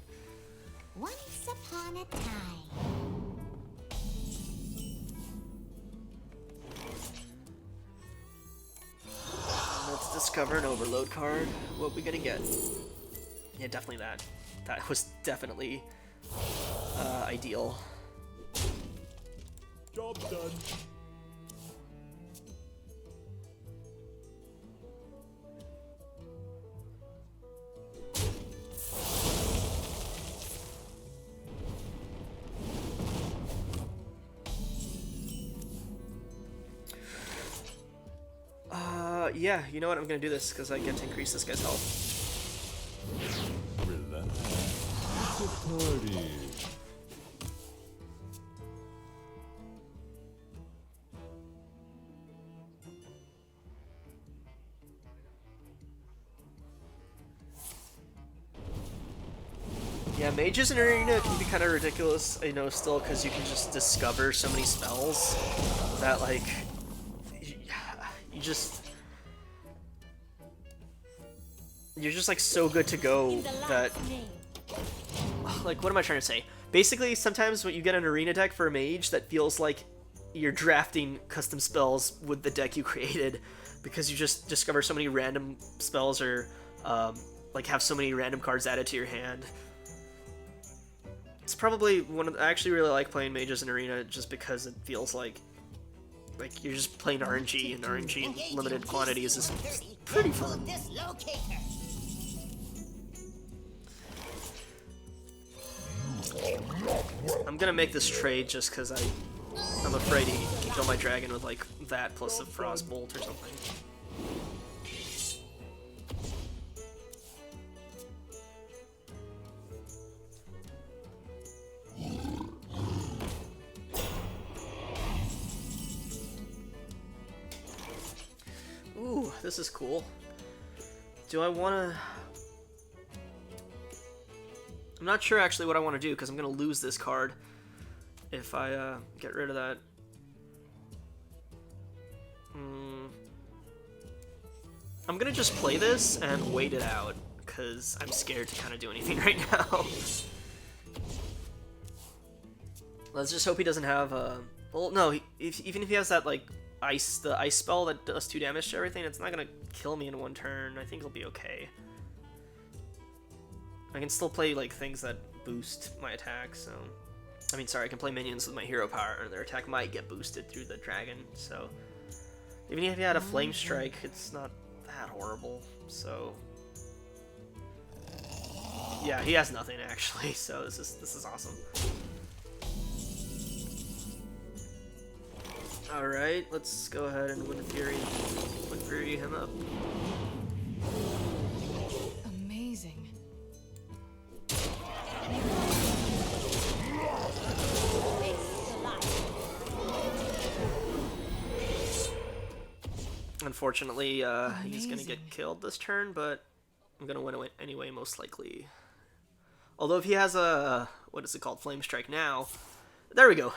Once upon a time. Let's discover an overload card. What we gonna get? Yeah, definitely that. That was definitely ideal. Job done. Yeah, you know what? I'm gonna do this because I get to increase this guy's health. Relax. It's a party. Yeah, mages in arena can be kind of ridiculous, I know, still, because you can just discover so many spells that, like, you're just like so good to go that, like, what am I trying to say? Basically, sometimes when you get an arena deck for a mage that feels like you're drafting custom spells with the deck you created, because you just discover so many random spells or like have so many random cards added to your hand. It's probably one of I actually really like playing mages in arena just because it feels like you're just playing RNG, and RNG in limited quantities is pretty fun. I'm gonna make this trade just because I'm afraid he can kill my dragon with like that plus a frostbolt or something. Ooh, this is cool. Do I want to... I'm not sure actually what I want to do, because I'm going to lose this card if I get rid of that. I'm going to just play this and wait it out, because I'm scared to kind of do anything right now. Let's just hope he doesn't have... well, no, even if he has that, like, the ice spell that does 2 damage to everything, it's not gonna kill me in one turn. I think it'll be okay. I can still play like things that boost my attack, so I mean, sorry, I can play minions with my hero power, and their attack might get boosted through the dragon, so even if he had a flame strike, it's not that horrible, so yeah, he has nothing actually, so this is awesome. Alright, let's go ahead and Wind Fury him up. Amazing. Unfortunately, he's gonna get killed this turn, but I'm gonna win it anyway, most likely. Although if he has a, what is it called, Flame Strike now, there we go.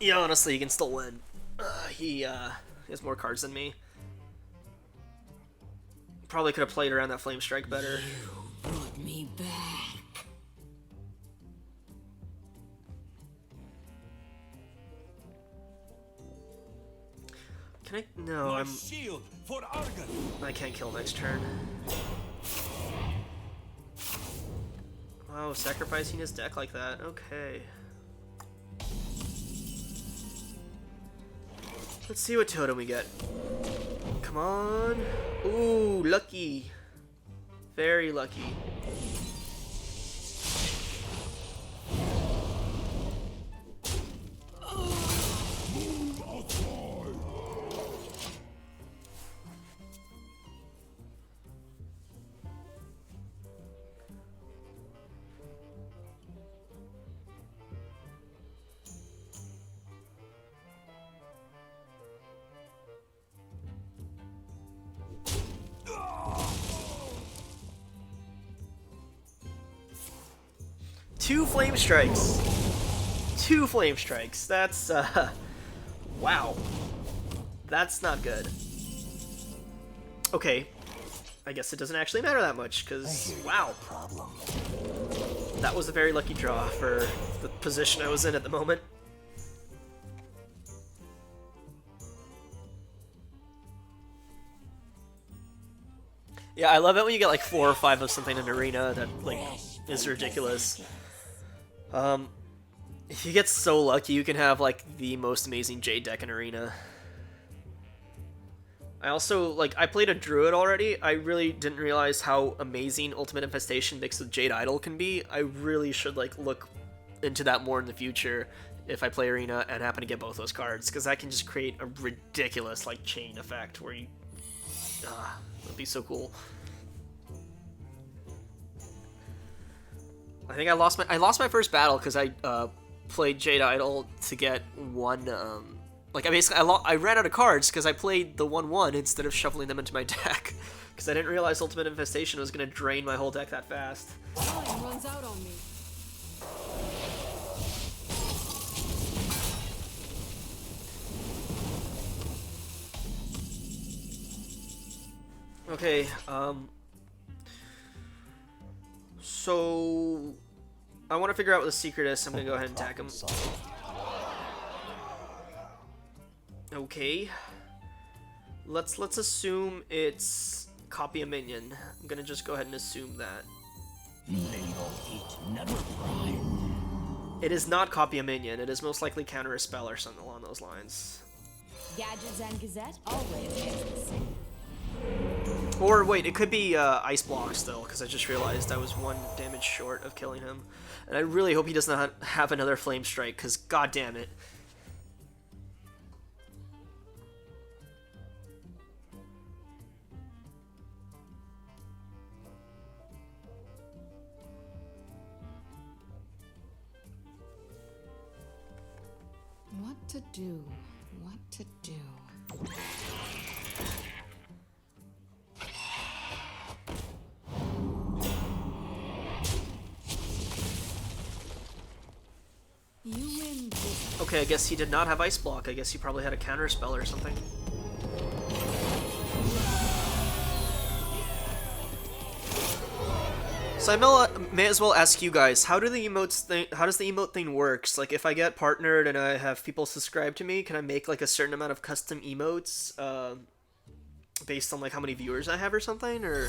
Yeah, honestly, he can still win. He has more cards than me. Probably could have played around that Flame Strike better. You brought me back. Can I? No, I'm. Shield for Argon. I can't kill next turn. Wow, sacrificing his deck like that. Okay. Let's see what totem we get. Come on. Ooh, lucky. Very lucky. Two Flame Strikes. 2 Flame Strikes. That's, wow. That's not good. Okay. I guess it doesn't actually matter that much, because, wow. Problem. That was a very lucky draw for the position I was in at the moment. Yeah, I love it when you get like 4 or 5 of something in arena that like is ridiculous. If you get so lucky, you can have like the most amazing Jade deck in arena. I also like I played a Druid already. I really didn't realize how amazing Ultimate Infestation mixed with Jade Idol can be. I really should like look into that more in the future if I play arena and happen to get both those cards, because that can just create a ridiculous like chain effect where you that'd be so cool. I think I lost my first battle because I played Jade Idol to get one. Like I ran out of cards because I played the 1/1 instead of shuffling them into my deck because I didn't realize Ultimate Infestation was gonna drain my whole deck that fast. Time runs out on me. Okay, so I want to figure out what the secret is, so I'm gonna go ahead and attack him. Okay, let's assume it's copy a minion. I'm gonna just go ahead and assume that. It is not copy a minion. It is most likely counter a spell or something along those lines. Gadgets and Gazette always answers. Or wait, it could be Ice Block still, because I just realized I was 1 damage short of killing him. And I really hope he does not have another Flame Strike, because god damn it. What to do? What to do? You win this. Okay, I guess he did not have Ice Block. I guess he probably had a counter spell or something. So I may as well ask you guys, how does the emote thing works? Like, if I get partnered and I have people subscribe to me, can I make like a certain amount of custom emotes based on like how many viewers I have or something? Or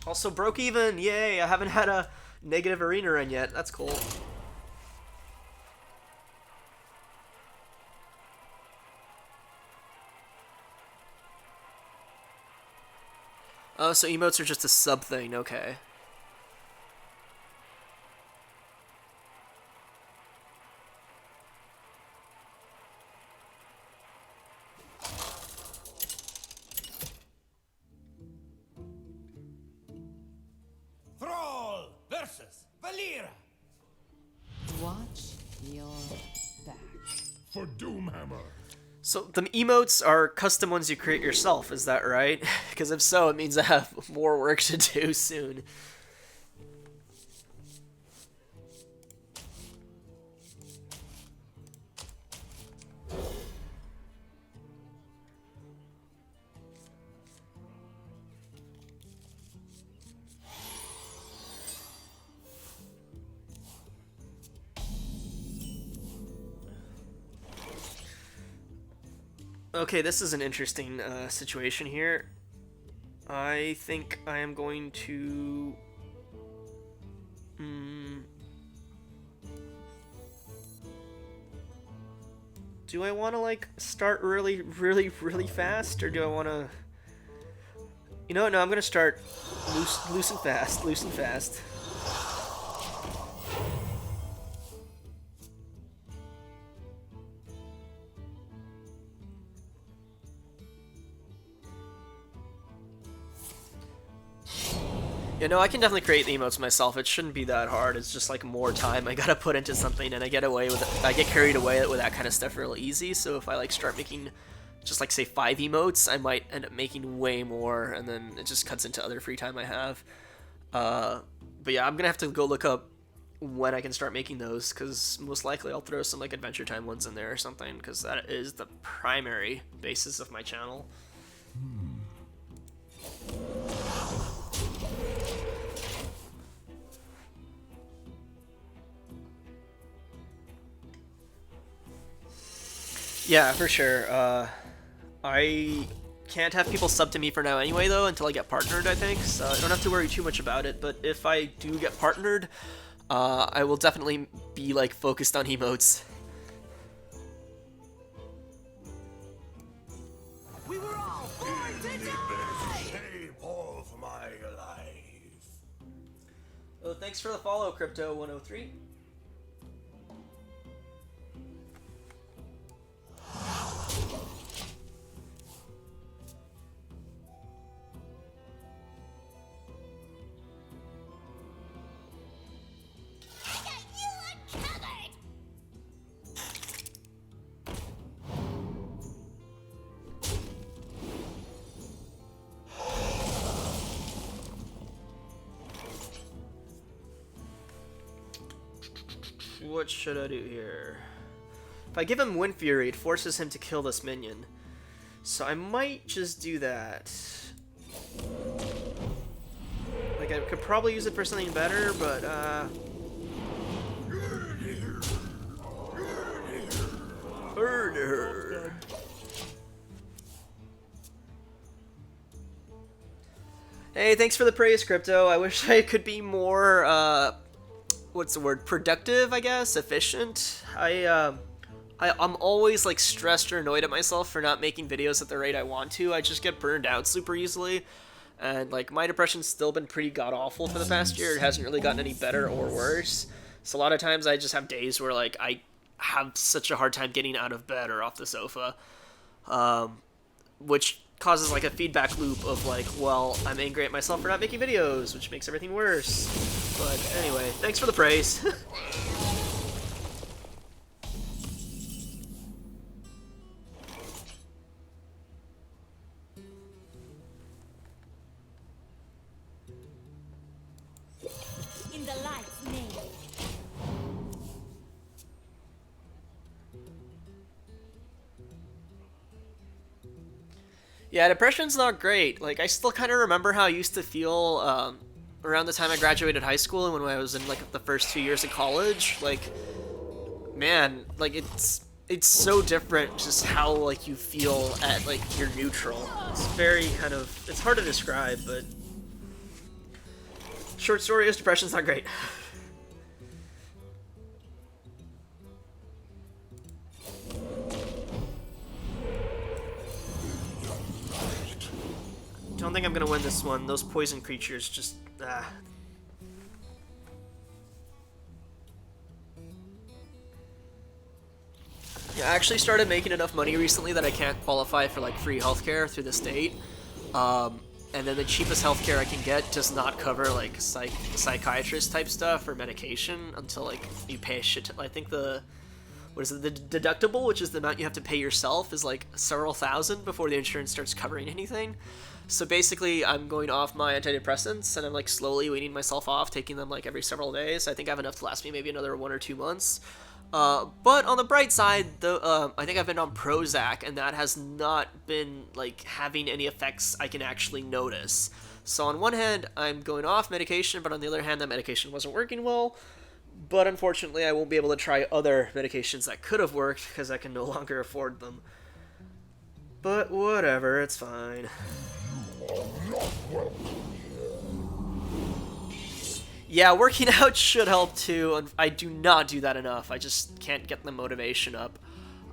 also broke even, yay! I haven't had a negative arena run yet. That's cool. Oh, so emotes are just a sub thing, okay. Thrall versus Valera. Watch your back. For Doomhammer. So the emotes are custom ones you create yourself, is that right? Because if so, it means I have more work to do soon. Okay, this is an interesting situation here. I think I am going to... Do I want to, like, start really fast, or do I want to... You know what, no, I'm going to start loose and fast. You know, I can definitely create the emotes myself. It shouldn't be that hard. It's just like more time I gotta put into something, and I get carried away with that kind of stuff real easy. So if I like start making just like say 5 emotes, I might end up making way more, and then it just cuts into other free time I have. But yeah, I'm gonna have to go look up when I can start making those, because most likely I'll throw some like Adventure Time ones in there or something, because that is the primary basis of my channel. Yeah, for sure. I can't have people sub to me for now anyway, though, until I get partnered, I think, so I don't have to worry too much about it. But if I do get partnered, I will definitely be, like, focused on emotes. We were all born to die! Save all for my life. Oh, thanks for the follow, Crypto103. What should I do here? If I give him Wind Fury, it forces him to kill this minion. So I might just do that. Like, I could probably use it for something better, but, Murder! Hey, thanks for the praise, Crypto. I wish I could be more, what's the word? Productive, I guess? Efficient? I'm always, like, stressed or annoyed at myself for not making videos at the rate I want to. I just get burned out super easily. And, like, my depression's still been pretty god-awful for the past year. It hasn't really gotten any better or worse. So a lot of times I just have days where, like, I have such a hard time getting out of bed or off the sofa. Which causes, like, a feedback loop of, like, well, I'm angry at myself for not making videos, which makes everything worse. But anyway, thanks for the praise. In the light's name. Yeah, depression's not great. Like, I still kind of remember how I used to feel around the time I graduated high school and when I was in like the first 2 years of college. Like, man, like it's so different just how like you feel at like you're neutral. It's very kind of it's hard to describe, but short story is depression's not great. Don't think I'm gonna win this one. Those poison creatures just Yeah, I actually started making enough money recently that I can't qualify for like free healthcare through the state. And then the cheapest healthcare I can get does not cover like psychiatrist type stuff or medication until like you pay a shit. I think the deductible, which is the amount you have to pay yourself, is like several thousand before the insurance starts covering anything. So basically, I'm going off my antidepressants, and I'm like slowly weaning myself off, taking them like every several days. I think I have enough to last me maybe another 1 or 2 months. But on the bright side, I think I've been on Prozac, and that has not been like having any effects I can actually notice. So on one hand, I'm going off medication, but on the other hand, that medication wasn't working well. But unfortunately, I won't be able to try other medications that could have worked because I can no longer afford them. But whatever, it's fine. Yeah, working out should help too, and I do not do that enough. I just can't get the motivation up.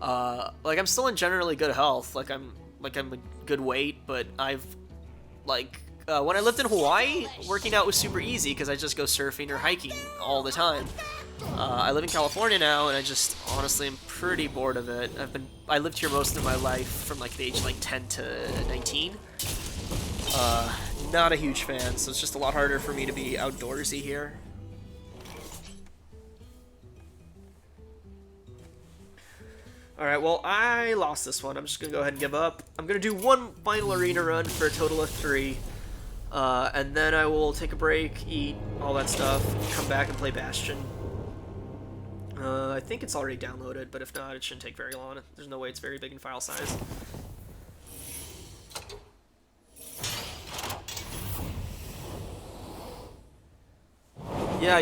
Like I'm still in generally good health. Like I'm a good weight, but I've like when I lived in Hawaii, working out was super easy because I just go surfing or hiking all the time. I live in California now, and I just honestly am pretty bored of it. I lived here most of my life from like the age of like 10 to 19. Not a huge fan, so it's just a lot harder for me to be outdoorsy here. Alright, well, I lost this one. I'm just gonna go ahead and give up. I'm gonna do one final arena run for a total of 3. And then I will take a break, eat, all that stuff, come back and play Bastion. I think it's already downloaded, but if not, it shouldn't take very long. There's no way it's very big in file size. Yeah,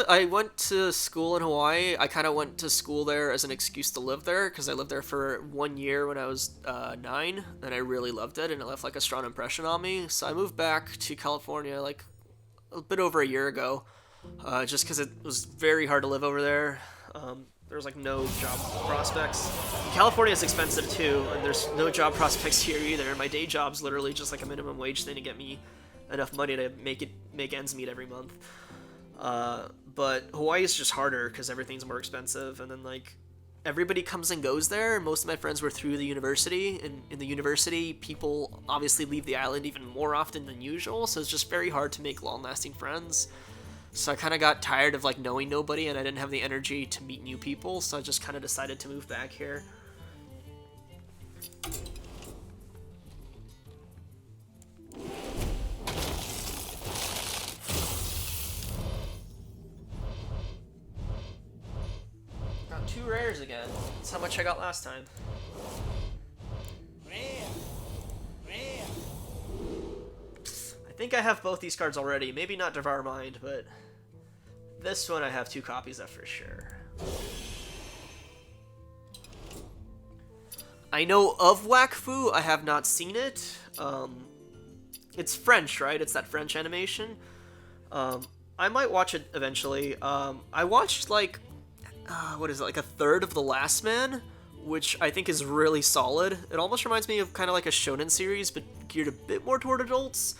I went to school in Hawaii. I kind of went to school there as an excuse to live there, because I lived there for 1 year when I was 9, and I really loved it, and it left like a strong impression on me. So I moved back to California like a bit over a year ago, just because it was very hard to live over there. There was like no job prospects. California is expensive too, and there's no job prospects here either. My day job's literally just like a minimum wage thing to get me enough money to make ends meet every month. But Hawaii is just harder because everything's more expensive, and then like everybody comes and goes there. Most of my friends were through the university, and in the university people obviously leave the island even more often than usual, so it's just very hard to make long-lasting friends. So I kind of got tired of like knowing nobody, and I didn't have the energy to meet new people, so I just kind of decided to move back here. Got 2 rares again. That's how much I got last time. I think I have both these cards already. Maybe not Devour Mind, but this one I have 2 copies of for sure. I know of Wakfu. I have not seen it. It's French, right? It's that French animation. I might watch it eventually. I watched like what is it, like a third of The Last Man, which I think is really solid. It almost reminds me of kind of like a shonen series, but geared a bit more toward adults.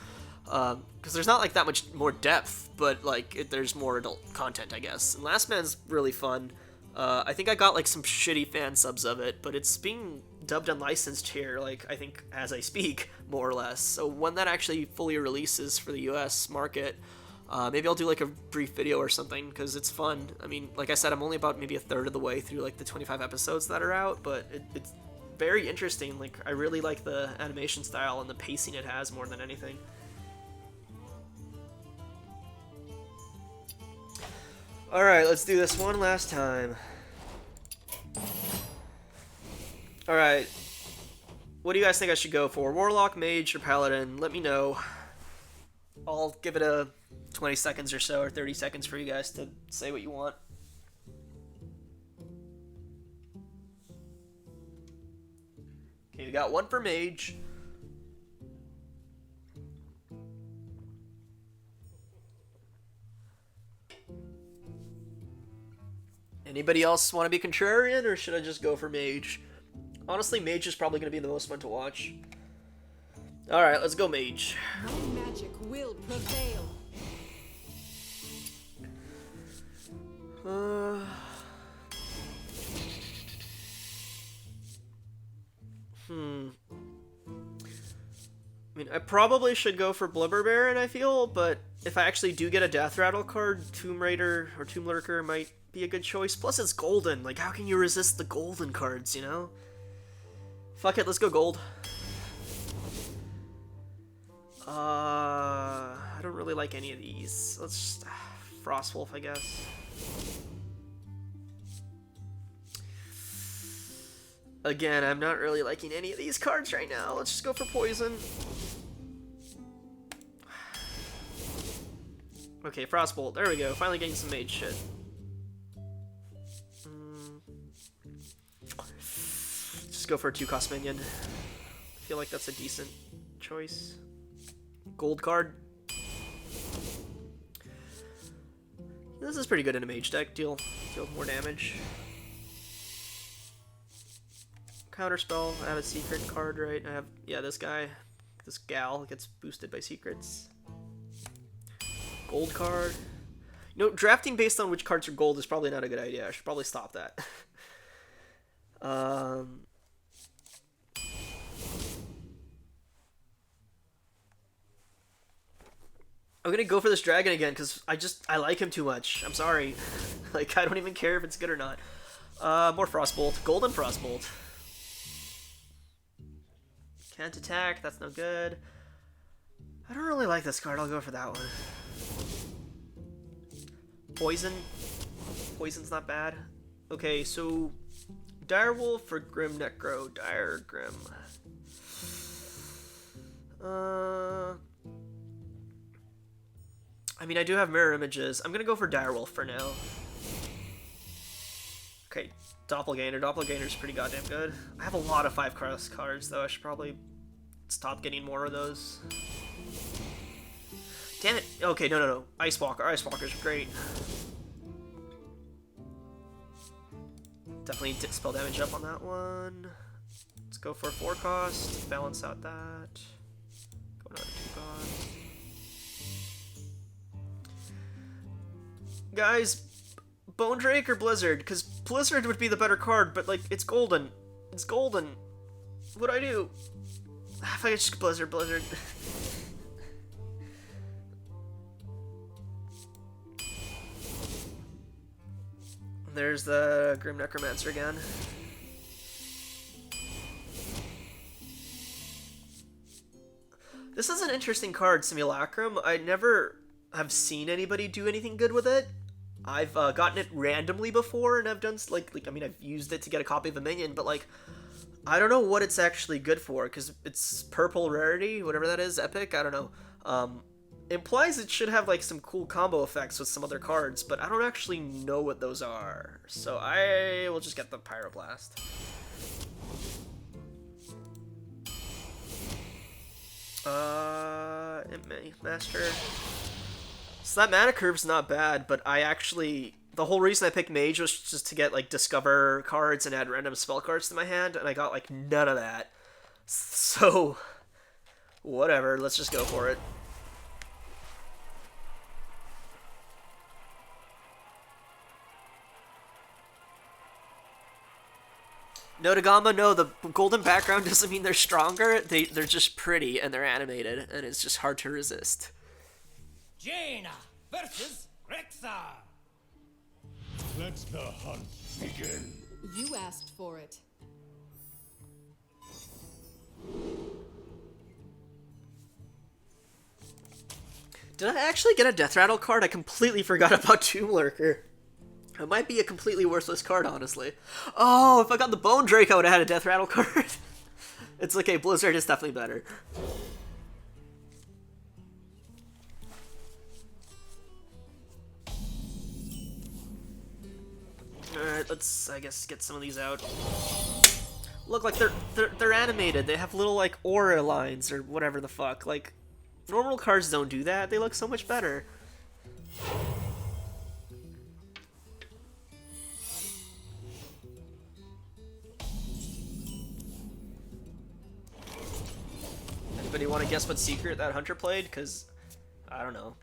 Because there's not like that much more depth, but like there's more adult content, I guess. And Last Man's really fun. I think I got like some shitty fan subs of it, but it's being dubbed unlicensed here, like I think as I speak, more or less. So when that actually fully releases for the US market, maybe I'll do like a brief video or something, because it's fun. I mean, like I said, I'm only about maybe a third of the way through like the 25 episodes that are out, but it's very interesting. Like I really like the animation style and the pacing it has more than anything. Alright, let's do this one last time. Alright. What do you guys think I should go for? Warlock, Mage, or Paladin? Let me know. I'll give it a 20 seconds or so, or 30 seconds for you guys to say what you want. Okay, we got one for Mage. Anybody else want to be contrarian, or should I just go for Mage? Honestly, Mage is probably going to be the most fun to watch. Alright, let's go Mage. My magic will prevail. I mean, I probably should go for Blubber Baron, I feel, but if I actually do get a Death Rattle card, Tomb Raider or Tomb Lurker might be a good choice. Plus, it's golden. Like, how can you resist the golden cards, you know? Fuck it, let's go gold. I don't really like any of these. Let's just... Frostwolf, I guess. Again, I'm not really liking any of these cards right now. Let's just go for Poison. Okay, Frostbolt. There we go. Finally getting some mage shit. Just go for a 2-cost minion. I feel like that's a decent choice. Gold card. This is pretty good in a mage deck. Deal more damage. Counterspell. I have a secret card, right? I have, yeah, this guy. This gal gets boosted by secrets. Gold card. You know, drafting based on which cards are gold is probably not a good idea. I should probably stop that. I'm gonna go for this dragon again because I like him too much. I'm sorry. Like, I don't even care if it's good or not. More Frostbolt. Golden Frostbolt. Can't attack. That's no good. I don't really like this card. I'll go for that one. Poison. Poison's not bad. Okay, so Direwolf or Grim Necro? Dire Grim. I mean, I do have mirror images. I'm gonna go for Direwolf for now. Okay, Doppelganger. Doppelganger's pretty goddamn good. I have a lot of 5-cost cards, though. I should probably stop getting more of those. Damn it. Okay, no. Ice Walker. Ice Walker's great. Definitely spell damage up on that one. Let's go for a 4-cost. Balance out that. Go another 2-cost. Guys, Bone Drake or Blizzard? Because Blizzard would be the better card, but, like, it's golden. It's golden. What'd I do? If I could just Blizzard. There's the Grim Necromancer again. This is an interesting card, Simulacrum. I never have seen anybody do anything good with it. I've gotten it randomly before, and I've done, like I mean, I've used it to get a copy of a minion, but, like, I don't know what it's actually good for, because it's purple rarity, whatever that is, epic, I don't know. Implies it should have, like, some cool combo effects with some other cards, but I don't actually know what those are. So I will just get the Pyroblast. Master. So that mana curve's not bad, but I actually... The whole reason I picked Mage was just to get, like, Discover cards and add random spell cards to my hand, and I got, like, none of that. So... Whatever, let's just go for it. No, Dagama, no, the golden background doesn't mean they're stronger. They're just pretty, and they're animated, and it's just hard to resist. Jaina versus Rexar. Let the hunt begin. You asked for it. Did I actually get a Death Rattle card? I completely forgot about Tomb Lurker. It might be a completely worthless card, honestly. Oh, if I got the Bone Drake, I would have had a Death Rattle card. It's okay, Blizzard is definitely better. Alright, let's, I guess, get some of these out. Look, like, they're animated. They have little, like, aura lines or whatever the fuck. Like, normal cards don't do that. They look so much better. Anybody want to guess what secret that Hunter played? Because, I don't know.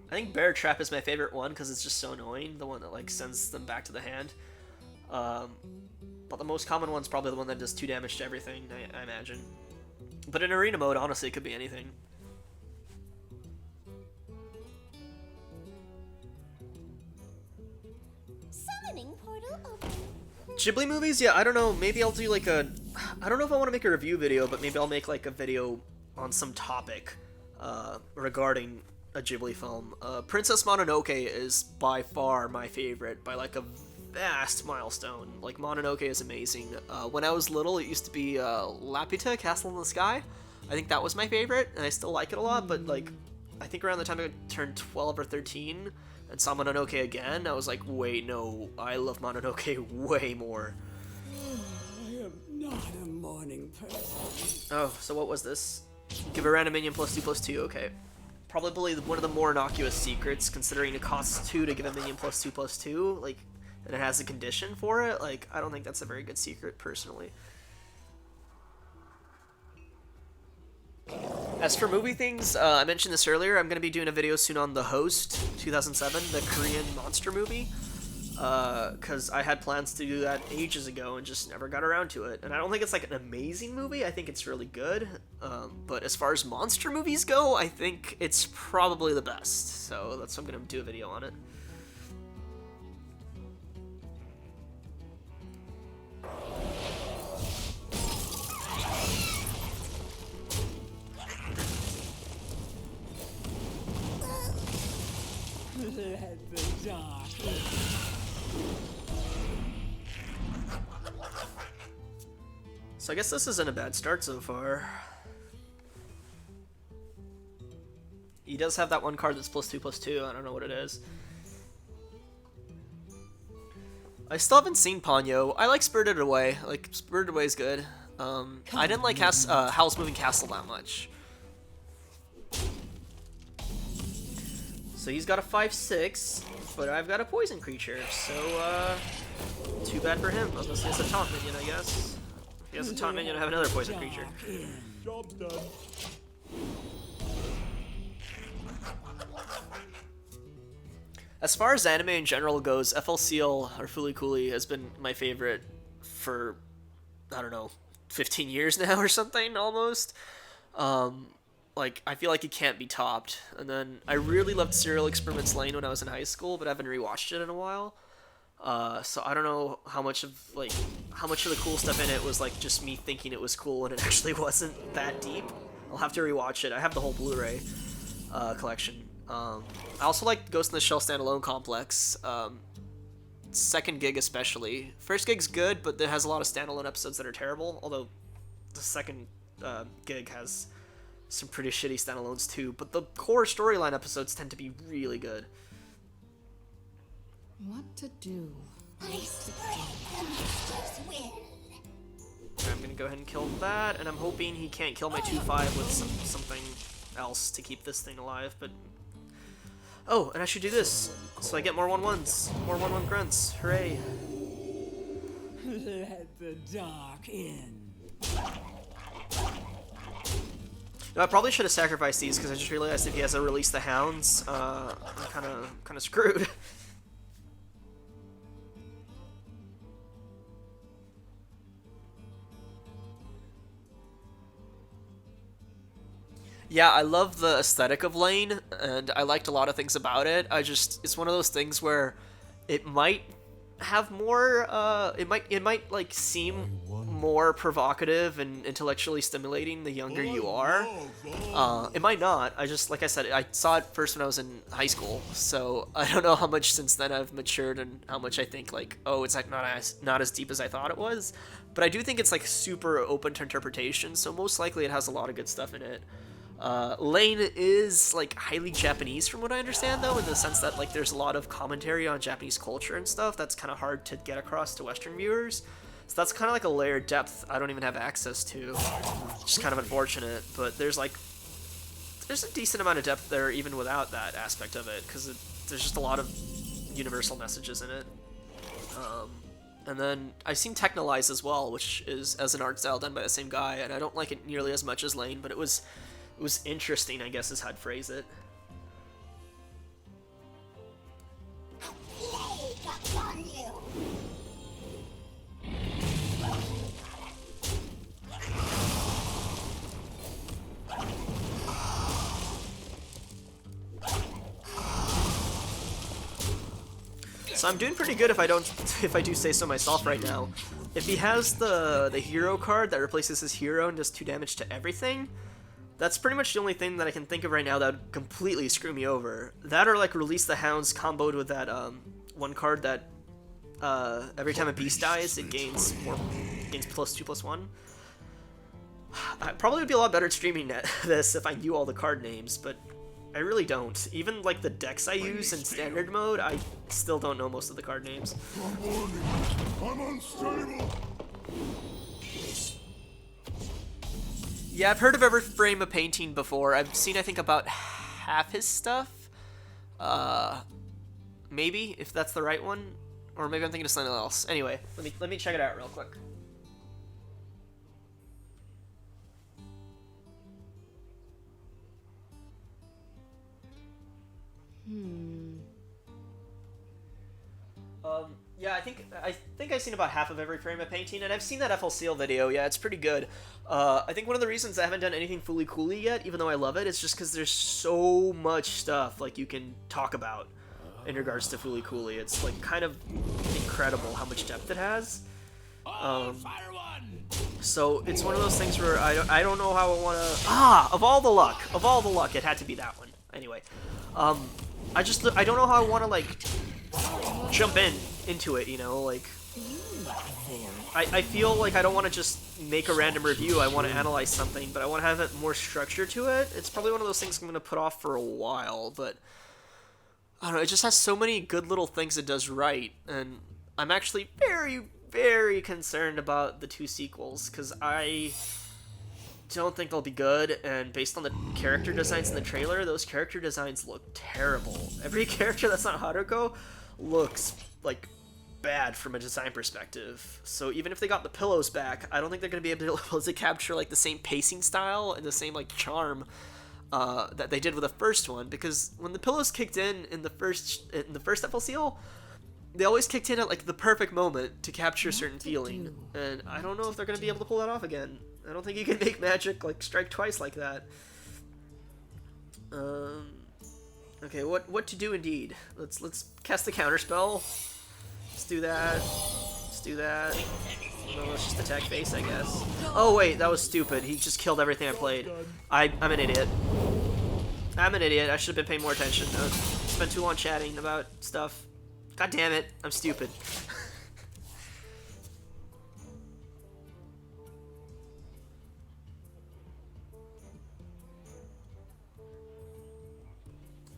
I think Bear Trap is my favorite one because it's just so annoying. The one that, like, sends them back to the hand. But the most common one's probably the one that does 2 damage to everything, I imagine. But in arena mode, honestly, it could be anything. Summoning portal open. Ghibli movies? Yeah, I don't know. Maybe I'll do like a... I don't know if I want to make a review video, but maybe I'll make like a video on some topic regarding a Ghibli film. Princess Mononoke is by far my favorite, by like a vast milestone. Like, Mononoke is amazing. When I was little, it used to be Laputa, Castle in the Sky. I think that was my favorite, and I still like it a lot, but like, I think around the time I turned 12 or 13 and saw Mononoke again, I was like, wait, no, I love Mononoke way more. I am not a morning person. Oh, so what was this? Give a random minion +2/+2, okay. Probably one of the more innocuous secrets, considering it costs 2 to give a minion +2/+2, like, and it has a condition for it. Like, I don't think that's a very good secret, personally. As for movie things, I mentioned this earlier, I'm going to be doing a video soon on The Host 2007, the Korean monster movie, because I had plans to do that ages ago and just never got around to it. And I don't think it's like an amazing movie, I think it's really good, but as far as monster movies go, I think it's probably the best, so that's why I'm going to do a video on it. Let the dark in. So I guess this isn't a bad start so far. He does have that one card that's +2/+2, I don't know what it is. I still haven't seen Ponyo. I like Spirited Away. Like, Spirited Away is good. I didn't like Howl's Moving Castle that much. So he's got a 5/6, but I've got a poison creature, so, too bad for him. Unless he has a taunt minion, I guess. If he has a taunt minion, I have another poison creature. Job's done. As far as anime in general goes, FL Seal, or Fooly Cooly, has been my favorite for, I don't know, 15 years now or something, almost. Like, I feel like it can't be topped. And then, I really loved Serial Experiments Lane when I was in high school, but I haven't rewatched it in a while. So I don't know how much of the cool stuff in it was, like, just me thinking it was cool and it actually wasn't that deep. I'll have to rewatch it. I have the whole Blu-ray collection. I also like Ghost in the Shell Standalone Complex. Second gig especially. First gig's good, but it has a lot of standalone episodes that are terrible, although the second gig has some pretty shitty standalones too, but the core storyline episodes tend to be really good. What to do? I spread the master's will. I'm gonna go ahead and kill that, and I'm hoping he can't kill my 2/5 with something else to keep this thing alive, but... Oh, and I should do this, so I get more 1/1s. More 1/1 grunts. Hooray. Let the dark in. No, I probably should have sacrificed these, because I just realized if he has to release the hounds, I'm kind of screwed. Yeah, I love the aesthetic of Lane, and I liked a lot of things about it. It's one of those things where it might have more, it might like seem more provocative and intellectually stimulating the younger you are. It might not. I just, like I said, I saw it first when I was in high school, so I don't know how much since then I've matured and how much I think like, oh, it's like not as deep as I thought it was. But I do think it's like super open to interpretation, so most likely it has a lot of good stuff in it. Lane is like highly Japanese from what I understand though, in the sense that like there's a lot of commentary on Japanese culture and stuff that's kind of hard to get across to Western viewers. So that's kind of like a layered depth I don't even have access to, which is kind of unfortunate, but there's a decent amount of depth there even without that aspect of it, because there's just a lot of universal messages in it. And then I've seen Technolize as well, which is as an art style done by the same guy, and I don't like it nearly as much as Lane, but it was interesting, I guess is how I'd phrase it. Plague upon you! So I'm doing pretty good if I do say so myself right now. If he has the hero card that replaces his hero and does 2 damage to everything, that's pretty much the only thing that I can think of right now that would completely screw me over. That or like release the hounds comboed with that one card that every time a beast dies it gains +2/+1. I probably would be a lot better at streaming this if I knew all the card names, but I really don't. Even like the decks I use in standard mode, I still don't know most of the card names. I'm unstable. Yeah, I've heard of Every Frame of Painting before. I've seen, I think, about half his stuff. Maybe, if that's the right one. Or maybe I'm thinking of something else. Anyway, let me check it out real quick. Yeah, I think I've seen about half of Every Frame of Painting, and I've seen that FLCL video. Yeah, it's pretty good. I think one of the reasons I haven't done anything fully coolly yet, even though I love it, is just because there's so much stuff like you can talk about in regards to fully coolly. It's like kind of incredible how much depth it has. So it's one of those things where I don't know how I want to. Of all the luck, it had to be that one. Anyway, I don't know how I want to like jump into it, you know, like I feel like I don't want to just make a random review. I want to analyze something, but I want to have it more structure to it. It's probably one of those things I'm going to put off for a while, but I don't know, it just has so many good little things it does right, and I'm actually very, very concerned about the 2 sequels, because I don't think they'll be good, and based on the character designs in the trailer, those character designs look terrible. Every character that's not Haruko looks like bad from a design perspective. So even if they got the pillows back, I don't think they're going to be able to capture like the same pacing style and the same like charm that they did with the first one, because when the pillows kicked in the first FLCL, they always kicked in at like the perfect moment to capture a certain feeling, and I don't know if they're going to be able to pull that off again. I don't think you can make magic like strike twice like that. Okay, what to do indeed? Let's cast the counter spell. Let's do that. Let's do that. No, let's just attack face, I guess. Oh wait, that was stupid. He just killed everything I played. I'm an idiot. I'm an idiot. I should have been paying more attention. Spent too long chatting about stuff. God damn it, I'm stupid.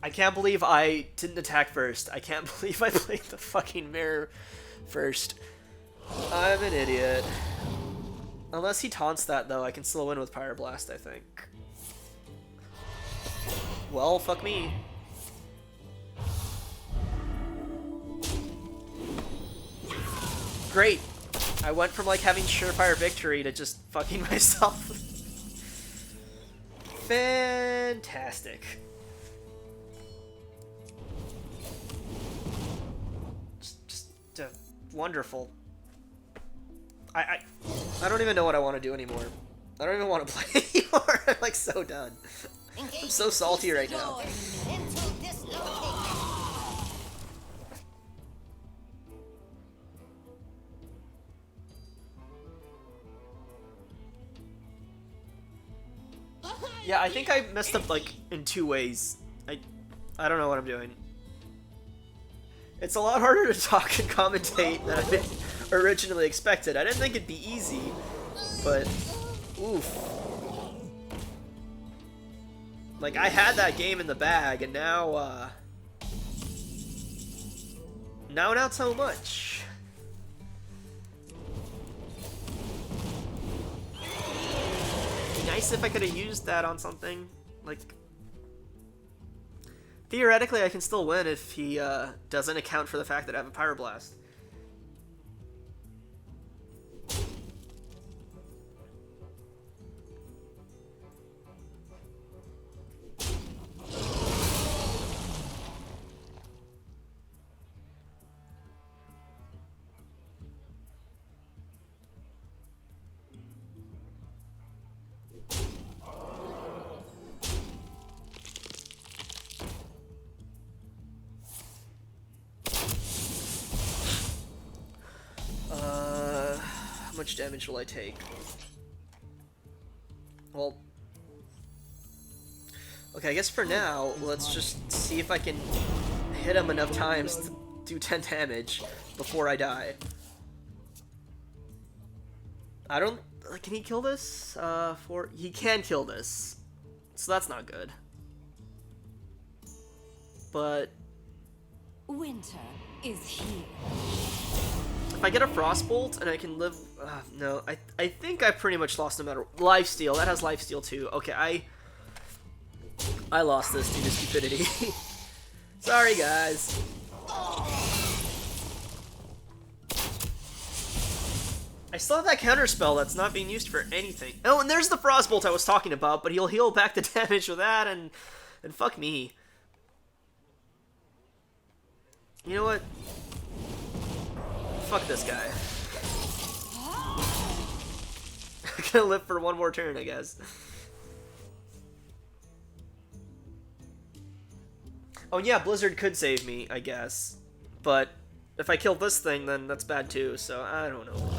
I can't believe I didn't attack first. I can't believe I played the fucking mirror first. I'm an idiot. Unless he taunts that, though, I can still win with Pyroblast, I think. Well, fuck me. Great. I went from, like, having surefire victory to just fucking myself. Fantastic. Wonderful. I don't even know what I want to do anymore. I don't even want to play anymore. I'm like so done. I'm so salty right now. Yeah, I think I messed up like in 2 ways. I don't know what I'm doing. It's a lot harder to talk and commentate than I originally expected. I didn't think it'd be easy, but oof. Like, I had that game in the bag, and now, now not so much. It'd be nice if I could have used that on something. Like, theoretically, I can still win if he doesn't account for the fact that I have a Pyroblast. How much damage will I take? Well, okay, I guess for now, let's just see if I can hit him enough times to do 10 damage before I die. I don't... Can he kill this? He can kill this. So that's not good. But... Winter is here. If I get a Frostbolt and I can live... no, I think I pretty much lost no matter... Lifesteal, that has Lifesteal too. Okay, I lost this due to stupidity. Sorry, guys. I still have that counterspell that's not being used for anything. Oh, and there's the Frostbolt I was talking about, but he'll heal back the damage with that, and fuck me. You know what? Fuck this guy. I'm gonna live for one more turn, I guess. Oh yeah, Blizzard could save me, I guess. But if I kill this thing, then that's bad too, so I don't know.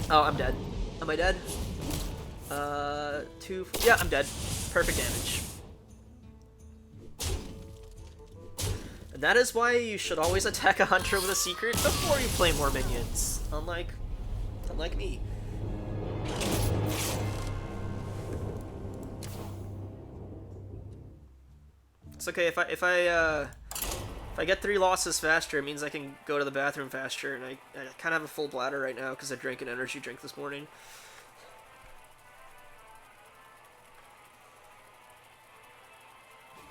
Oh, I'm dead. Am I dead? 2... Yeah, I'm dead. Perfect damage. And that is why you should always attack a hunter with a secret before you play more minions. Unlike me. It's okay if I get 3 losses faster, it means I can go to the bathroom faster, and I kind of have a full bladder right now because I drank an energy drink this morning.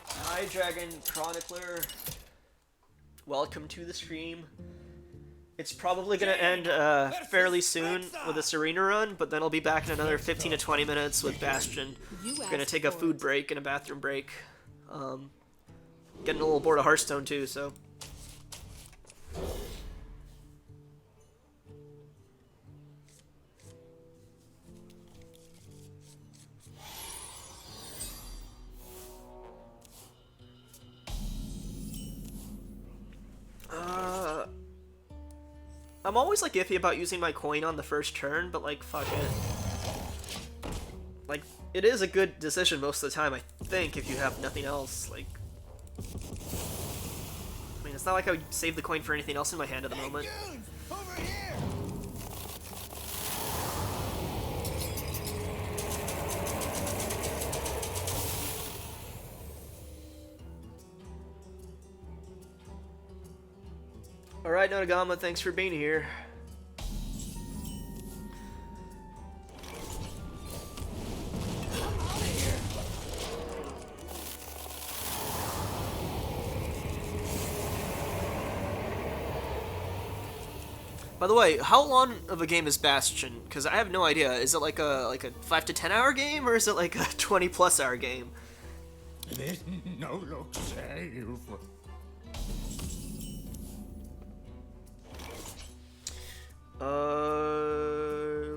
Hi, Dragon Chronicler. Welcome to the stream. It's probably going to end fairly soon with this arena run, but then I'll be back in another 15 to 20 minutes with Bastion. We're going to take a food break and a bathroom break. Getting a little bored of Hearthstone too, so... I'm always like iffy about using my coin on the first turn, but like, fuck it. Like, it is a good decision most of the time, I think, if you have nothing else. Like, I mean, it's not like I would save the coin for anything else in my hand at the moment. Dudes, over here! Alright, Notagama, thanks for being here. By the way, how long of a game is Bastion? Because I have no idea. Is it like a 5 to 10 hour game, or is it like a 20+ hour game? There's no look safe.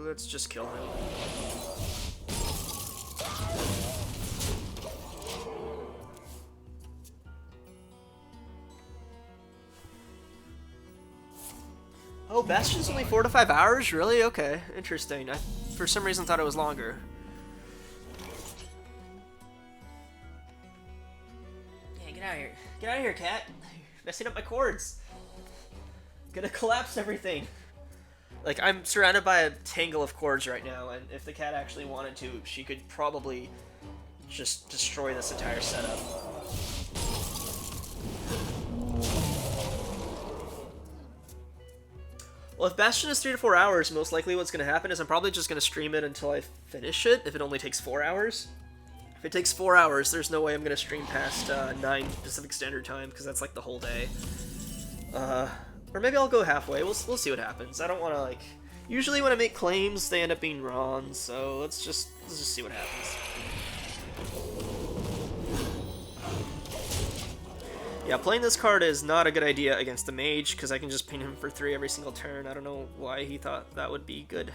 Let's just kill him. Oh, Bastion's only 4 to 5 hours? Really? Okay, interesting. I, for some reason, thought it was longer. Get out of here, cat. Messing up my cords. Gonna collapse everything. Like, I'm surrounded by a tangle of cords right now, and if the cat actually wanted to, she could probably just destroy this entire setup. Well, if Bastion is 3 to 4 hours, most likely what's going to happen is I'm probably just going to stream it until I finish it, if it only takes 4 hours. If it takes 4 hours, there's no way I'm going to stream past 9 Pacific Standard Time, because that's like the whole day. Or maybe I'll go halfway. We'll see what happens. I don't want to, like... Usually when I make claims, they end up being wrong, so let's just see what happens. Yeah, playing this card is not a good idea against the mage, because I can just ping him for 3 every single turn. I don't know why he thought that would be good.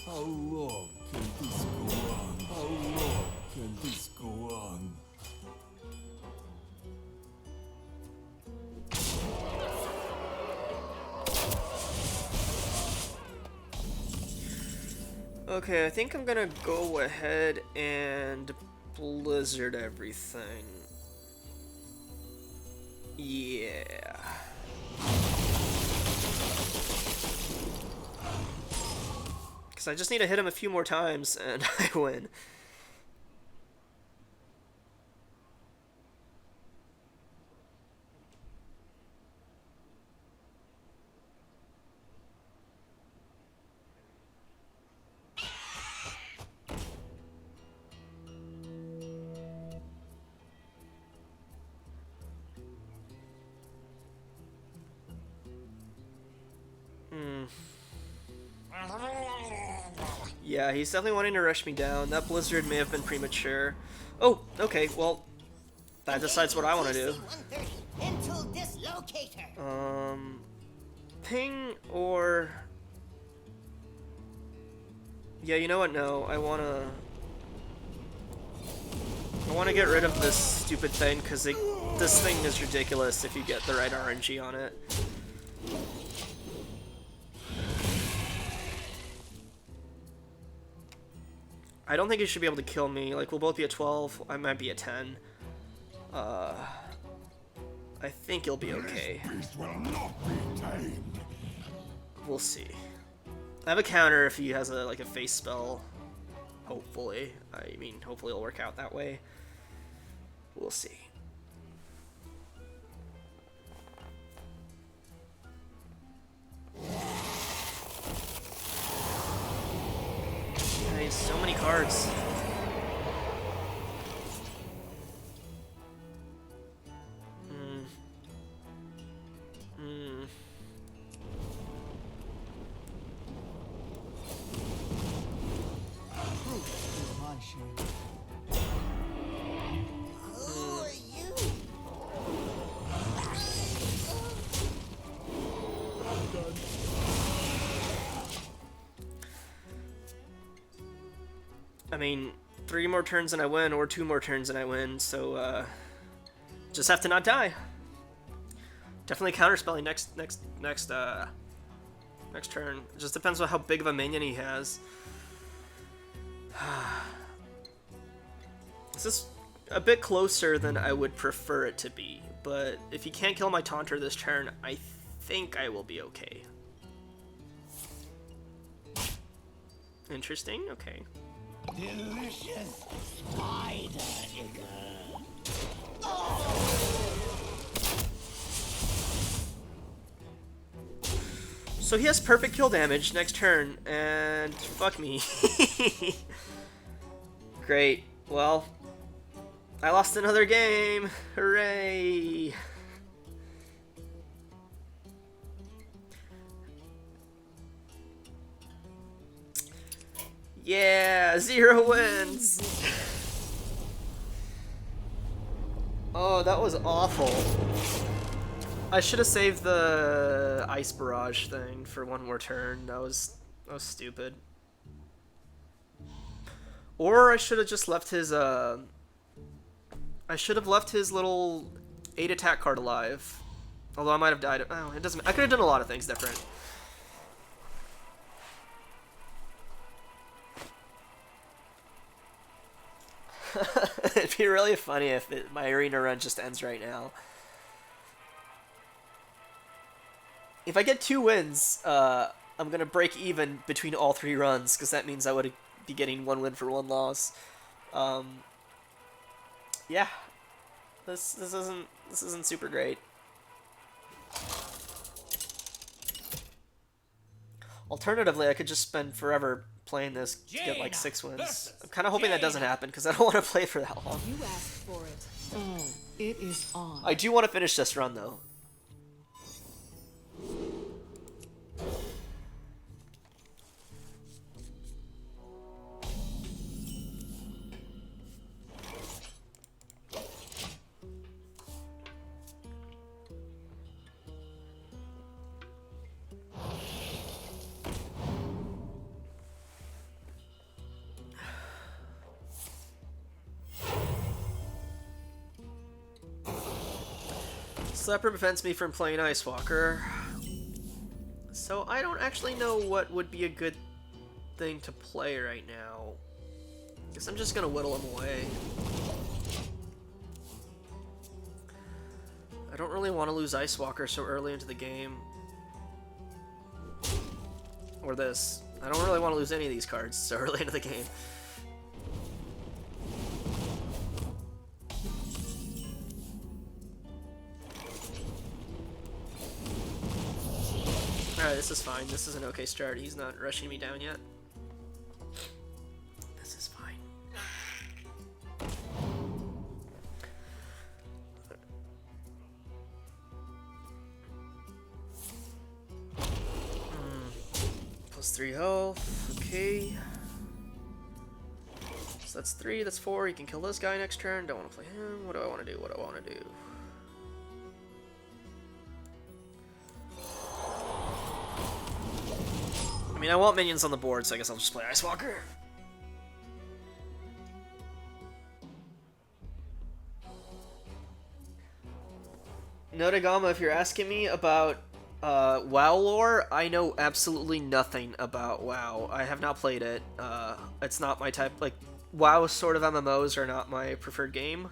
How long can this go on? How long can this go on? Okay, I think I'm gonna go ahead and blizzard everything. Yeah. Because I just need to hit him a few more times and I win. Yeah, he's definitely wanting to rush me down. That blizzard may have been premature. Oh, okay, well, that decides what I want to do. Ping or... Yeah, you know what? No, I want to get rid of this stupid thing, because this thing is ridiculous if you get the right RNG on it. I don't think he should be able to kill me. Like, we'll both be at 12. I might be at 10. I think he'll be okay. We'll see. I have a counter if he has a face spell. Hopefully. I mean, hopefully it'll work out that way. We'll see. Nice, so many cards. I mean, 3 more turns and I win, or 2 more turns and I win, so, just have to not die. Definitely counterspelling next turn. It just depends on how big of a minion he has. This is a bit closer than I would prefer it to be, but if he can't kill my Taunter this turn, I think I will be okay. Interesting, okay. Delicious spider nigger. So he has perfect kill damage next turn, and fuck me. Great. Well, I lost another game. Hooray! Yeah, 0 wins. Oh, that was awful. I should have saved the ice barrage thing for one more turn. That was stupid. Or I should have just left his I should have left his little 8 attack card alive. Although I might have died. Oh, it doesn't. I could have done a lot of things different. be really funny if my arena run just ends right now. If I get 2 wins, I'm gonna break even between all 3 runs, because that means I would be getting 1 win for 1 loss. Yeah, this isn't super great. Alternatively, I could just spend forever playing this to get like 6 wins. I'm kind of hoping that doesn't happen, because I don't want to play for that long. You asked for it. Oh, it is on. I do want to finish this run, though. Slapper prevents me from playing Ice Walker, so I don't actually know what would be a good thing to play right now. Guess I'm just gonna whittle him away. I don't really want to lose Ice Walker so early into the game. Or this. I don't really want to lose any of these cards so early into the game. Alright, this is fine. This is an okay start. He's not rushing me down yet. This is fine. Plus 3 health. Okay. So that's 3, that's 4. You can kill this guy next turn. Don't want to play him. What do I want to do? What do I want to do? I mean, I want minions on the board, so I guess I'll just play Ice Walker. Notagama, if you're asking me about WoW lore, I know absolutely nothing about WoW. I have not played it. It's not my type. Like, WoW sort of MMOs are not my preferred game.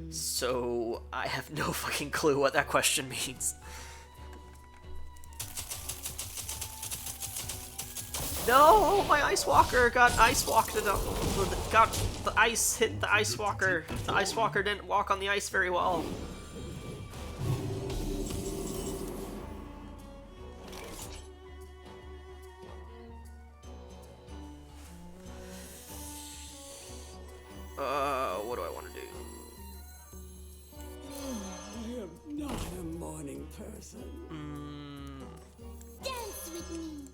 So I have no fucking clue what that question means. No, my Ice Walker got Ice Walked. Got the ice hit the Ice Walker. The Ice Walker didn't walk on the ice very well. What do I want to do? I am not a morning person. Dance with me.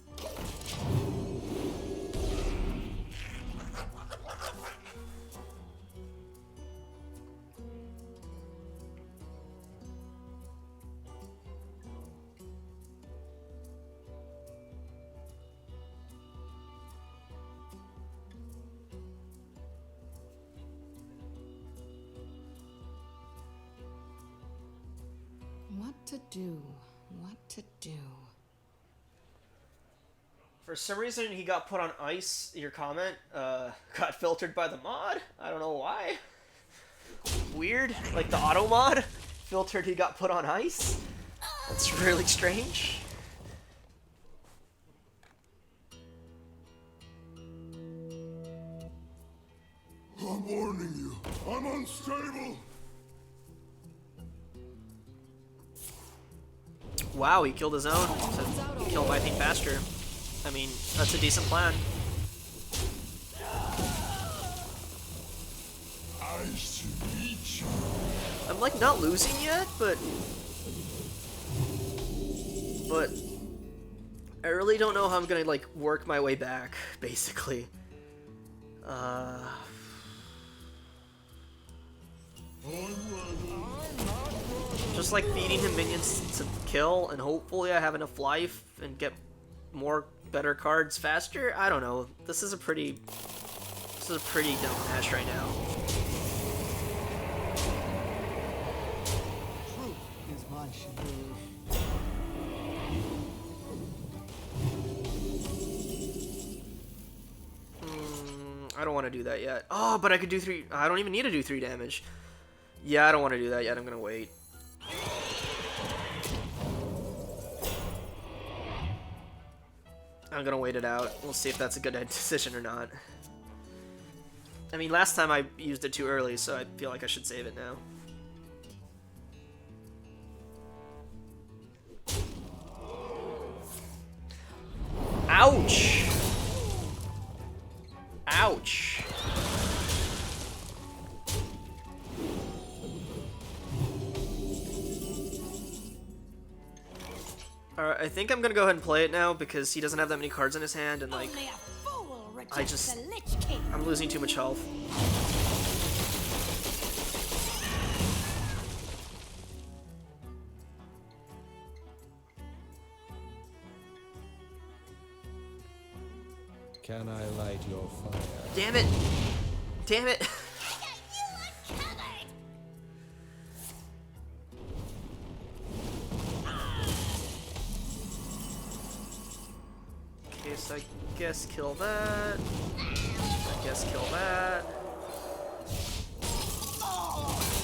What to do? What to do? For some reason, he got put on ice. Your comment got filtered by the mod. I don't know why. Weird. Like the auto mod filtered he got put on ice. That's really strange. I'm warning you. I'm unstable. Wow, he killed his own to kill my thing faster. I mean, that's a decent plan. I should eat you. I'm like not losing yet, but I really don't know how I'm gonna like work my way back, basically. Just like feeding him minions to kill, and hopefully I have enough life and get more better cards faster. I don't know. This is a pretty dumb match right now. Truth is my shield. I don't want to do that yet. Oh, but I could do 3. I don't even need to do 3 damage. Yeah, I don't want to do that yet. I'm gonna wait. I'm gonna wait it out. We'll see if that's a good decision or not. I mean, last time I used it too early, so I feel like I should save it now. Ouch! Ouch! Alright, I think I'm gonna go ahead and play it now because he doesn't have that many cards in his hand, and like, Only a fool rejects the Lich King. I'm losing too much health. Can I light your fire? Damn it! Damn it! Okay, so I guess kill that. I guess kill that.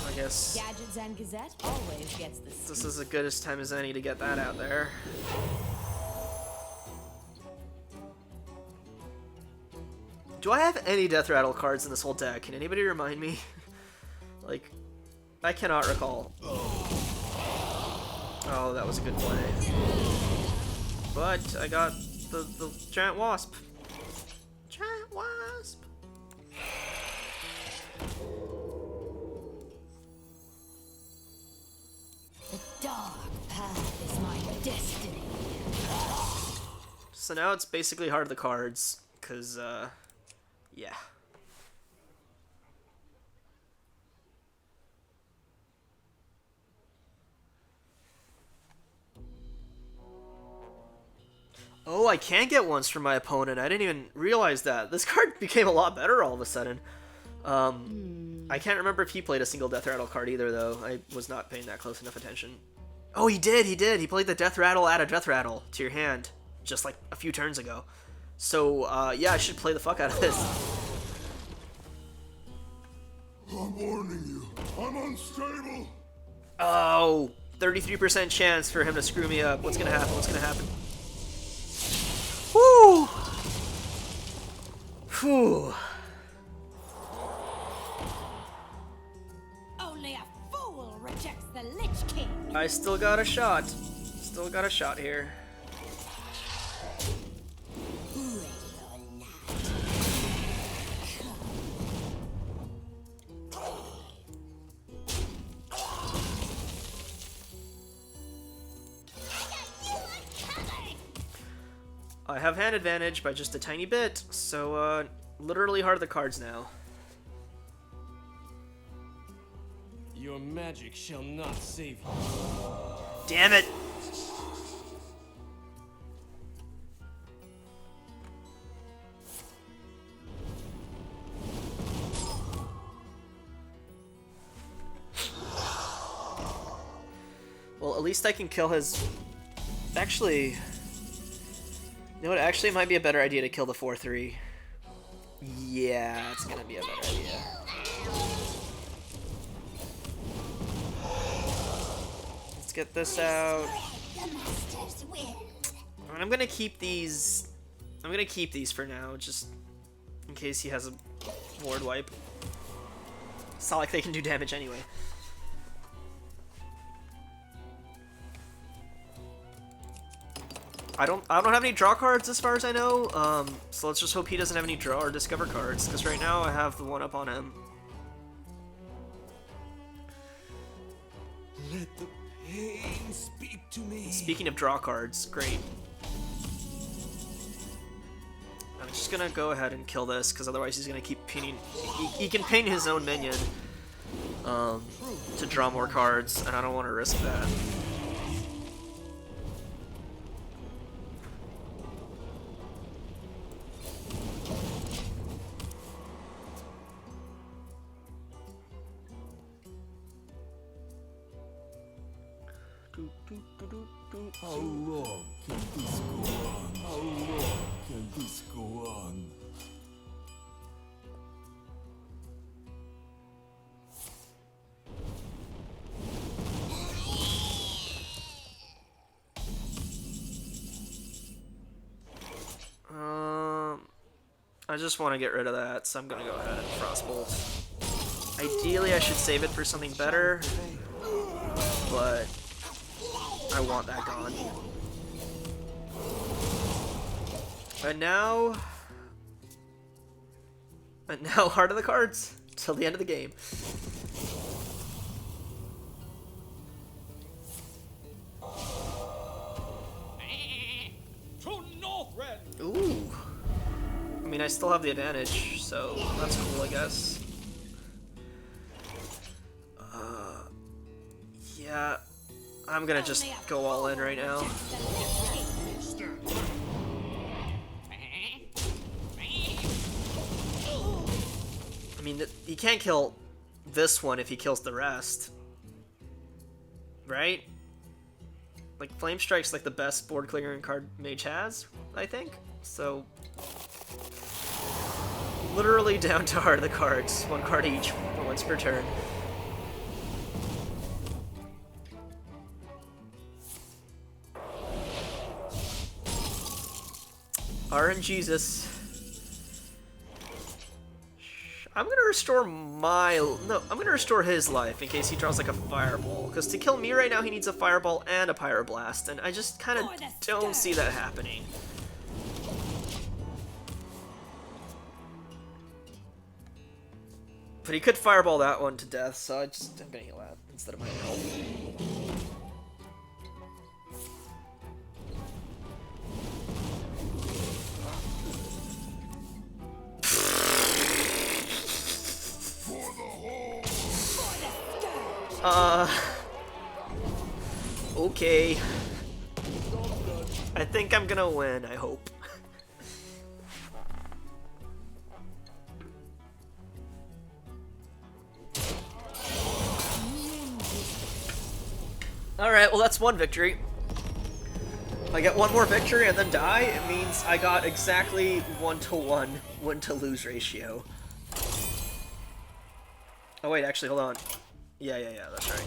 I guess Gadgets and Gazette always gets the this is as good as time as any to get that out there. Do I have any Death Rattle cards in this whole deck? Can anybody remind me? Like, I cannot recall. Oh, that was a good play. But I got the Giant Wasp. Giant Wasp! The dark path is my destiny. So now it's basically Heart of the Cards, because, yeah. Oh, I can get ones from my opponent. I didn't even realize that. This card became a lot better all of a sudden. I can't remember if he played a single Death Rattle card either, though. I was not paying that close enough attention. Oh, he did, he did. He played the Death Rattle, add a Death Rattle to your hand, just like a few turns ago. So, yeah, I should play the fuck out of this. I'm warning you. I'm unstable. Oh, 33% chance for him to screw me up. What's gonna happen? What's gonna happen? Whew! Whew. Only a fool rejects the Lich King. I still got a shot. Still got a shot here. I have hand advantage by just a tiny bit, so literally Heart of the Cards now. Your magic shall not save you. Damn it! Well, at least I can kill his... Actually... You know what? Actually, it might be a better idea to kill the 4/3. Yeah, it's gonna be a better idea. Let's get this out. The Master's will. I'm gonna keep these. I'm gonna keep these for now, just in case he has a ward wipe. It's not like they can do damage anyway. I don't have any draw cards as far as I know, so let's just hope he doesn't have any draw or discover cards, because right now I have the one up on him. Let the pain speak to me. Speaking of draw cards, great. I'm just gonna go ahead and kill this, because otherwise he's gonna keep pinning. He can ping his own minion to draw more cards, and I don't want to risk that. How long can this go on? How long can this go on? I just want to get rid of that, so I'm gonna go ahead and Frostbolt. Ideally, I should save it for something better, but I want that gone. And now, Heart of the Cards till the end of the game. Ooh. I mean, I still have the advantage, so that's cool, I guess. Yeah, I'm gonna just go all in right now. I mean, he can't kill this one if he kills the rest. Right? Like, Flame Strike's like the best board clearing card Mage has, I think. So, literally down to Heart of the Cards. One card each, once per turn. RNGesus. I'm gonna restore I'm gonna restore his life in case he draws like a Fireball. Because to kill me right now, he needs a Fireball and a Pyroblast, and I just kind of don't see that happening. But he could Fireball that one to death, so I'm gonna heal that instead of my help. Okay. I think I'm gonna win, I hope. Alright, well that's one victory. If I get one more victory and then die, it means I got exactly 1-to-1 win-to-lose ratio. Oh wait, actually, hold on. Yeah, that's right.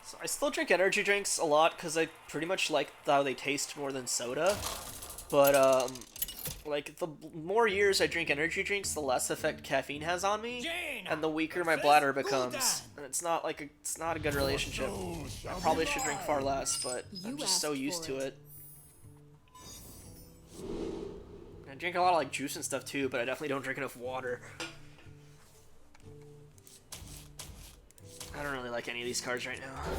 So I still drink energy drinks a lot because I pretty much like how they taste more than soda. But, like, the more years I drink energy drinks, the less effect caffeine has on me, and the weaker my bladder becomes. And it's not a good relationship. I probably should drink far less, but I'm just so used to it. I drink a lot of, like, juice and stuff too, but I definitely don't drink enough water. I don't really like any of these cards right now.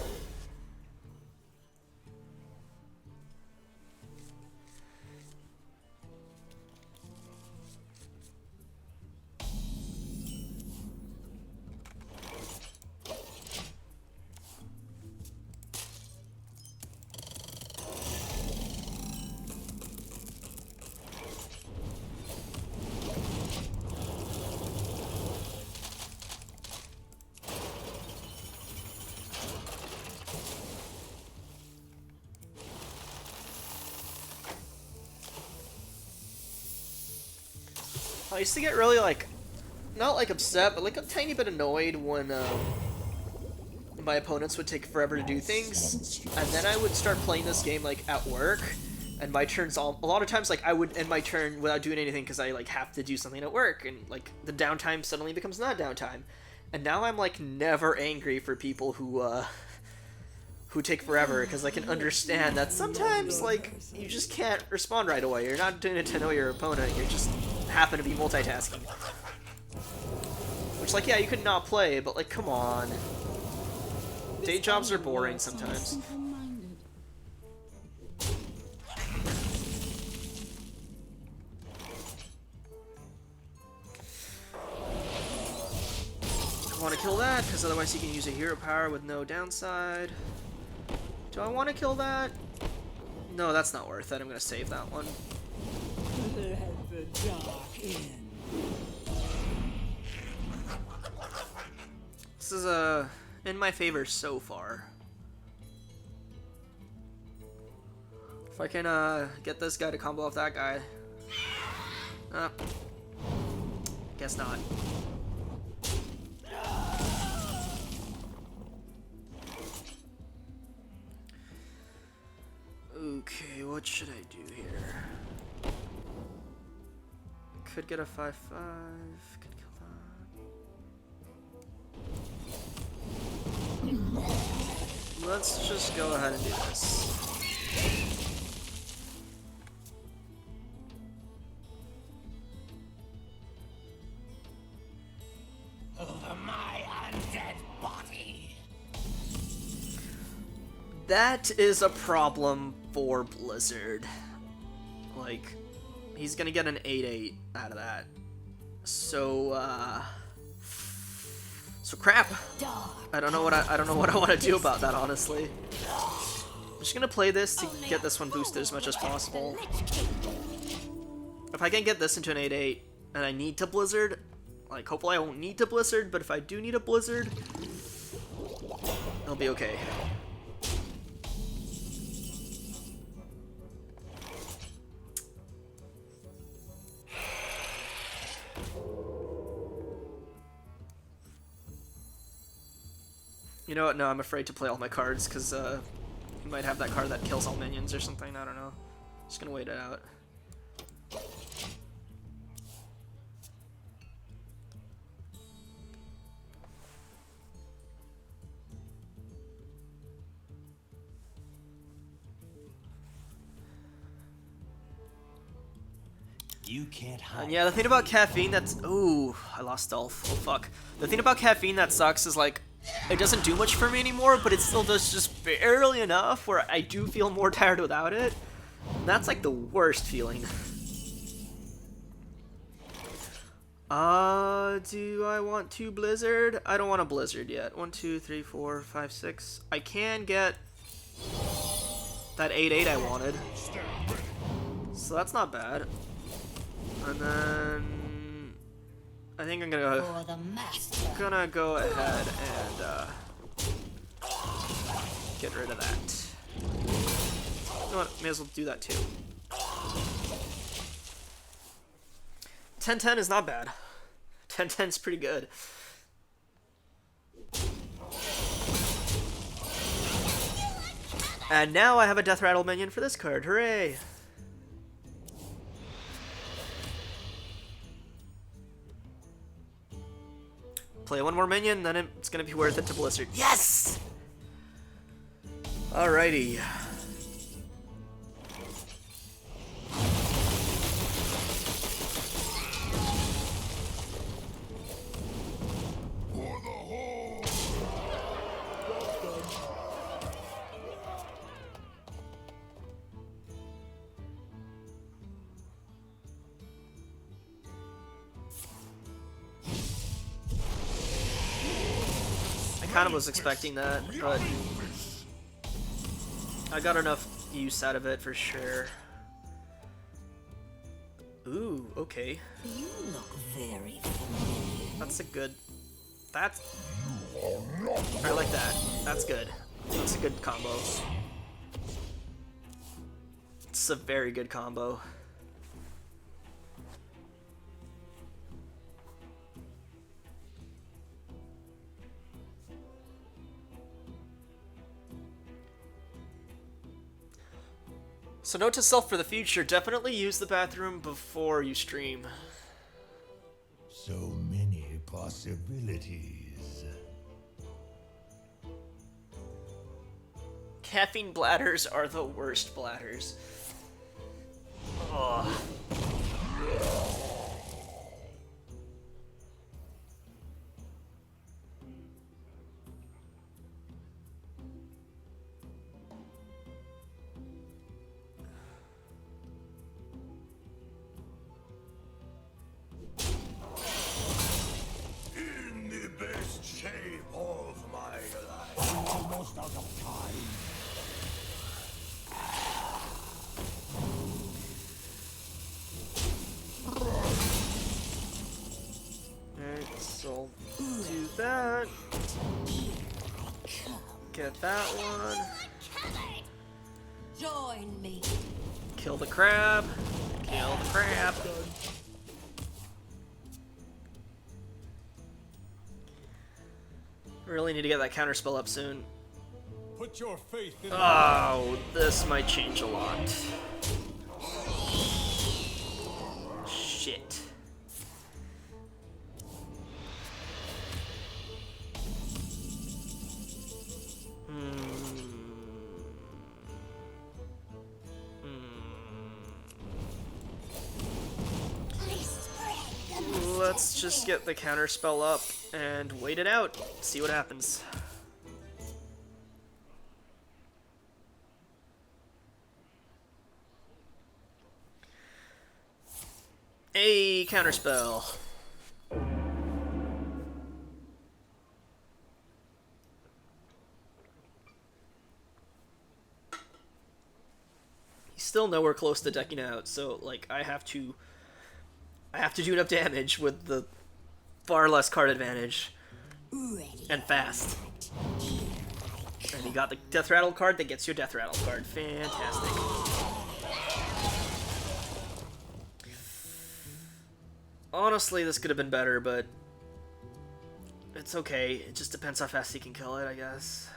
I used to get really, like, not like upset, but like a tiny bit annoyed when my opponents would take forever to do things, and then I would start playing this game like at work, and my turns a lot of times like I would end my turn without doing anything because I like have to do something at work, and like the downtime suddenly becomes not downtime, and now I'm like never angry for people who take forever, because I can understand that sometimes like you just can't respond right away. You're not doing it to know your opponent. You just happen to be multitasking. Which, like, yeah, you could not play, but like, come on. Day jobs are boring sometimes. I want to kill that, because otherwise he can use a hero power with no downside. Do I want to kill that? No, that's not worth it. I'm going to save that one. Let the dark in. This is a in my favor so far. If I can get this guy to combo off that guy. Guess not. Okay, what should I do here? Could get a 5/5. Could kill that. Let's just go ahead and do this. Over my undead body. That is a problem for Blizzard. Like, he's gonna get an 8/8 out of that. So crap. I don't know what I want to do about that, honestly. I'm just gonna play this to get this one boosted as much as possible. If I can get this into an 8/8 and I need to Blizzard, like, hopefully I won't need to Blizzard, but if I do need a Blizzard, it'll be okay. You know what? No, I'm afraid to play all my cards because he might have that card that kills all minions or something. I don't know. Just gonna wait it out. You can't hide. And yeah, the thing about caffeine that's... Ooh, I lost stealth. Oh, fuck. The thing about caffeine that sucks is, like, it doesn't do much for me anymore, but it still does just barely enough where I do feel more tired without it. And that's, like, the worst feeling. Do I want to Blizzard? I don't want a Blizzard yet. 1, 2, 3, 4, 5, 6. I can get that 8/8 I wanted. So that's not bad. And then I think I'm gonna go ahead and get rid of that. You know what? May as well do that too. 10/10 is not bad. 10/10 is pretty good. And now I have a Death Rattle minion for this card. Hooray! Play one more minion, then it's gonna be worth it to Blizzard. Yes! Alrighty. I kind of was expecting that, but I got enough use out of it for sure. Ooh, okay. You look very familiar. That's a good... That's... I like that. That's good. That's a good combo. It's a very good combo. So note to self for the future, definitely use the bathroom before you stream. So many possibilities. Caffeine bladders are the worst bladders. Ugh. In the best shape of my life. Almost out of time. Get that one. Join me. Kill the crab. Kill the crab. Really need to get that counter spell up soon. Put your faith in Oh, this might change a lot. Shit. Let's just get the counter spell up and wait it out. See what happens. A counter spell. He's still nowhere close to decking out, so like I have to do enough damage with the far less card advantage and fast. And he got the Death Rattle card that gets your Death Rattle card. Fantastic. Honestly, this could have been better, but it's okay. It just depends how fast he can kill it, I guess.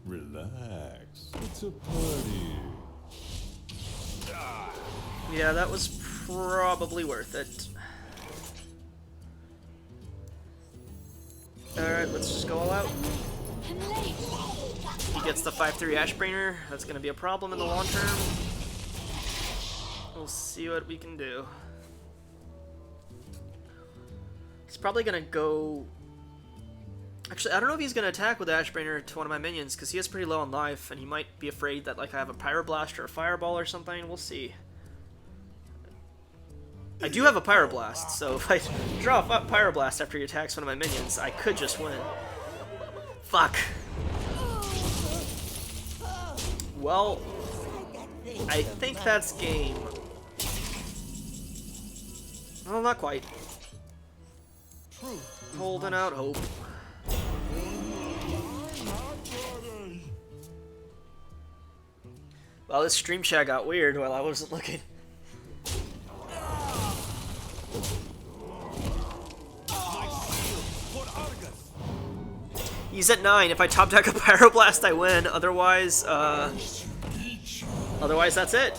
Relax. It's a party. Yeah, that was probably worth it. Alright, let's just go all out. He gets the 5/3 Ashbringer. That's going to be a problem in the long term. We'll see what we can do. He's probably going to go... Actually, I don't know if he's going to attack with Ashbringer to one of my minions, because he is pretty low on life, and he might be afraid that like I have a Pyroblast or a Fireball or something. We'll see. I do have a Pyroblast, so if I draw a Pyroblast after he attacks one of my minions, I could just win. Fuck. Well, I think that's game. Well, not quite. Holding out hope. Well, this stream chat got weird while I wasn't looking. He's at 9. If I top deck a Pyroblast, I win. Otherwise, that's it.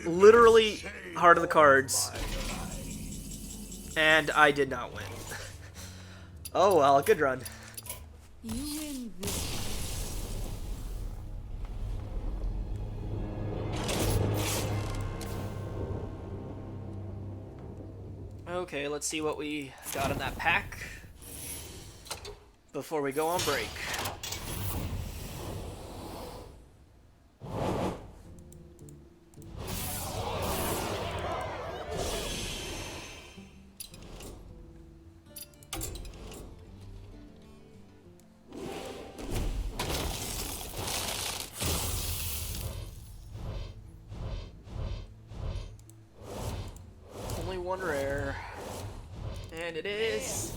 Literally, heart of the cards. And I did not win. Oh well, good run. You win this. Okay, let's see what we got in that pack before we go on break. Only one rare. And it is...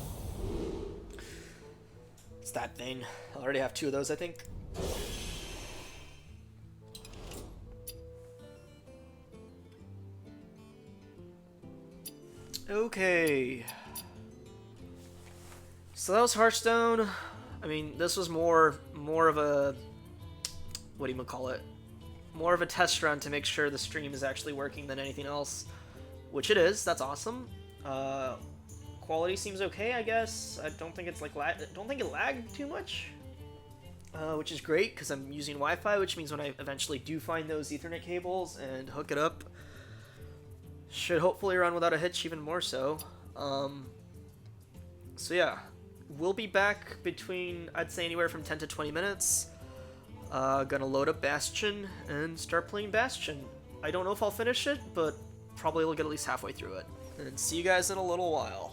It's that thing. I already have 2 of those, I think. Okay. So that was Hearthstone. I mean, this was more of a... What do you call it? More of a test run to make sure the stream is actually working than anything else. Which it is. That's awesome. Quality seems okay, I guess. I don't think it's like don't think it lagged too much, which is great because I'm using Wi-Fi, which means when I eventually do find those Ethernet cables and hook it up, should hopefully run without a hitch even more so. So yeah, we'll be back between I'd say anywhere from 10 to 20 minutes. Gonna load up Bastion and start playing Bastion. I don't know if I'll finish it, but probably will get at least halfway through it. And see you guys in a little while.